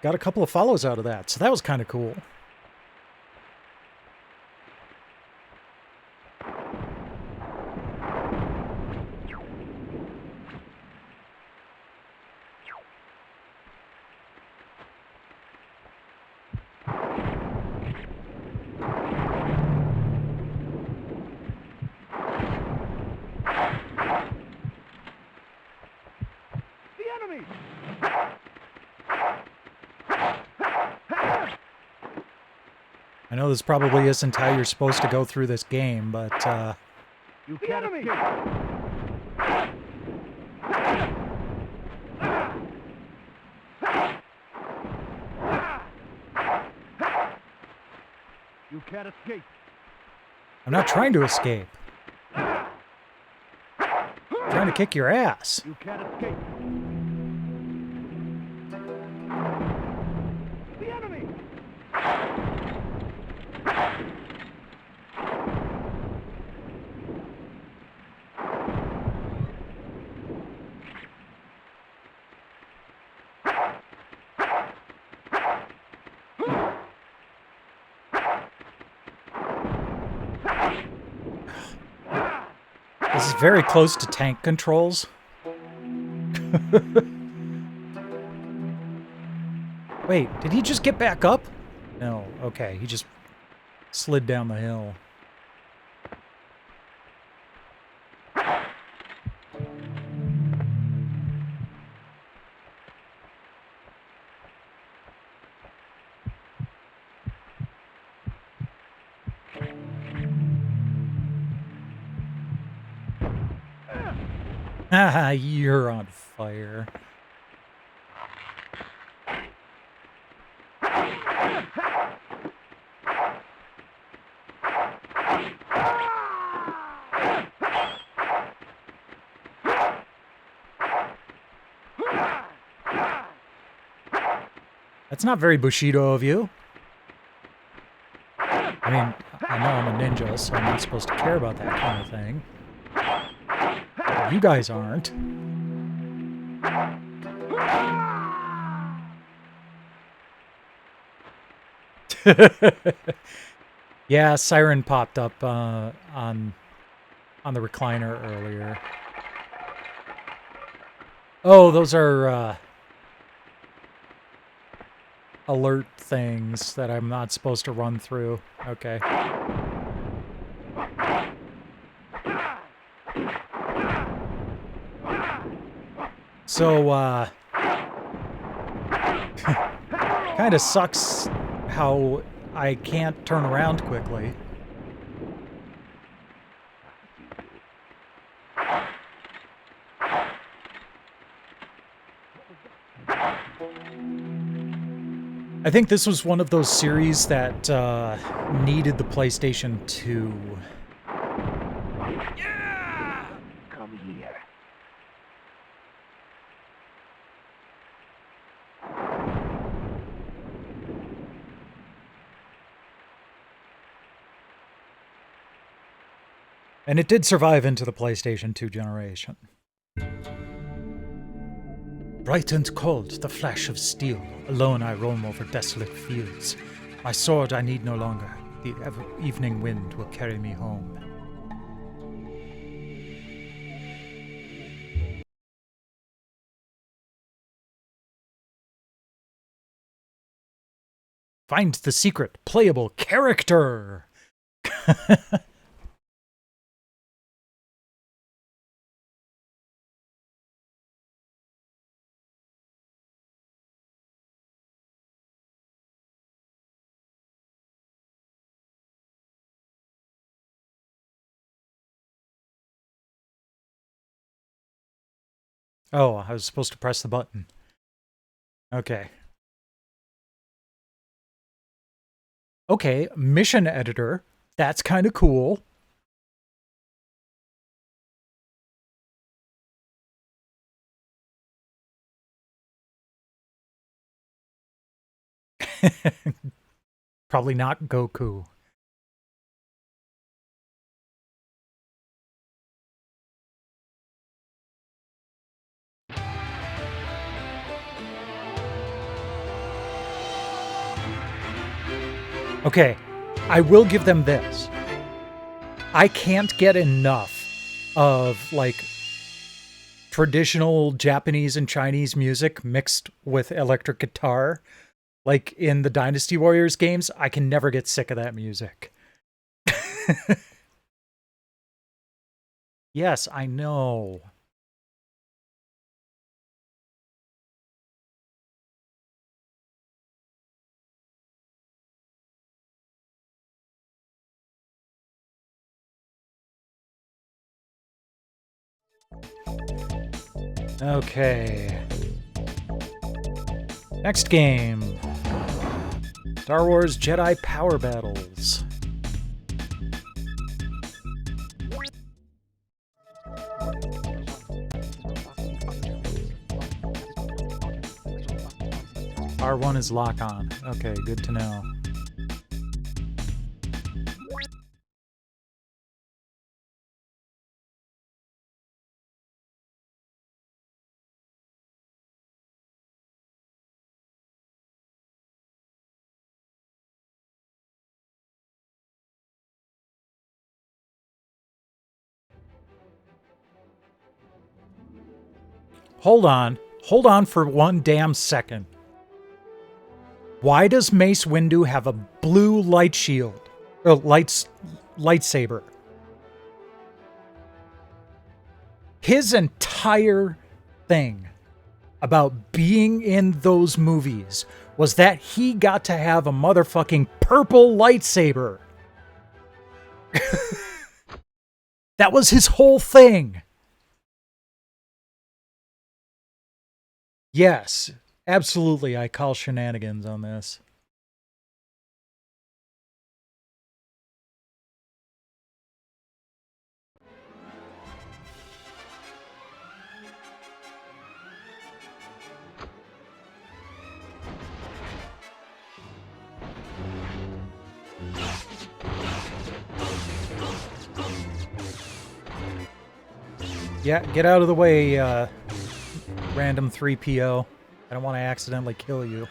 a couple of follows out of that, so that was kind of cool. I know this probably isn't how you're supposed to go through this game, but You can't escape. You can't escape. I'm not trying to escape. I'm trying to kick your ass. You can't escape. The enemy. This is very close to tank controls. Wait, did he just get back up? No, okay, he just slid down the hill. Haha, you're on fire. That's not very Bushido of you. I mean, I know I'm a ninja, so I'm not supposed to care about that kind of thing. You guys aren't. Yeah, Siren popped up on the recliner earlier. Oh, those are alert things that I'm not supposed to run through. Okay. So, kind of sucks how I can't turn around quickly. I think this was one of those series that needed the PlayStation 2. Yeah! Come here. And it did survive into the PlayStation 2 generation. Bright and cold, the flash of steel. Alone I roam over desolate fields. My sword I need no longer. The evening wind will carry me home. Find the secret playable character! Oh, I was supposed to press the button. Okay. Okay, mission editor. That's kind of cool. Probably not Goku. Okay, I will give them this. I can't get enough of, like, traditional Japanese and Chinese music mixed with electric guitar. Like in the Dynasty Warriors games, I can never get sick of that music. Yes, I know. Okay. Next game. Star Wars Jedi Power Battles. R1 is lock on. Okay, good to know. Hold on. Hold on for one damn second. Why does Mace Windu have a blue light shield? Or lightsaber? His entire thing about being in those movies was that he got to have a motherfucking purple lightsaber. That was his whole thing. Yes, absolutely, I call shenanigans on this. Yeah, get out of the way, random 3PO. I don't want to accidentally kill you.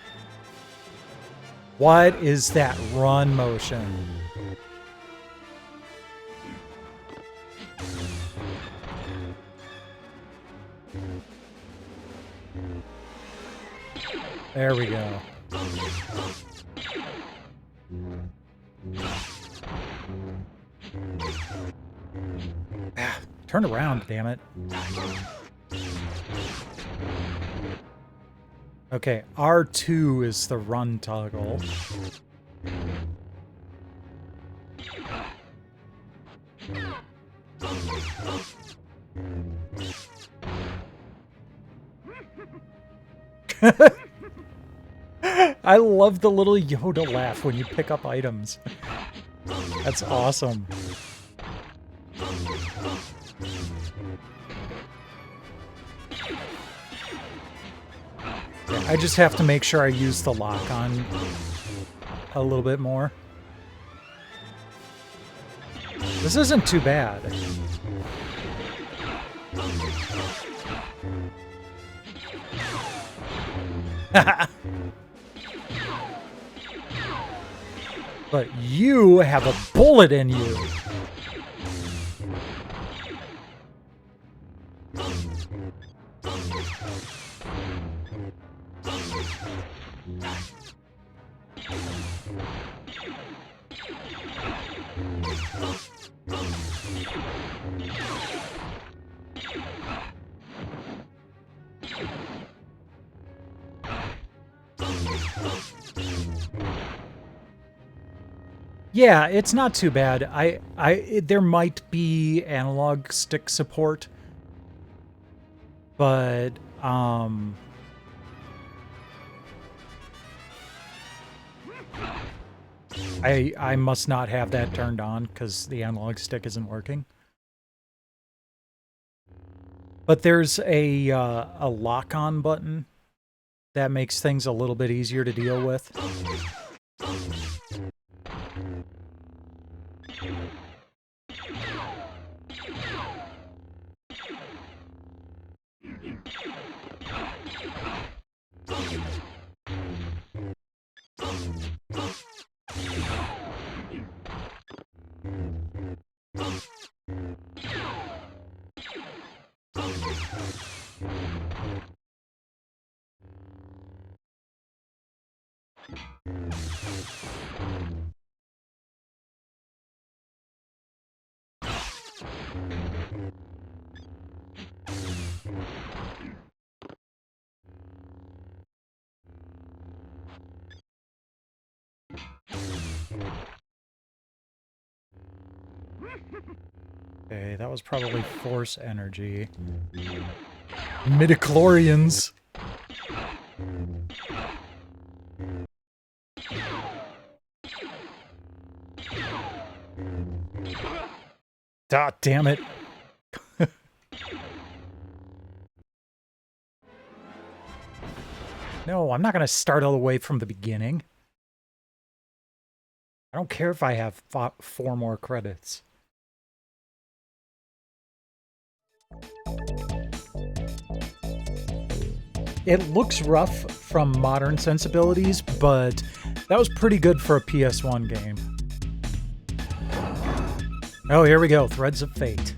What is that run motion? There we go. Ah, turn around, damn it. Okay, R2 is the run toggle. I love the little Yoda laugh when you pick up items. That's awesome. Yeah, I just have to make sure I use the lock-on a little bit more. This isn't too bad. But you have a bullet in you. Yeah, it's not too bad. There might be analog stick support, but I must not have that turned on because the analog stick isn't working. But there's a lock-on button that makes things a little bit easier to deal with. Okay, that was probably force energy. Midichlorians. Ah, damn it. No, I'm not going to start all the way from the beginning. I don't care if I have 4 more credits. It looks rough from modern sensibilities, but that was pretty good for a PS1 game. Oh, here we go. Threads of Fate.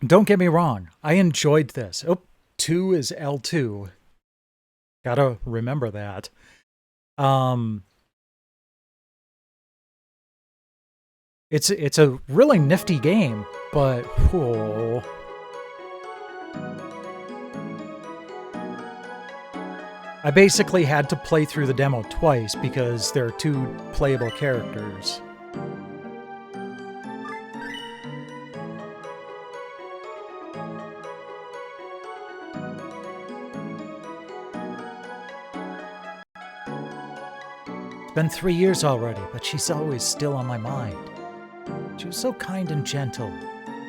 Don't get me wrong, I enjoyed this. Oh, 2 is L2. Gotta remember that. It's a really nifty game, but whoa. I basically had to play through the demo twice because there are 2 playable characters. It's been 3 years already, but she's always still on my mind. She was so kind and gentle,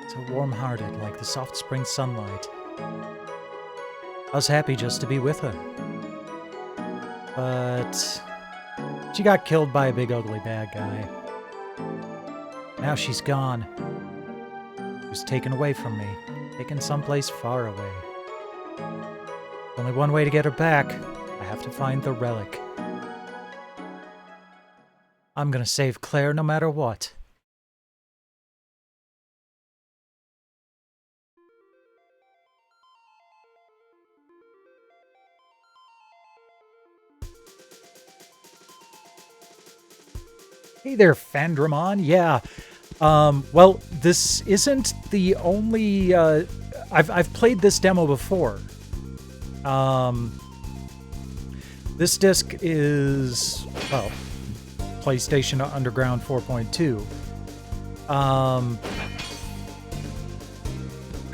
so warm-hearted like the soft spring sunlight. I was happy just to be with her. But she got killed by a big ugly bad guy. Now she's gone. was taken away from me, taken someplace far away. Only one way to get her back. I have to find the relic. I'm gonna save Claire no matter what. Hey there, Fandramon. Yeah. Well, this isn't the only... I've played this demo before. This disc is, well, PlayStation Underground 4.2. I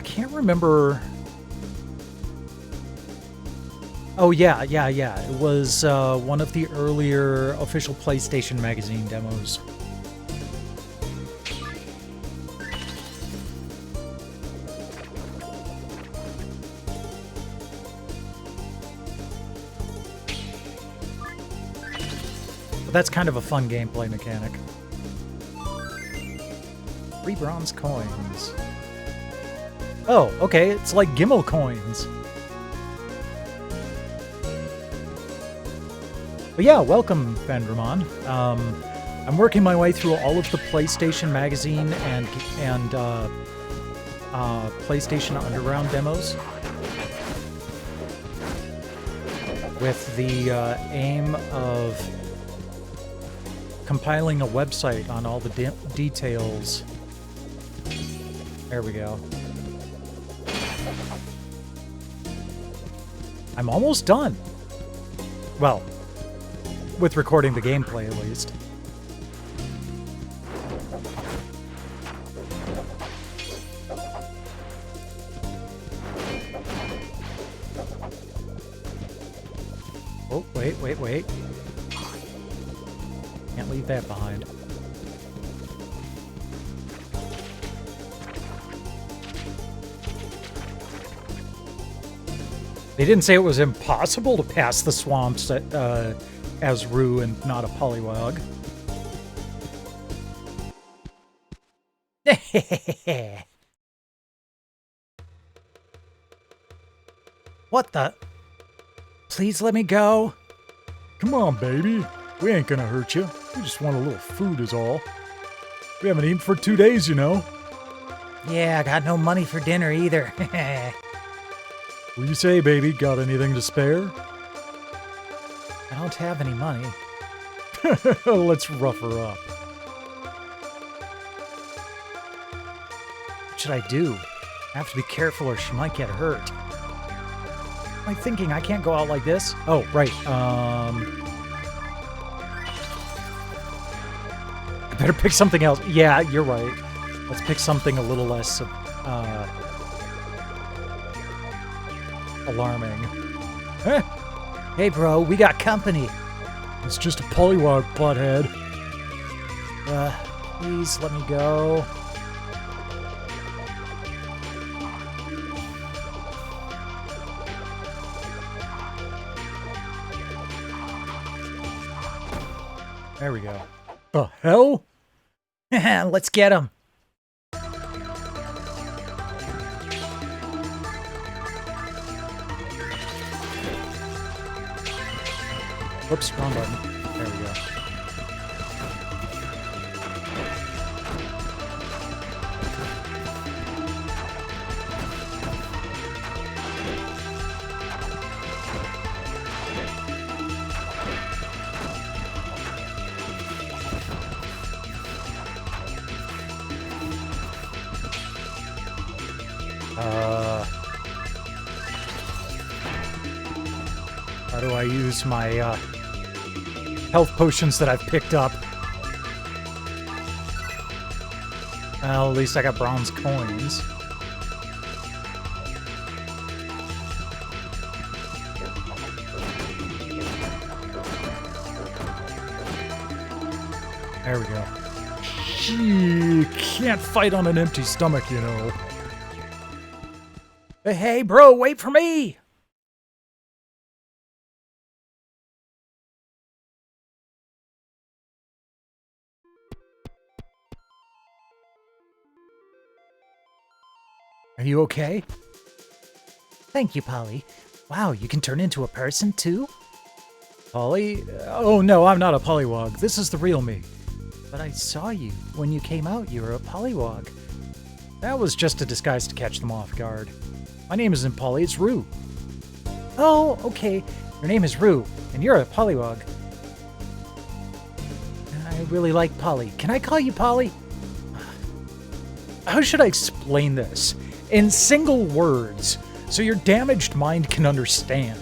can't remember... Oh, yeah. It was one of the earlier official PlayStation Magazine demos. But that's kind of a fun gameplay mechanic. 3 bronze coins. Oh, okay, it's like Gimmel coins. But yeah, welcome, Fandramon. I'm working my way through all of the PlayStation Magazine and PlayStation Underground demos with the aim of compiling a website on all the details. There we go. I'm almost done. Well, with recording the gameplay, at least. Oh, wait. Can't leave that behind. They didn't say it was impossible to pass the swamps as Rue and not a Poliwag. What the? Please let me go. Come on, baby. We ain't gonna hurt you. We just want a little food is all. We haven't eaten for 2 days, you know. Yeah, I got no money for dinner either. What do you say, baby? Got anything to spare? I don't have any money. Let's rough her up. What should I do? I have to be careful or she might get hurt. What am I thinking? I can't go out like this. Oh, right. I better pick something else. Yeah, you're right. Let's pick something a little less alarming. Eh? Hey, bro, we got company. It's just a Poliwag, butthead. Please let me go. There we go. The hell? Let's get him. Whoops, wrong button. There we go. How do I use my health potions that I've picked up? Well, at least I got bronze coins. There we go. You can't fight on an empty stomach, you know. Hey, bro, wait for me! you okay? Thank you, Polly. Wow, you can turn into a person too? Polly? Oh no, I'm not a pollywog. This is the real me. But I saw you. When you came out, you were a pollywog. That was just a disguise to catch them off guard. My name isn't Polly, it's Rue. Oh, okay. Your name is Rue, and you're a pollywog. I really like Polly. Can I call you Polly? How should I explain this? In single words, so your damaged mind can understand.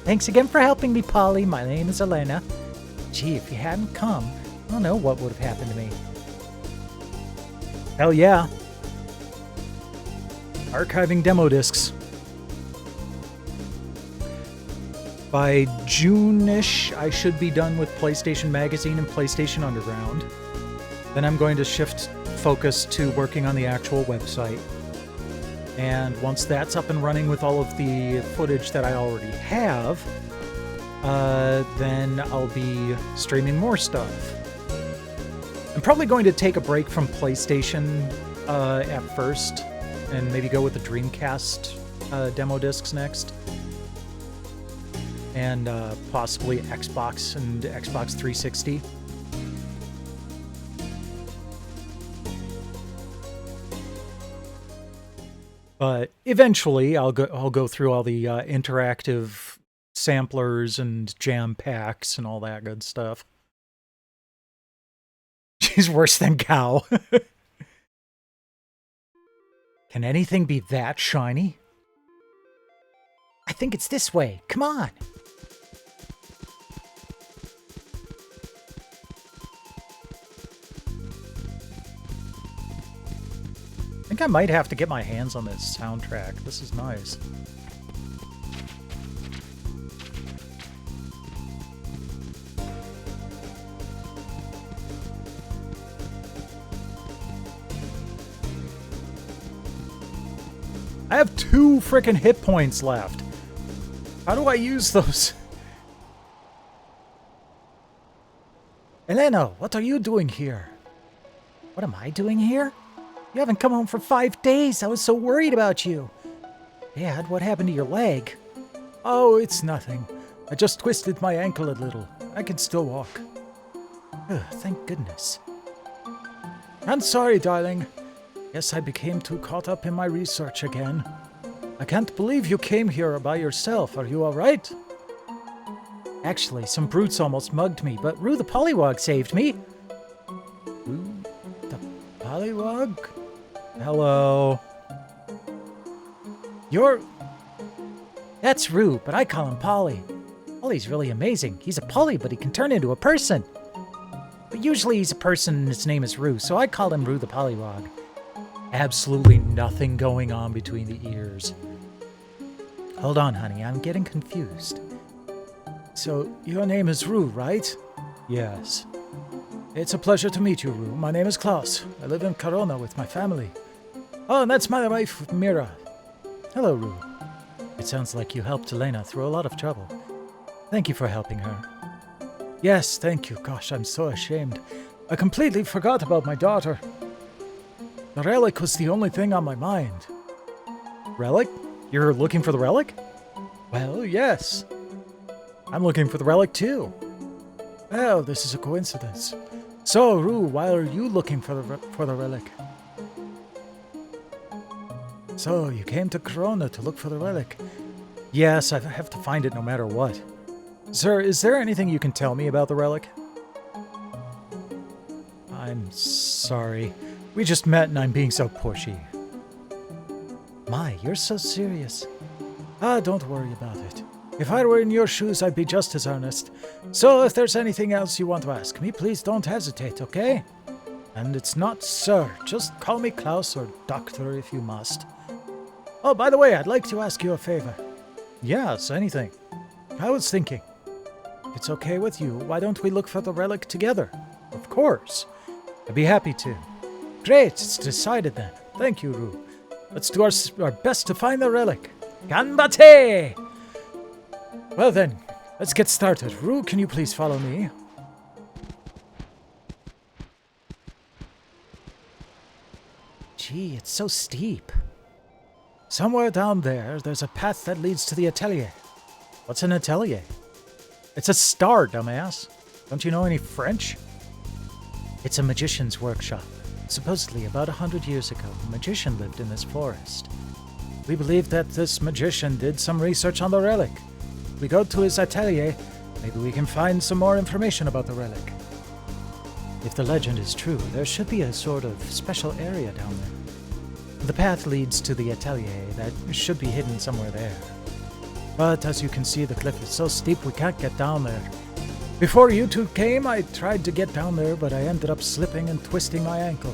Thanks again for helping me, Polly. My name is Elena. Gee, if you hadn't come, I don't know what would have happened to me. Hell yeah. Archiving demo discs. By June-ish, I should be done with PlayStation Magazine and PlayStation Underground. Then I'm going to shift focus to working on the actual website. And once that's up and running with all of the footage that I already have, then I'll be streaming more stuff. I'm probably going to take a break from PlayStation at first, and maybe go with the Dreamcast demo discs next. And possibly Xbox and Xbox 360. But eventually, I'll go through all the interactive samplers and jam packs and all that good stuff. She's worse than cow. Can anything be that shiny? I think it's this way. Come on. I think I might have to get my hands on this soundtrack. This is nice. I have 2 frickin' hit points left. How do I use those? Elena, what are you doing here? What am I doing here? You haven't come home for 5 days. I was so worried about you. Dad, what happened to your leg? Oh, it's nothing. I just twisted my ankle a little. I can still walk. Ugh, thank goodness. I'm sorry, darling. Guess I became too caught up in my research again. I can't believe you came here by yourself. Are you all right? Actually, some brutes almost mugged me, but Rue the Pollywog saved me. Rue the Pollywog? Hello. That's Rue, but I call him Polly. Polly's really amazing. He's a Polly, but he can turn into a person. But usually he's a person and his name is Rue, so I call him Rue the Pollywog. Absolutely nothing going on between the ears. Hold on, honey. I'm getting confused. So, your name is Rue, right? Yes. It's a pleasure to meet you, Rue. My name is Klaus. I live in Corona with my family. Oh, and that's my wife, Mira. Hello, Rue. It sounds like you helped Elena through a lot of trouble. Thank you for helping her. Yes, thank you. Gosh, I'm so ashamed. I completely forgot about my daughter. The relic was the only thing on my mind. Relic? You're looking for the relic? Well, yes. I'm looking for the relic too. Well, this is a coincidence. So, Rue, why are you looking for the relic? So, you came to Corona to look for the relic? Yes, I have to find it no matter what. Sir, is there anything you can tell me about the relic? I'm sorry. We just met and I'm being so pushy. My, you're so serious. Ah, don't worry about it. If I were in your shoes, I'd be just as earnest. So if there's anything else you want to ask me, please don't hesitate, okay? And it's not sir. Just call me Klaus or doctor if you must. Oh, by the way, I'd like to ask you a favor. Yes, anything. I was thinking, if it's okay with you, why don't we look for the relic together? Of course. I'd be happy to. Great, it's decided then. Thank you, Rue. Let's do our best to find the relic. Ganbate! Well then, let's get started. Rue, can you please follow me? Gee, it's so steep. Somewhere down there's a path that leads to the atelier. What's an atelier? It's a star, dumbass. Don't you know any French? It's a magician's workshop. Supposedly, about 100 years ago, a magician lived in this forest. We believe that this magician did some research on the relic. We go to his atelier, maybe we can find some more information about the relic. If the legend is true, there should be a sort of special area down there. The path leads to the atelier that should be hidden somewhere there. But as you can see, the cliff is so steep we can't get down there. Before you two came, I tried to get down there, but I ended up slipping and twisting my ankle.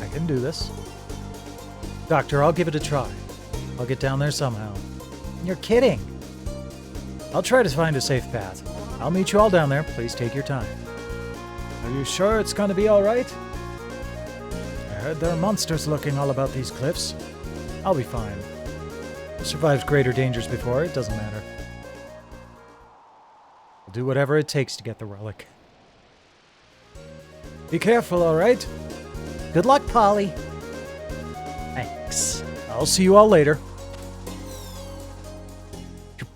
I can do this. Doctor, I'll give it a try. I'll get down there somehow. You're kidding. I'll try to find a safe path. I'll meet you all down there. Please take your time. Are you sure it's going to be all right? I heard there are monsters lurking all about these cliffs. I'll be fine. I've survived greater dangers before. It doesn't matter. I'll do whatever it takes to get the relic. Be careful, all right? Good luck, Polly. Thanks. I'll see you all later.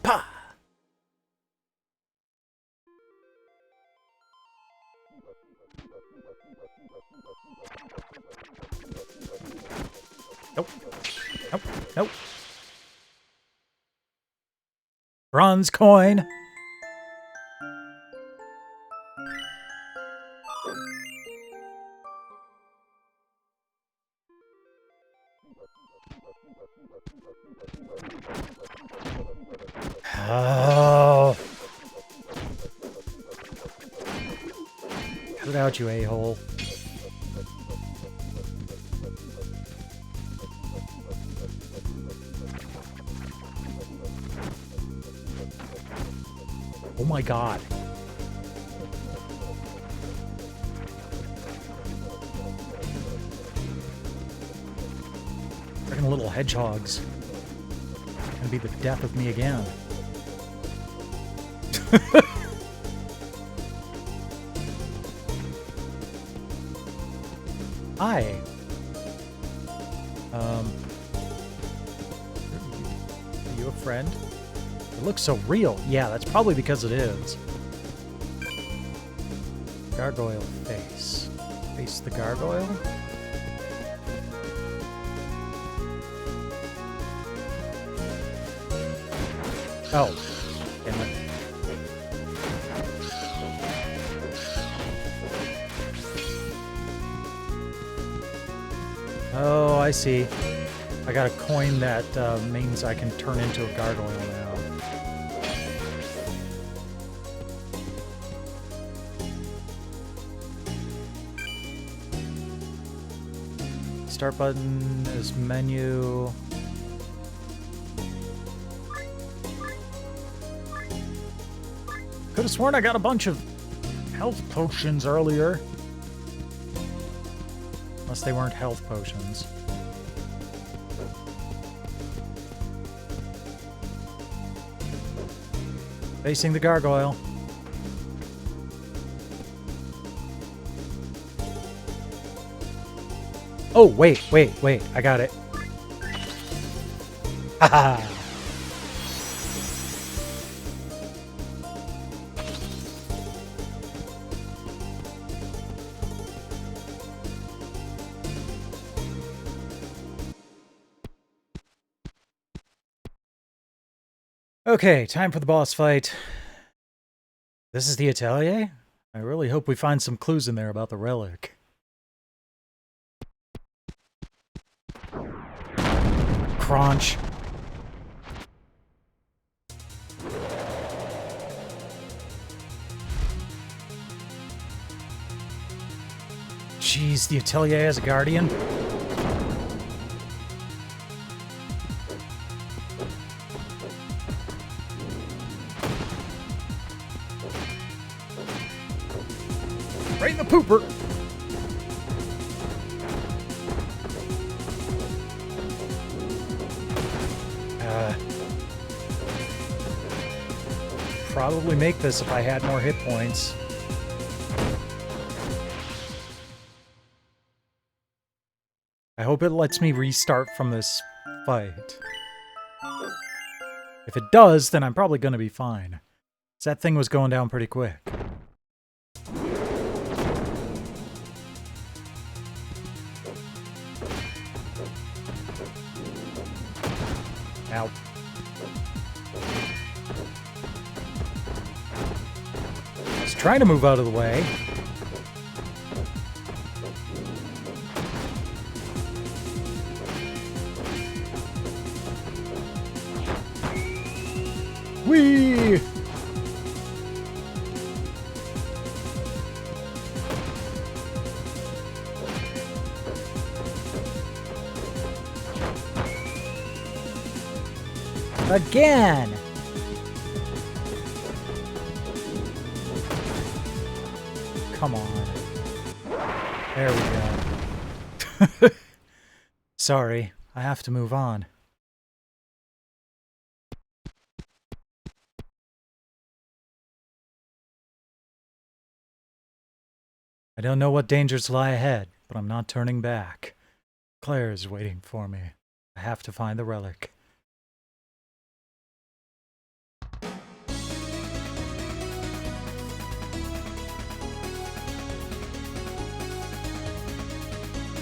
Pa! Nope. Nope. Nope. Bronze coin. Oh. Cut it out, you a-hole. Oh my god. Freaking little hedgehogs. Gonna be the death of me again. Hi. Are you a friend? It looks so real. Yeah, that's probably because it is. Gargoyle face. Face the gargoyle? Oh. Damn it. Oh, I see. I got a coin that means I can turn into a gargoyle now. Start button is menu. Could have sworn I got a bunch of health potions earlier. Unless they weren't health potions. Facing the gargoyle. Oh, wait. I got it. Haha. Okay, time for the boss fight. This is the atelier? I really hope we find some clues in there about the relic. Crunch. Jeez, the atelier has a guardian? Right in the pooper. Probably make this if I had more hit points. I hope it lets me restart from this fight. If it does, then I'm probably going to be fine. 'Cause that thing was going down pretty quick. Ow. Just trying to move out of the way. Whee! Again! Come on. There we go. Sorry, I have to move on. I don't know what dangers lie ahead, but I'm not turning back. Claire is waiting for me. I have to find the relic.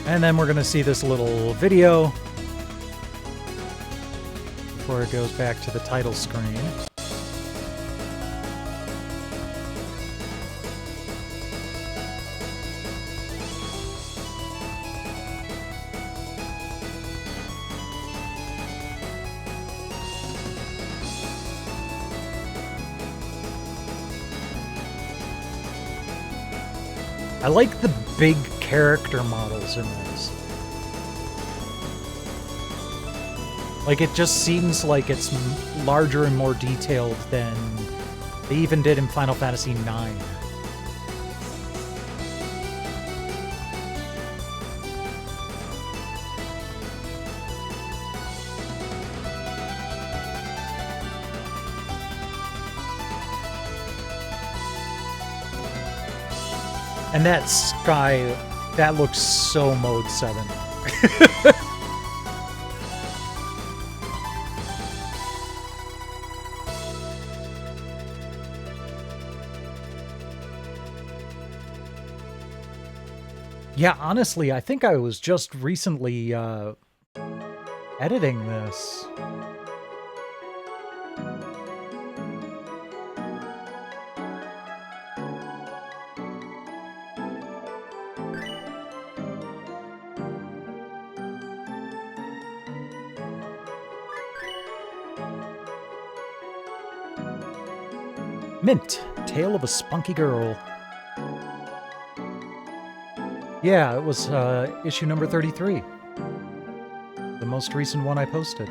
And then we're going to see this little video before it goes back to the title screen. I like the big character models in this. Like, it just seems like it's larger and more detailed than they even did in Final Fantasy IX. And that sky, that looks so Mode 7. Yeah, honestly, I think I was just recently editing this. Mint, Tale of a Spunky Girl. Yeah, it was issue number 33. The most recent one I posted.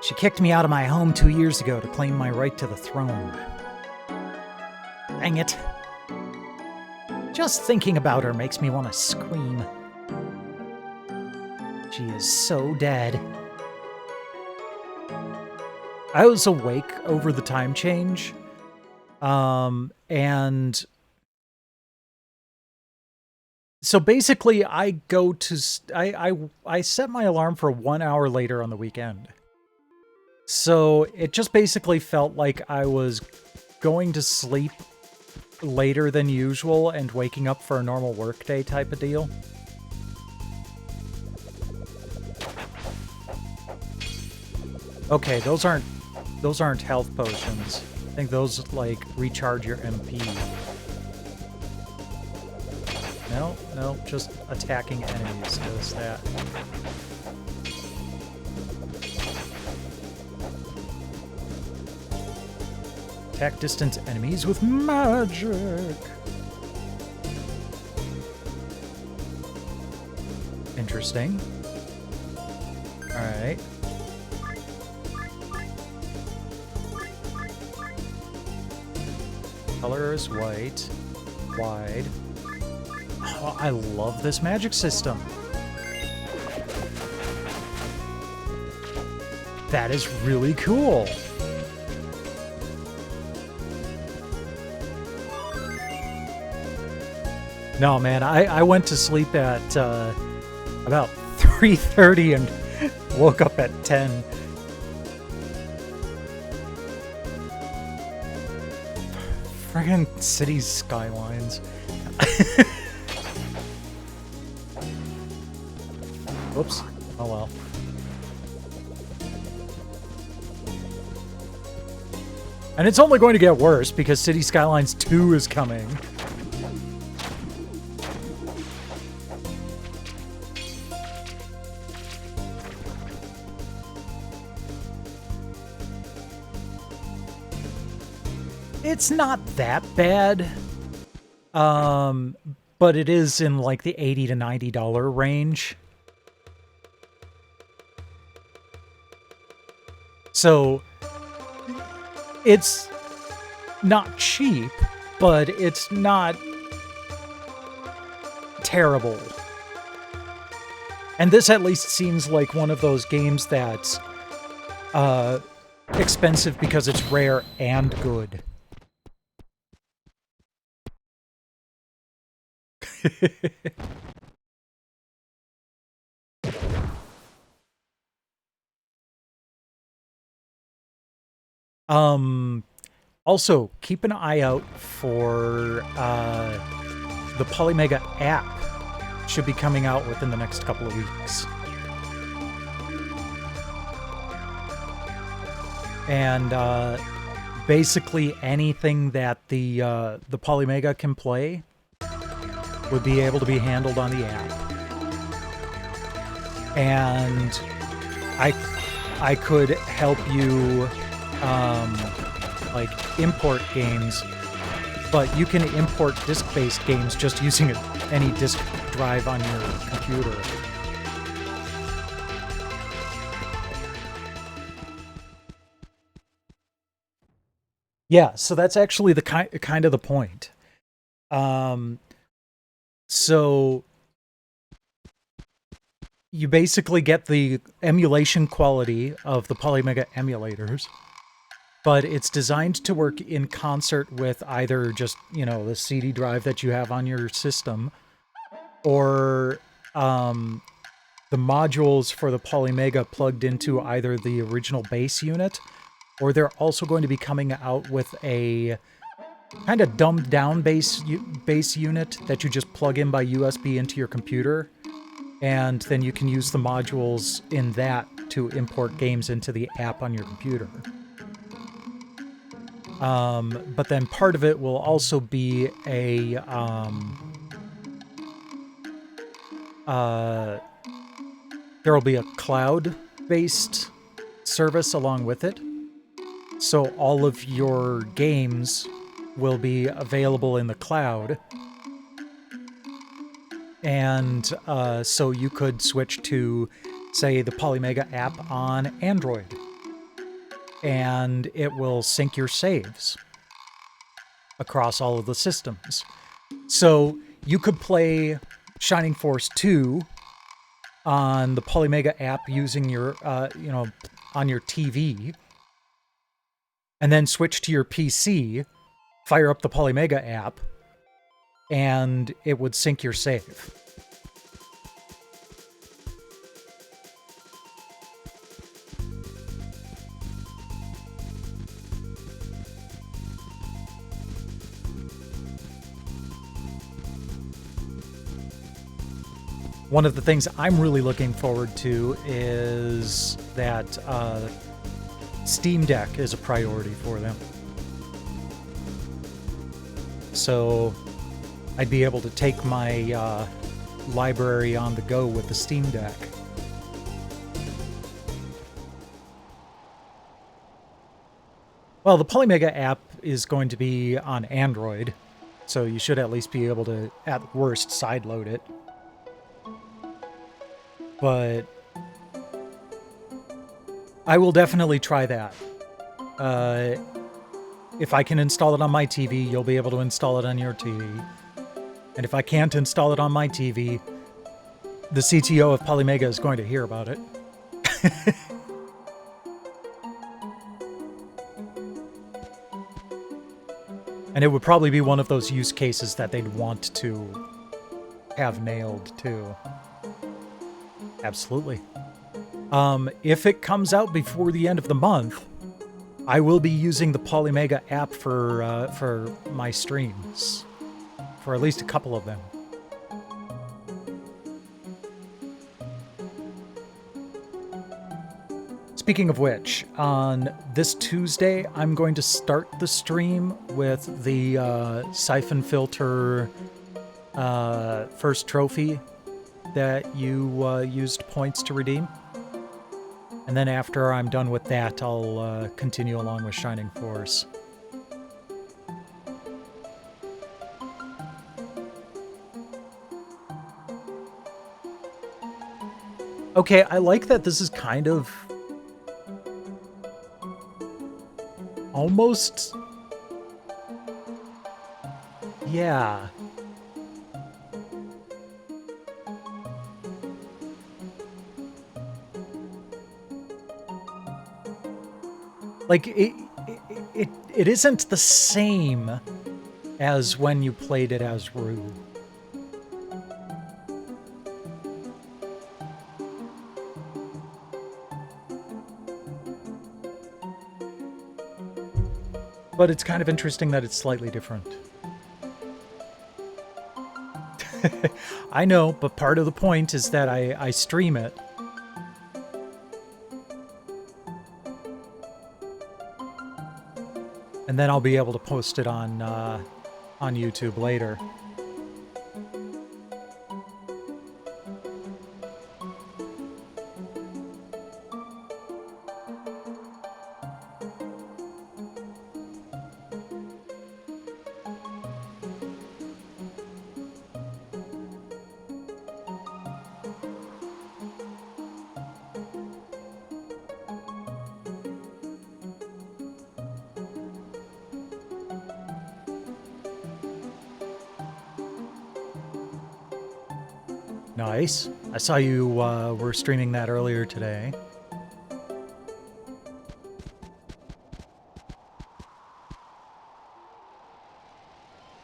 She kicked me out of my home 2 years ago to claim my right to the throne. Dang it. Just thinking about her makes me want to scream. She is so dead. I was awake over the time change, and so basically I go to, I set my alarm for 1 hour later on the weekend. So it just basically felt like I was going to sleep later than usual and waking up for a normal workday type of deal. Okay, those aren't health potions. I think those, like, recharge your MP. No, just attacking enemies does that. Attack distance enemies with magic. Interesting. Alright. Color is white. Wide. Oh, I love this magic system. That is really cool. No, man, I went to sleep at about 3:30 and woke up at 10. Friggin' Cities Skylines. Whoops. Oh well. And it's only going to get worse because City Skylines 2 is coming. It's not that bad. But it is in like the $80 to $90 range. So it's not cheap, but it's not terrible. And this at least seems like one of those games that's expensive because it's rare and good. Also, keep an eye out for the Polymega app. Should be coming out within the next couple of weeks. And basically anything that the Polymega can play would be able to be handled on the app. And I could help you like import games, but you can import disk-based games just using any disk drive on your computer. Yeah, so that's actually the kind of the point. So you basically get the emulation quality of the Polymega emulators, but it's designed to work in concert with either just, you know, the CD drive that you have on your system, or the modules for the Polymega plugged into either the original base unit, or they're also going to be coming out with a kind of dumbed down base unit that you just plug in by USB into your computer, and then you can use the modules in that to import games into the app on your computer. But then part of it will also be a there will be a cloud-based service along with it. So all of your games will be available in the cloud. And so you could switch to, say, the Polymega app on Android. And it will sync your saves across all of the systems. So you could play Shining Force 2 on the Polymega app using your, on your TV, and then switch to your PC, fire up the Polymega app, and it would sync your save. One of the things I'm really looking forward to is that Steam Deck is a priority for them. So I'd be able to take my library on the go with the Steam Deck. Well, the Polymega app is going to be on Android, so you should at least be able to, at worst, sideload it. But I will definitely try that. If I can install it on my TV, you'll be able to install it on your TV. And if I can't install it on my TV, the CTO of Polymega is going to hear about it. And it would probably be one of those use cases that they'd want to have nailed too. Absolutely. If it comes out before the end of the month, I will be using the Polymega app for my streams, for at least a couple of them. Speaking of which, on this Tuesday, I'm going to start the stream with the Siphon Filter first trophy that you used points to redeem. And then after I'm done with that, I'll continue along with Shining Force. Okay, I like that this is kind of almost... Yeah. Like, it isn't the same as when you played it as Rue. But it's kind of interesting that it's slightly different. I know, but part of the point is that I stream it. And then I'll be able to post it on YouTube later. Nice. I saw you were streaming that earlier today.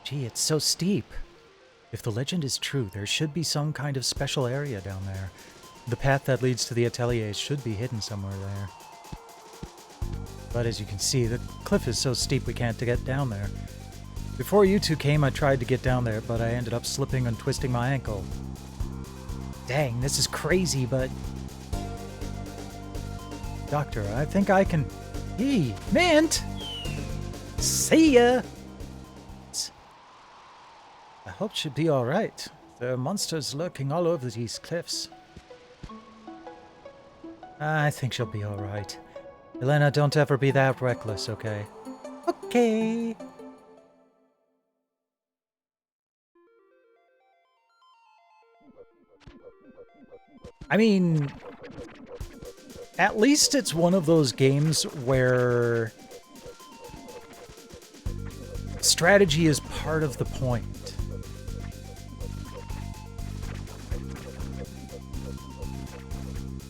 Gee, it's so steep. If the legend is true, there should be some kind of special area down there. The path that leads to the ateliers should be hidden somewhere there. But as you can see, the cliff is so steep we can't get down there. Before you two came, I tried to get down there, but I ended up slipping and twisting my ankle. Dang, this is crazy, but... Doctor, I think I can... Hey, Mint! See ya! I hope she'll be alright. There are monsters lurking all over these cliffs. I think she'll be alright. Elena, don't ever be that reckless, okay? Okay. I mean, at least it's one of those games where strategy is part of the point.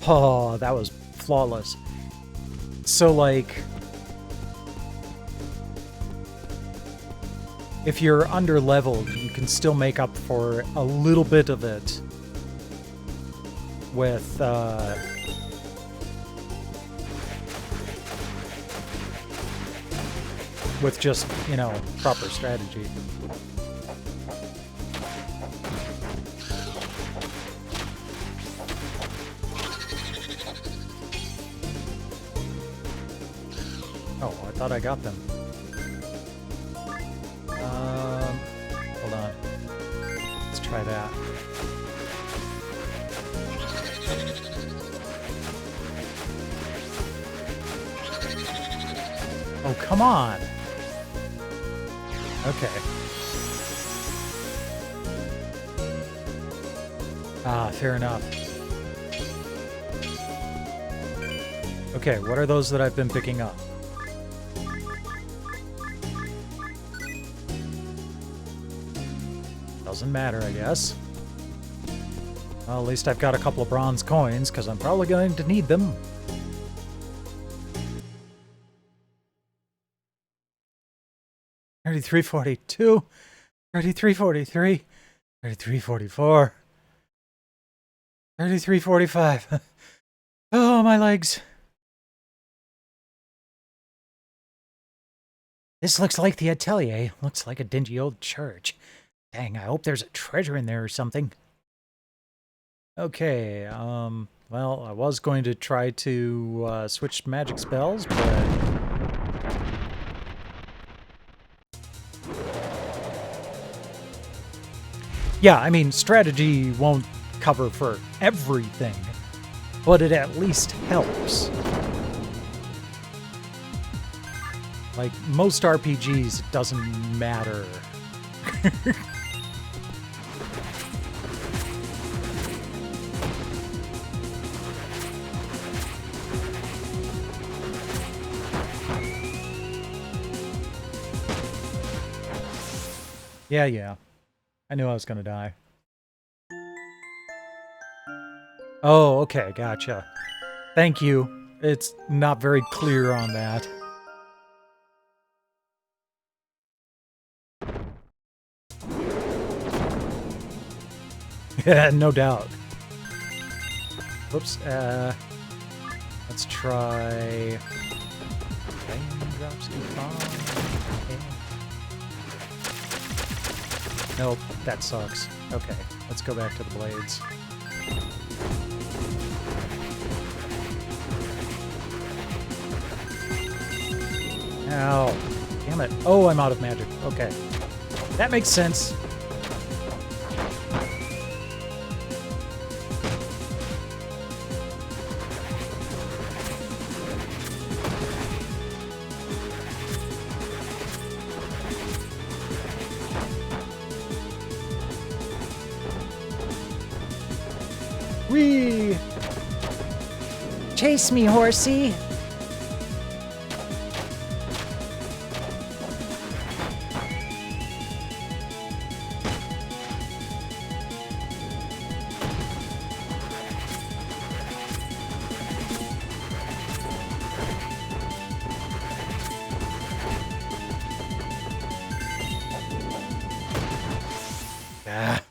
Oh, that was flawless. So, like, if you're under-leveled, you can still make up for a little bit of it with just, you know, proper strategy. Oh, I thought I got them. Hold on. Let's try that. Oh, come on. Okay. Ah, fair enough. Okay, what are those that I've been picking up? Doesn't matter, I guess. Well, at least I've got a couple of bronze coins, because I'm probably going to need them. $33.42, $33.43, 33:44. 33:45. Oh, my legs. This looks like the atelier. Looks like a dingy old church. Dang, I hope there's a treasure in there or something. Okay, well, I was going to try to switch magic spells, but... Yeah, I mean, strategy won't cover for everything, but it at least helps. Like, most RPGs, it doesn't matter. Yeah. I knew I was gonna die. Oh, okay, gotcha. Thank you. It's not very clear on that. Yeah, no doubt. Whoops, let's try... Raindrops keep falling. Nope, that sucks. Okay, let's go back to the blades. Ow. Damn it. Oh, I'm out of magic. Okay. That makes sense. Whee! Chase me, horsey! Ah.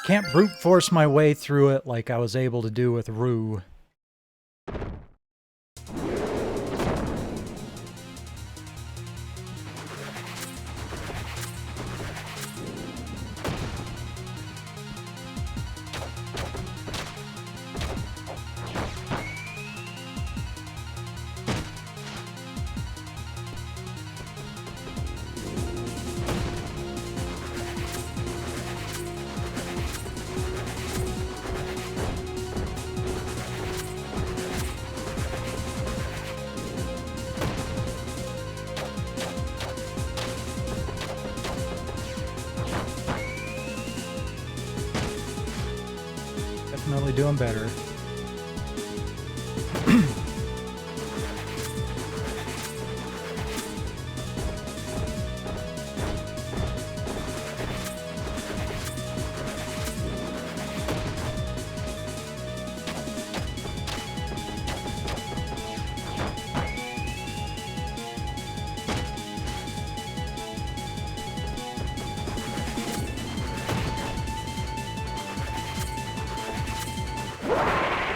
Can't brute force my way through it like I was able to do with Rue. Definitely doing better.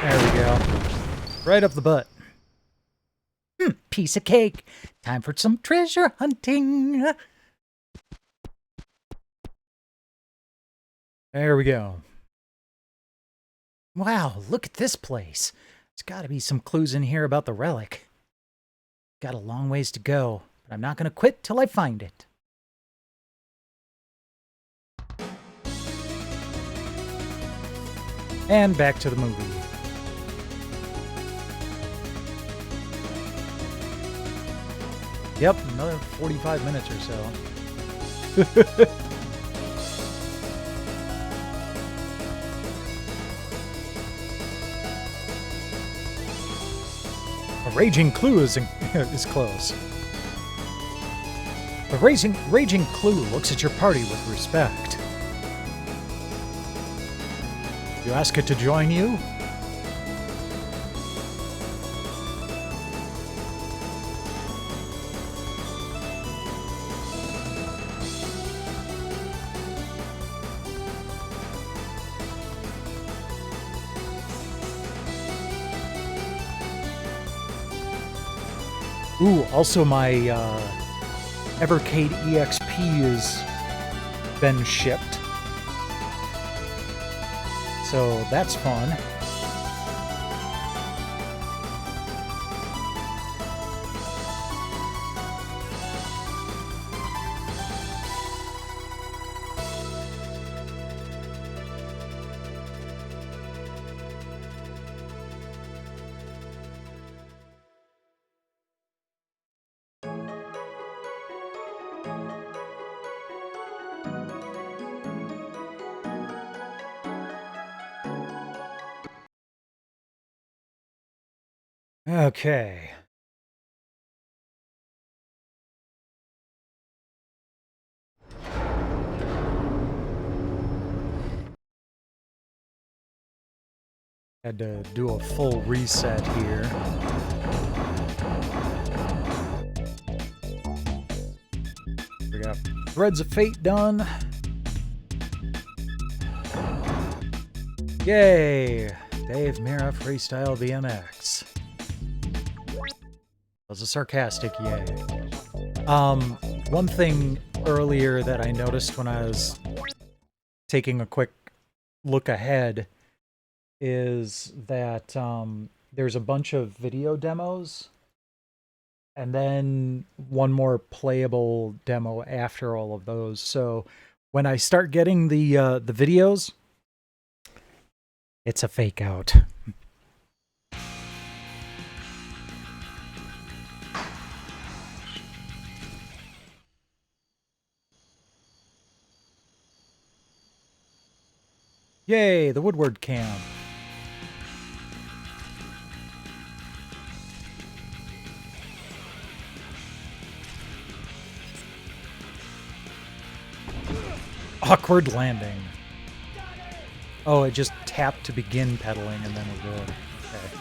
There we go. Right up the butt. Piece of cake. Time for some treasure hunting. There we go. Wow, look at this place. There's got to be some clues in here about the relic. Got a long ways to go, but I'm not going to quit till I find it. And back to the movie. Yep, another 45 minutes or so. A raging clue is close. The raging clue looks at your party with respect. You ask it to join you? Ooh, also my Evercade EXP has been shipped. So that's fun. Okay. Had to do a full reset here. We got Threads of Fate done. Yay! Dave Mira Freestyle BMX. That was a sarcastic yay. One thing earlier that I noticed when I was taking a quick look ahead is that there's a bunch of video demos and then one more playable demo after all of those. So when I start getting the videos, it's a fake out. Yay, the Woodward cam. Awkward landing. Oh, it just tapped to begin pedaling and then we're good. Okay.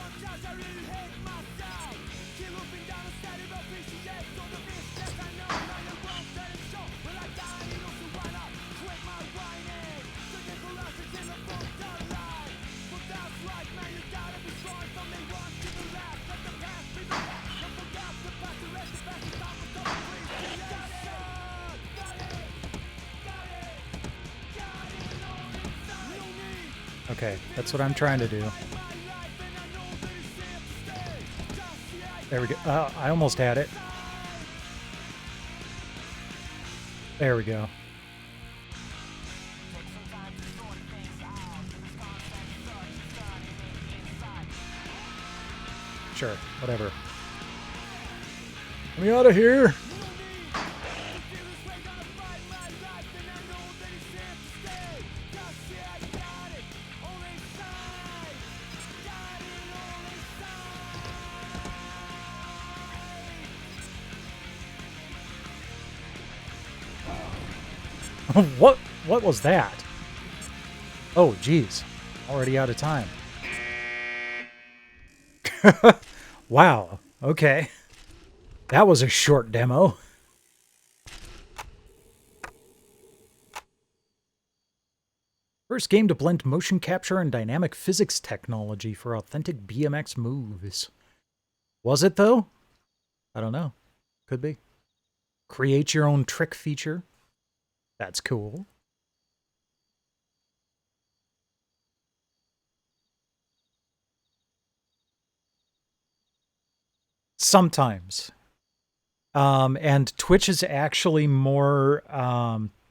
Okay, that's what I'm trying to do. There we go. I almost had it. There we go. Sure, whatever. Get me out of here! What was that? Oh, geez. Already out of time. Wow. Okay. That was a short demo. First game to blend motion capture and dynamic physics technology for authentic BMX moves. Was it, though? I don't know. Could be. Create your own trick feature. That's cool. Sometimes. And Twitch is actually more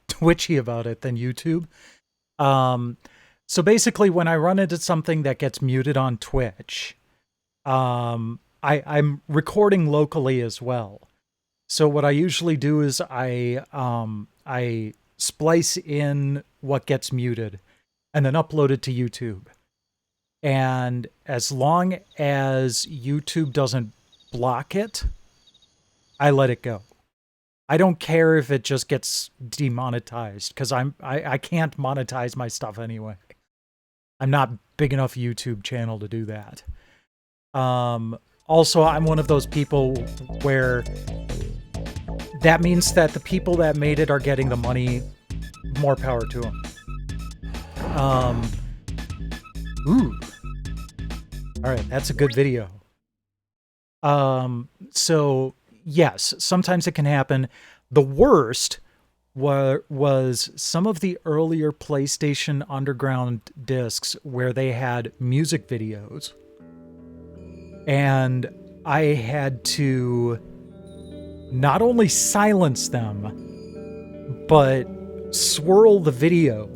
twitchy about it than YouTube. So basically, when I run into something that gets muted on Twitch, I'm recording locally as well. So what I usually do is I splice in what gets muted and then upload it to YouTube. And as long as YouTube doesn't block it, I let it go. I don't care if it just gets demonetized because I can't monetize my stuff anyway. I'm not big enough YouTube channel to do that. Also, I'm one of those people where that means that the people that made it are getting the money. More power to them. Ooh. All right, that's a good video. So yes, sometimes it can happen. The worst was some of the earlier PlayStation Underground discs where they had music videos. And I had to not only silence them, but swirl the video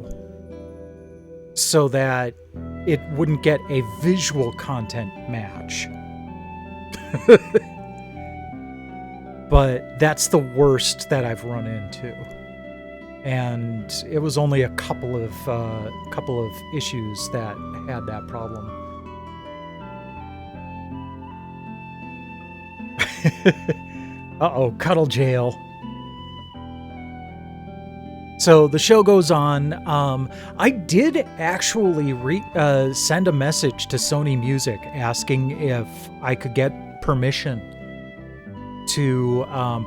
so that it wouldn't get a visual content match. But that's the worst that I've run into. And it was only a couple of issues that had that problem. Uh-oh, cuddle jail. So the show goes on. I did actually send a message to Sony Music asking if I could get permission to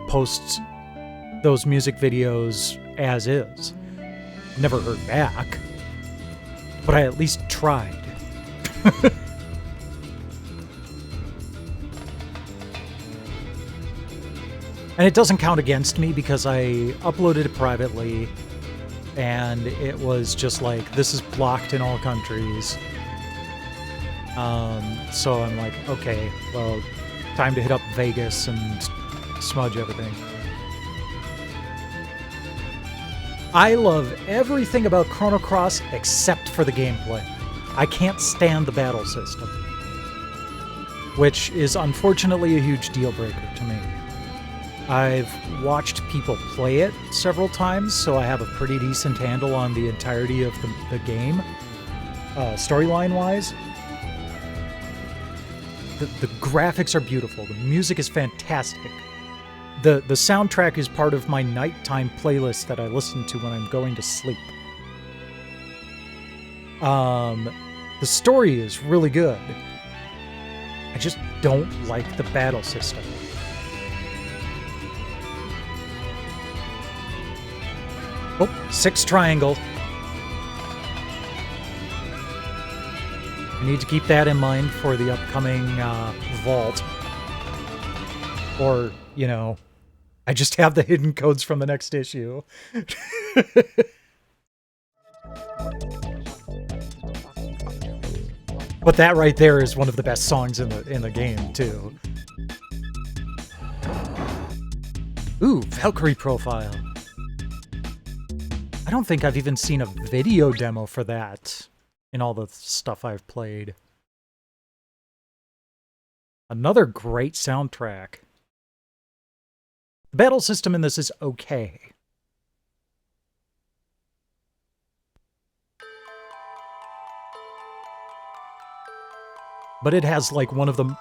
post those music videos as is. Never heard back, but I at least tried. And it doesn't count against me because I uploaded it privately and it was just like, this is blocked in all countries. So I'm like, okay, well, time to hit up Vegas and smudge everything. I love everything about Chrono Cross except for the gameplay. I can't stand the battle system, which is unfortunately a huge deal breaker to me. I've watched people play it several times, so I have a pretty decent handle on the entirety of the game, storyline-wise. The graphics are beautiful. The music is fantastic. The soundtrack is part of my nighttime playlist that I listen to when I'm going to sleep. The story is really good. I just don't like the battle system. Oh, 6 triangle. I need to keep that in mind for the upcoming vault. Or, you know, I just have the hidden codes from the next issue. But that right there is one of the best songs in the game, too. Ooh, Valkyrie profile. I don't think I've even seen a video demo for that in all the stuff I've played. Another great soundtrack. The battle system in this is okay. But it has like one of the,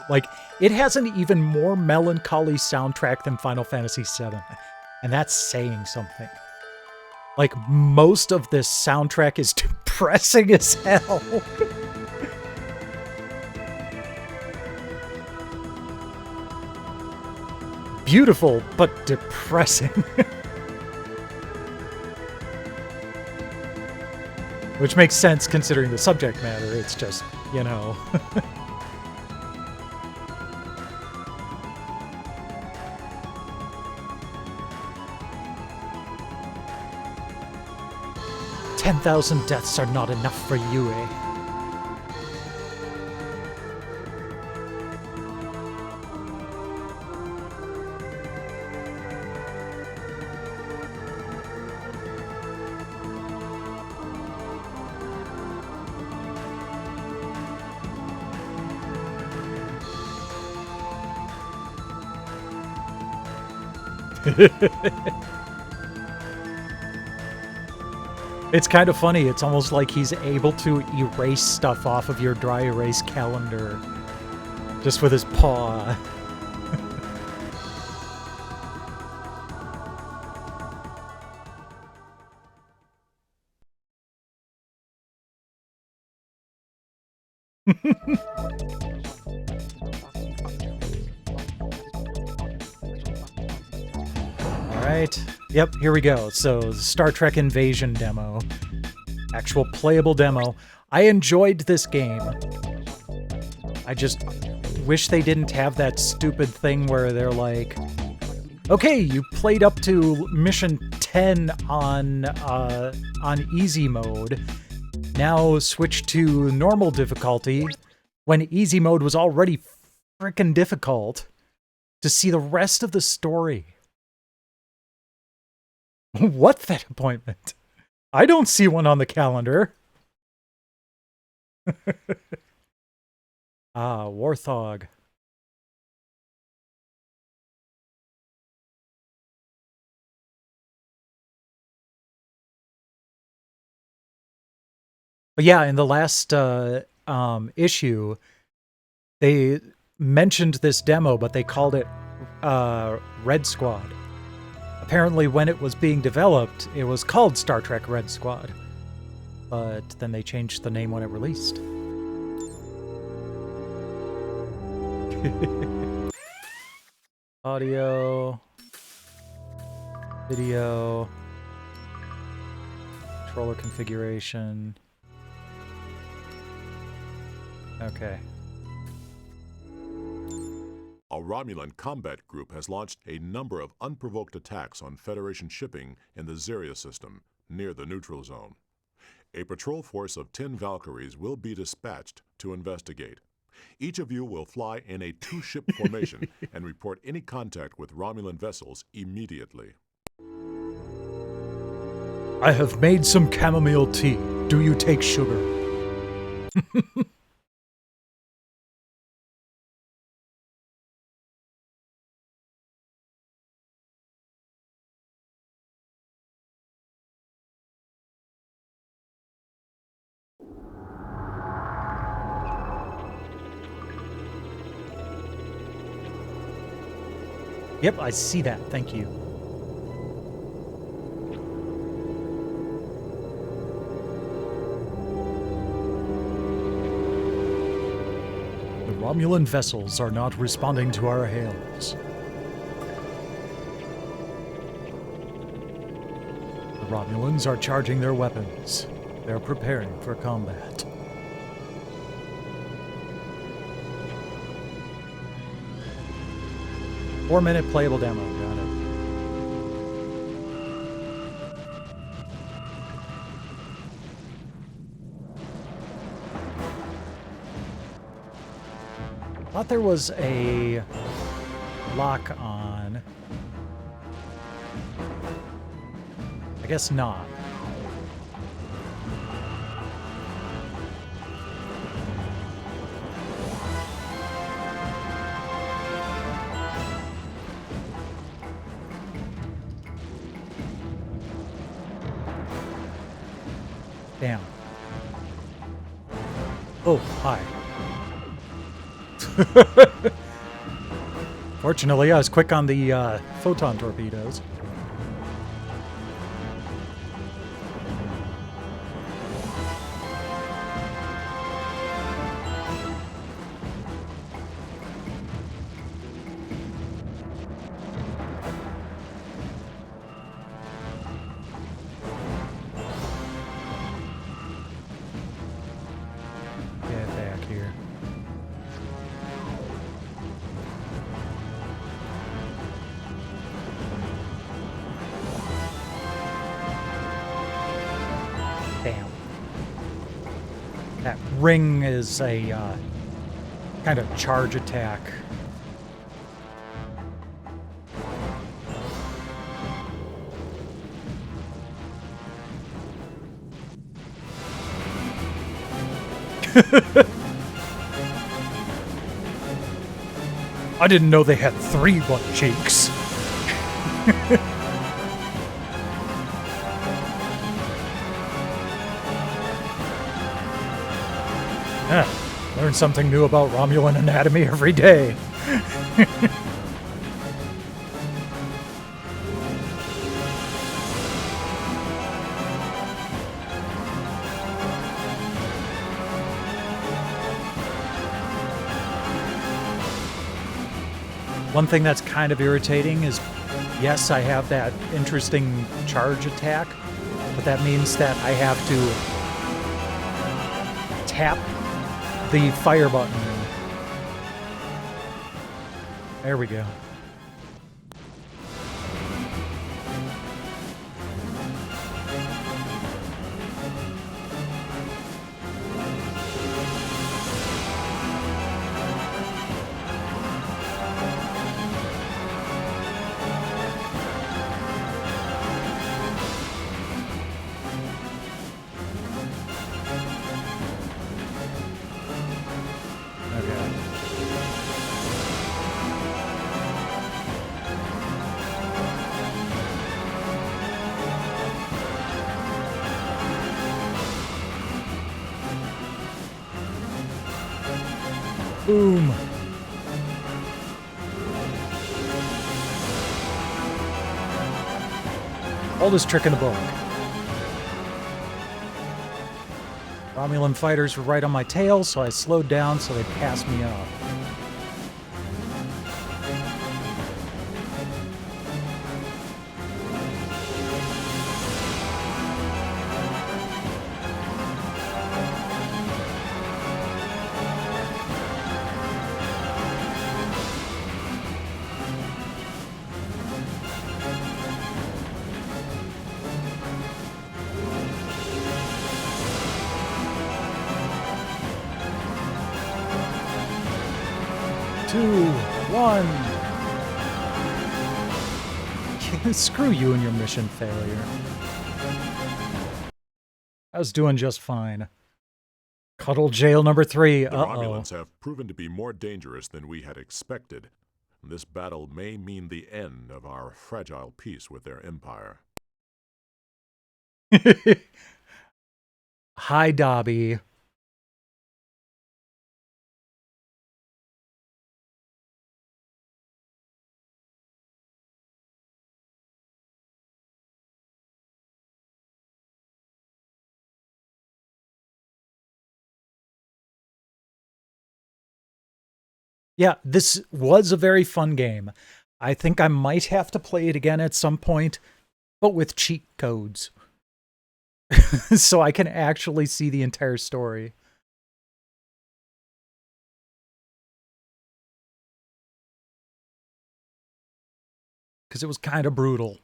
like, it has an even more melancholy soundtrack than Final Fantasy VII. And that's saying something. Like, most of this soundtrack is depressing as hell. Beautiful, but depressing. Which makes sense considering the subject matter. It's just, you know. "10,000 deaths are not enough for you, eh?" It's kind of funny. It's almost like he's able to erase stuff off of your dry erase calendar just with his paw. Alright. Yep, here we go. So, the Star Trek Invasion demo. Actual playable demo. I enjoyed this game. I just wish they didn't have that stupid thing where they're like, okay, you played up to mission 10 on easy mode. Now switch to normal difficulty when easy mode was already freaking difficult to see the rest of the story. What that appointment? I don't see one on the calendar. Ah, Warthog. But yeah, in the last issue, they mentioned this demo, but they called it Red Squad. Apparently, when it was being developed, it was called Star Trek Red Squad. But then they changed the name when it released. Audio. Video. Controller configuration. Okay. A Romulan combat group has launched a number of unprovoked attacks on Federation shipping in the Xeria system, near the neutral zone. A patrol force of 10 Valkyries will be dispatched to investigate. Each of you will fly in a 2-ship formation and report any contact with Romulan vessels immediately. I have made some chamomile tea. Do you take sugar? Yep, I see that. Thank you. The Romulan vessels are not responding to our hails. The Romulans are charging their weapons. They're preparing for combat. Four-minute playable demo. Got it. Thought there was a lock on. I guess not. Damn. Oh, hi. Fortunately, I was quick on the photon torpedoes. Get back here. Damn. That ring is a kind of charge attack. I didn't know they had 3 butt cheeks. Learn something new about Romulan anatomy every day. One thing that's kind of irritating is, yes, I have that interesting charge attack, but that means that I have to tap the fire button There we go. Boom. Oldest trick in the book. Romulan fighters were right on my tail, so I slowed down so they'd pass me up. Screw you and your mission failure. I was doing just fine. Cuddle jail number 3. The Romulans have proven to be more dangerous than we had expected. This battle may mean the end of our fragile peace with their empire. Hi, Dobby. Yeah, this was a very fun game. I think I might have to play it again at some point, but with cheat codes. So I can actually see the entire story. Because it was kind of brutal.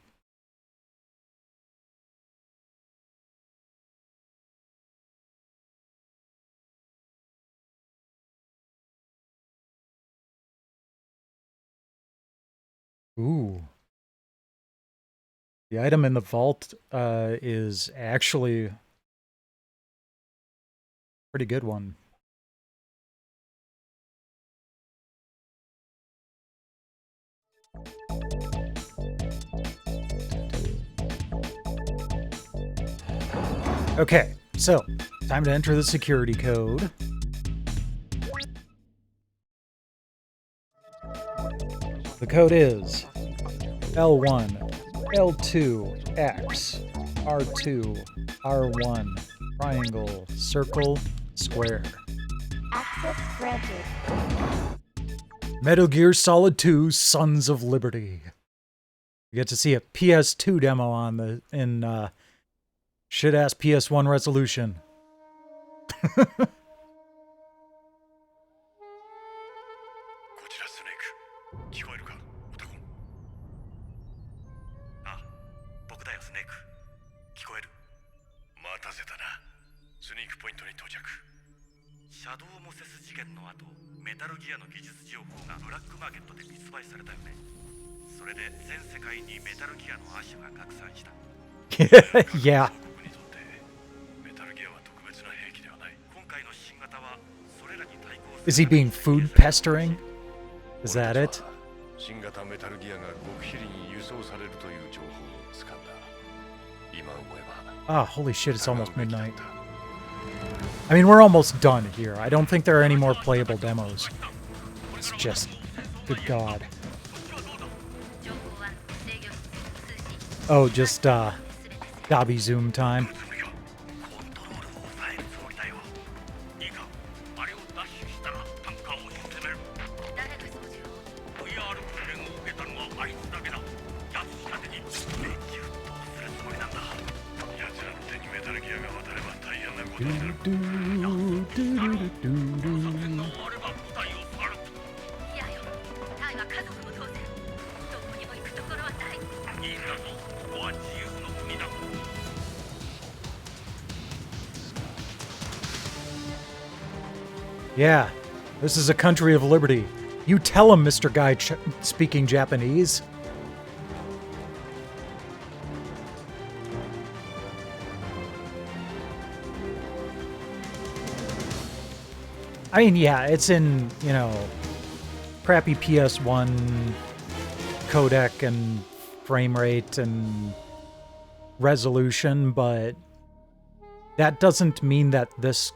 Ooh. The item in the vault is actually a pretty good one. Okay, so time to enter the security code. The code is L1, L2, X, R2, R1, triangle, circle, square. Access granted. Metal Gear Solid 2 Sons of Liberty. You get to see a PS2 demo on the shit-ass PS1 resolution. Yeah. Is he being food pestering? Is that it? Ah, holy shit, it's almost midnight. I mean, we're almost done here. I don't think there are any more playable demos. It's just... good God. Oh, just, Dobby Zoom time. Yeah, this is a country of liberty. You tell him, Mr. Guy speaking Japanese. I mean, yeah, it's in, you know, crappy PS1 codec and frame rate and resolution, but that doesn't mean that this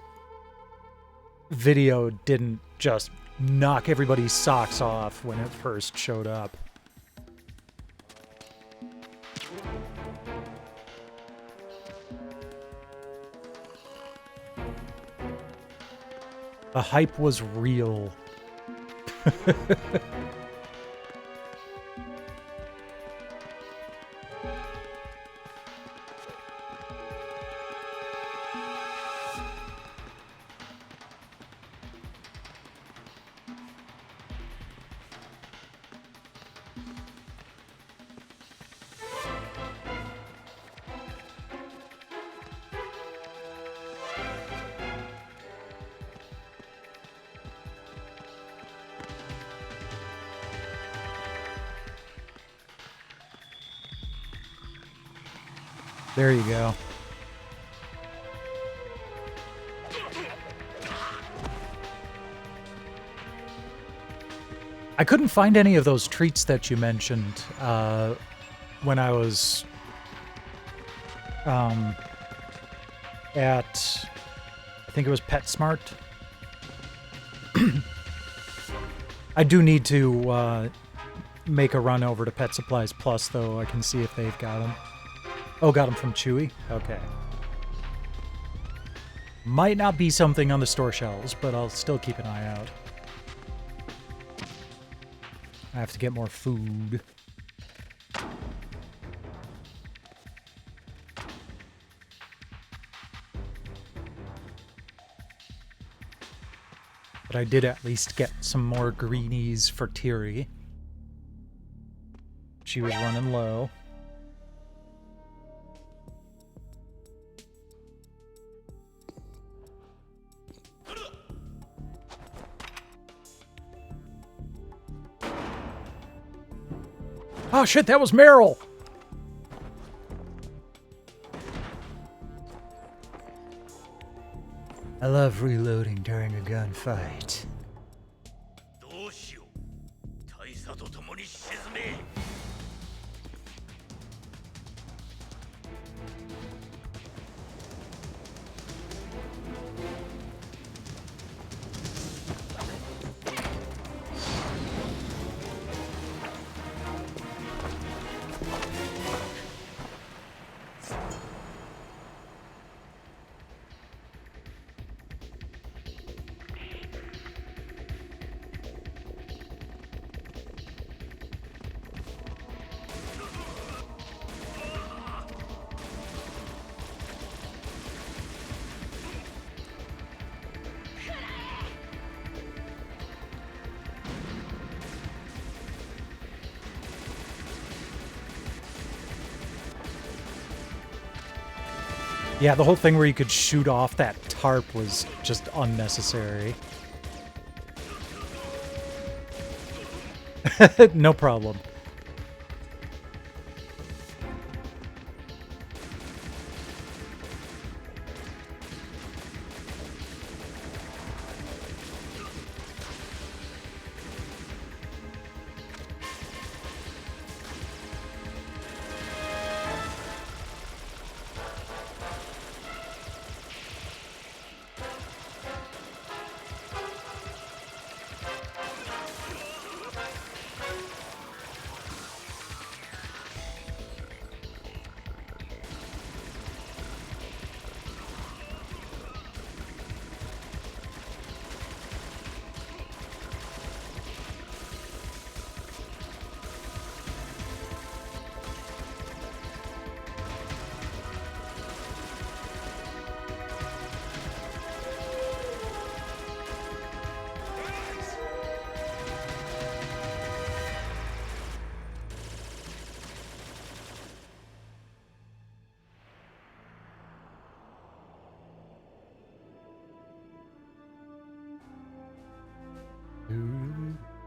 video didn't just knock everybody's socks off when it first showed up. The hype was real. There you go. I couldn't find any of those treats that you mentioned when I was at, I think it was PetSmart. I do need to make a run over to Pet Supplies Plus, though. I can see if they've got them. Oh, got them from Chewy? Okay. Might not be something on the store shelves, but I'll still keep an eye out. I have to get more food. But I did at least get some more greenies for Tiri. She was running low. Oh shit, that was Meryl! I love reloading during a gunfight. Yeah, the whole thing where you could shoot off that tarp was just unnecessary. No problem.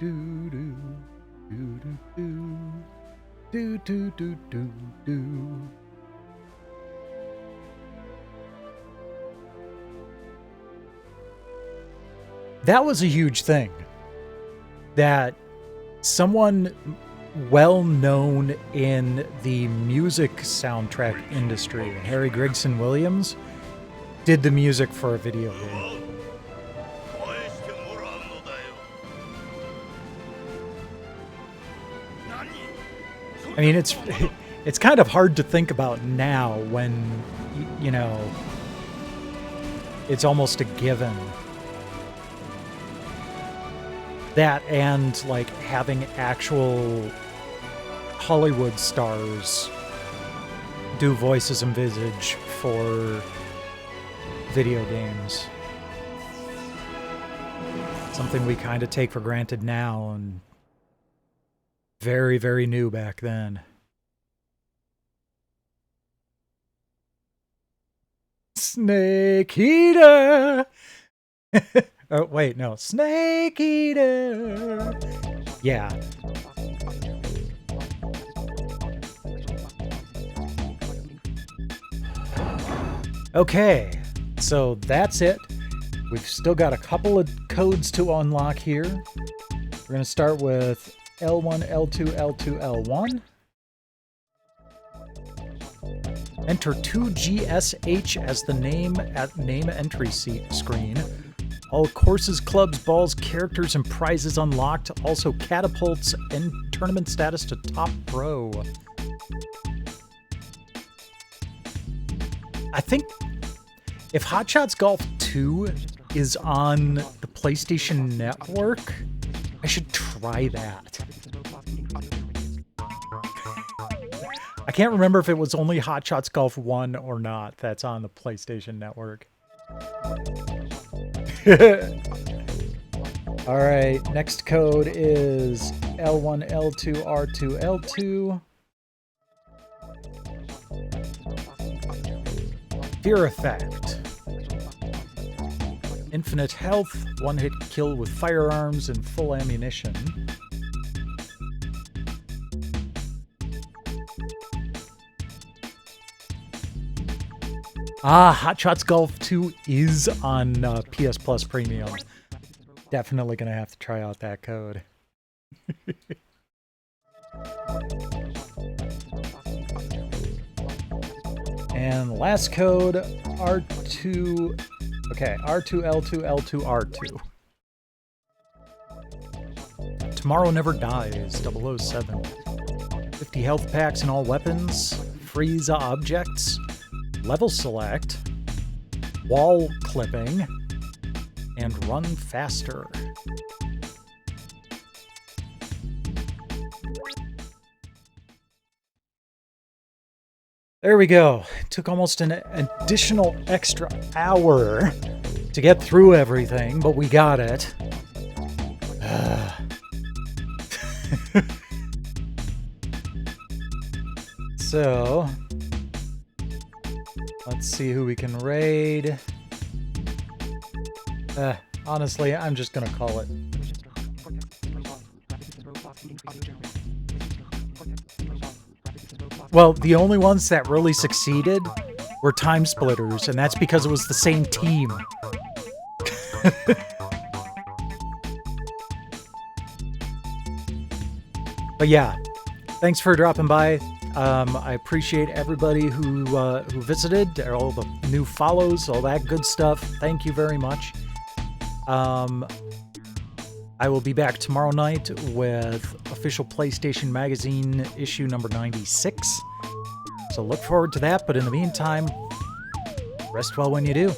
do do do do do do do do. That was a huge thing. That someone well known in the music soundtrack industry, Harry Gregson Williams, did the music for a video game. I mean, it's kind of hard to think about now when, you know, it's almost a given. That and, like, having actual Hollywood stars do voices and visage for video games. Something we kind of take for granted now and very, very new back then. Snake Eater! Oh, wait, no. Snake Eater! Yeah. Okay, so that's it. We've still got a couple of codes to unlock here. We're going to start with L1, L2, L2, L1. Enter 2GSH as the name at name entry screen. All courses, clubs, balls, characters, and prizes unlocked. Also catapults and tournament status to top pro. I think if Hot Shots Golf 2 is on the PlayStation Network, I should try that. I can't remember if it was only Hot Shots Golf 1 or not that's on the PlayStation Network. Alright, next code is L1, L2, R2, L2. Fear Effect. Infinite health, one-hit kill with firearms and full ammunition. Hot Shots Golf 2 is on PS Plus Premium. Definitely gonna have to try out that code. And last code, R2... Okay, R2, L2, L2, R2. Tomorrow Never Dies, 007. 50 health packs and all weapons. Freeze objects. Level select. Wall clipping. And run faster. There we go. It took almost an additional extra hour to get through everything, but we got it. So, let's see who we can raid. Honestly, I'm just gonna call it. Well, the only ones that really succeeded were Time Splitters, and that's because it was the same team. But yeah, thanks for dropping by. I appreciate everybody who visited, all the new follows, all that good stuff. Thank you very much. I will be back tomorrow night with official PlayStation Magazine issue number 96. So look forward to that, but in the meantime, rest well when you do.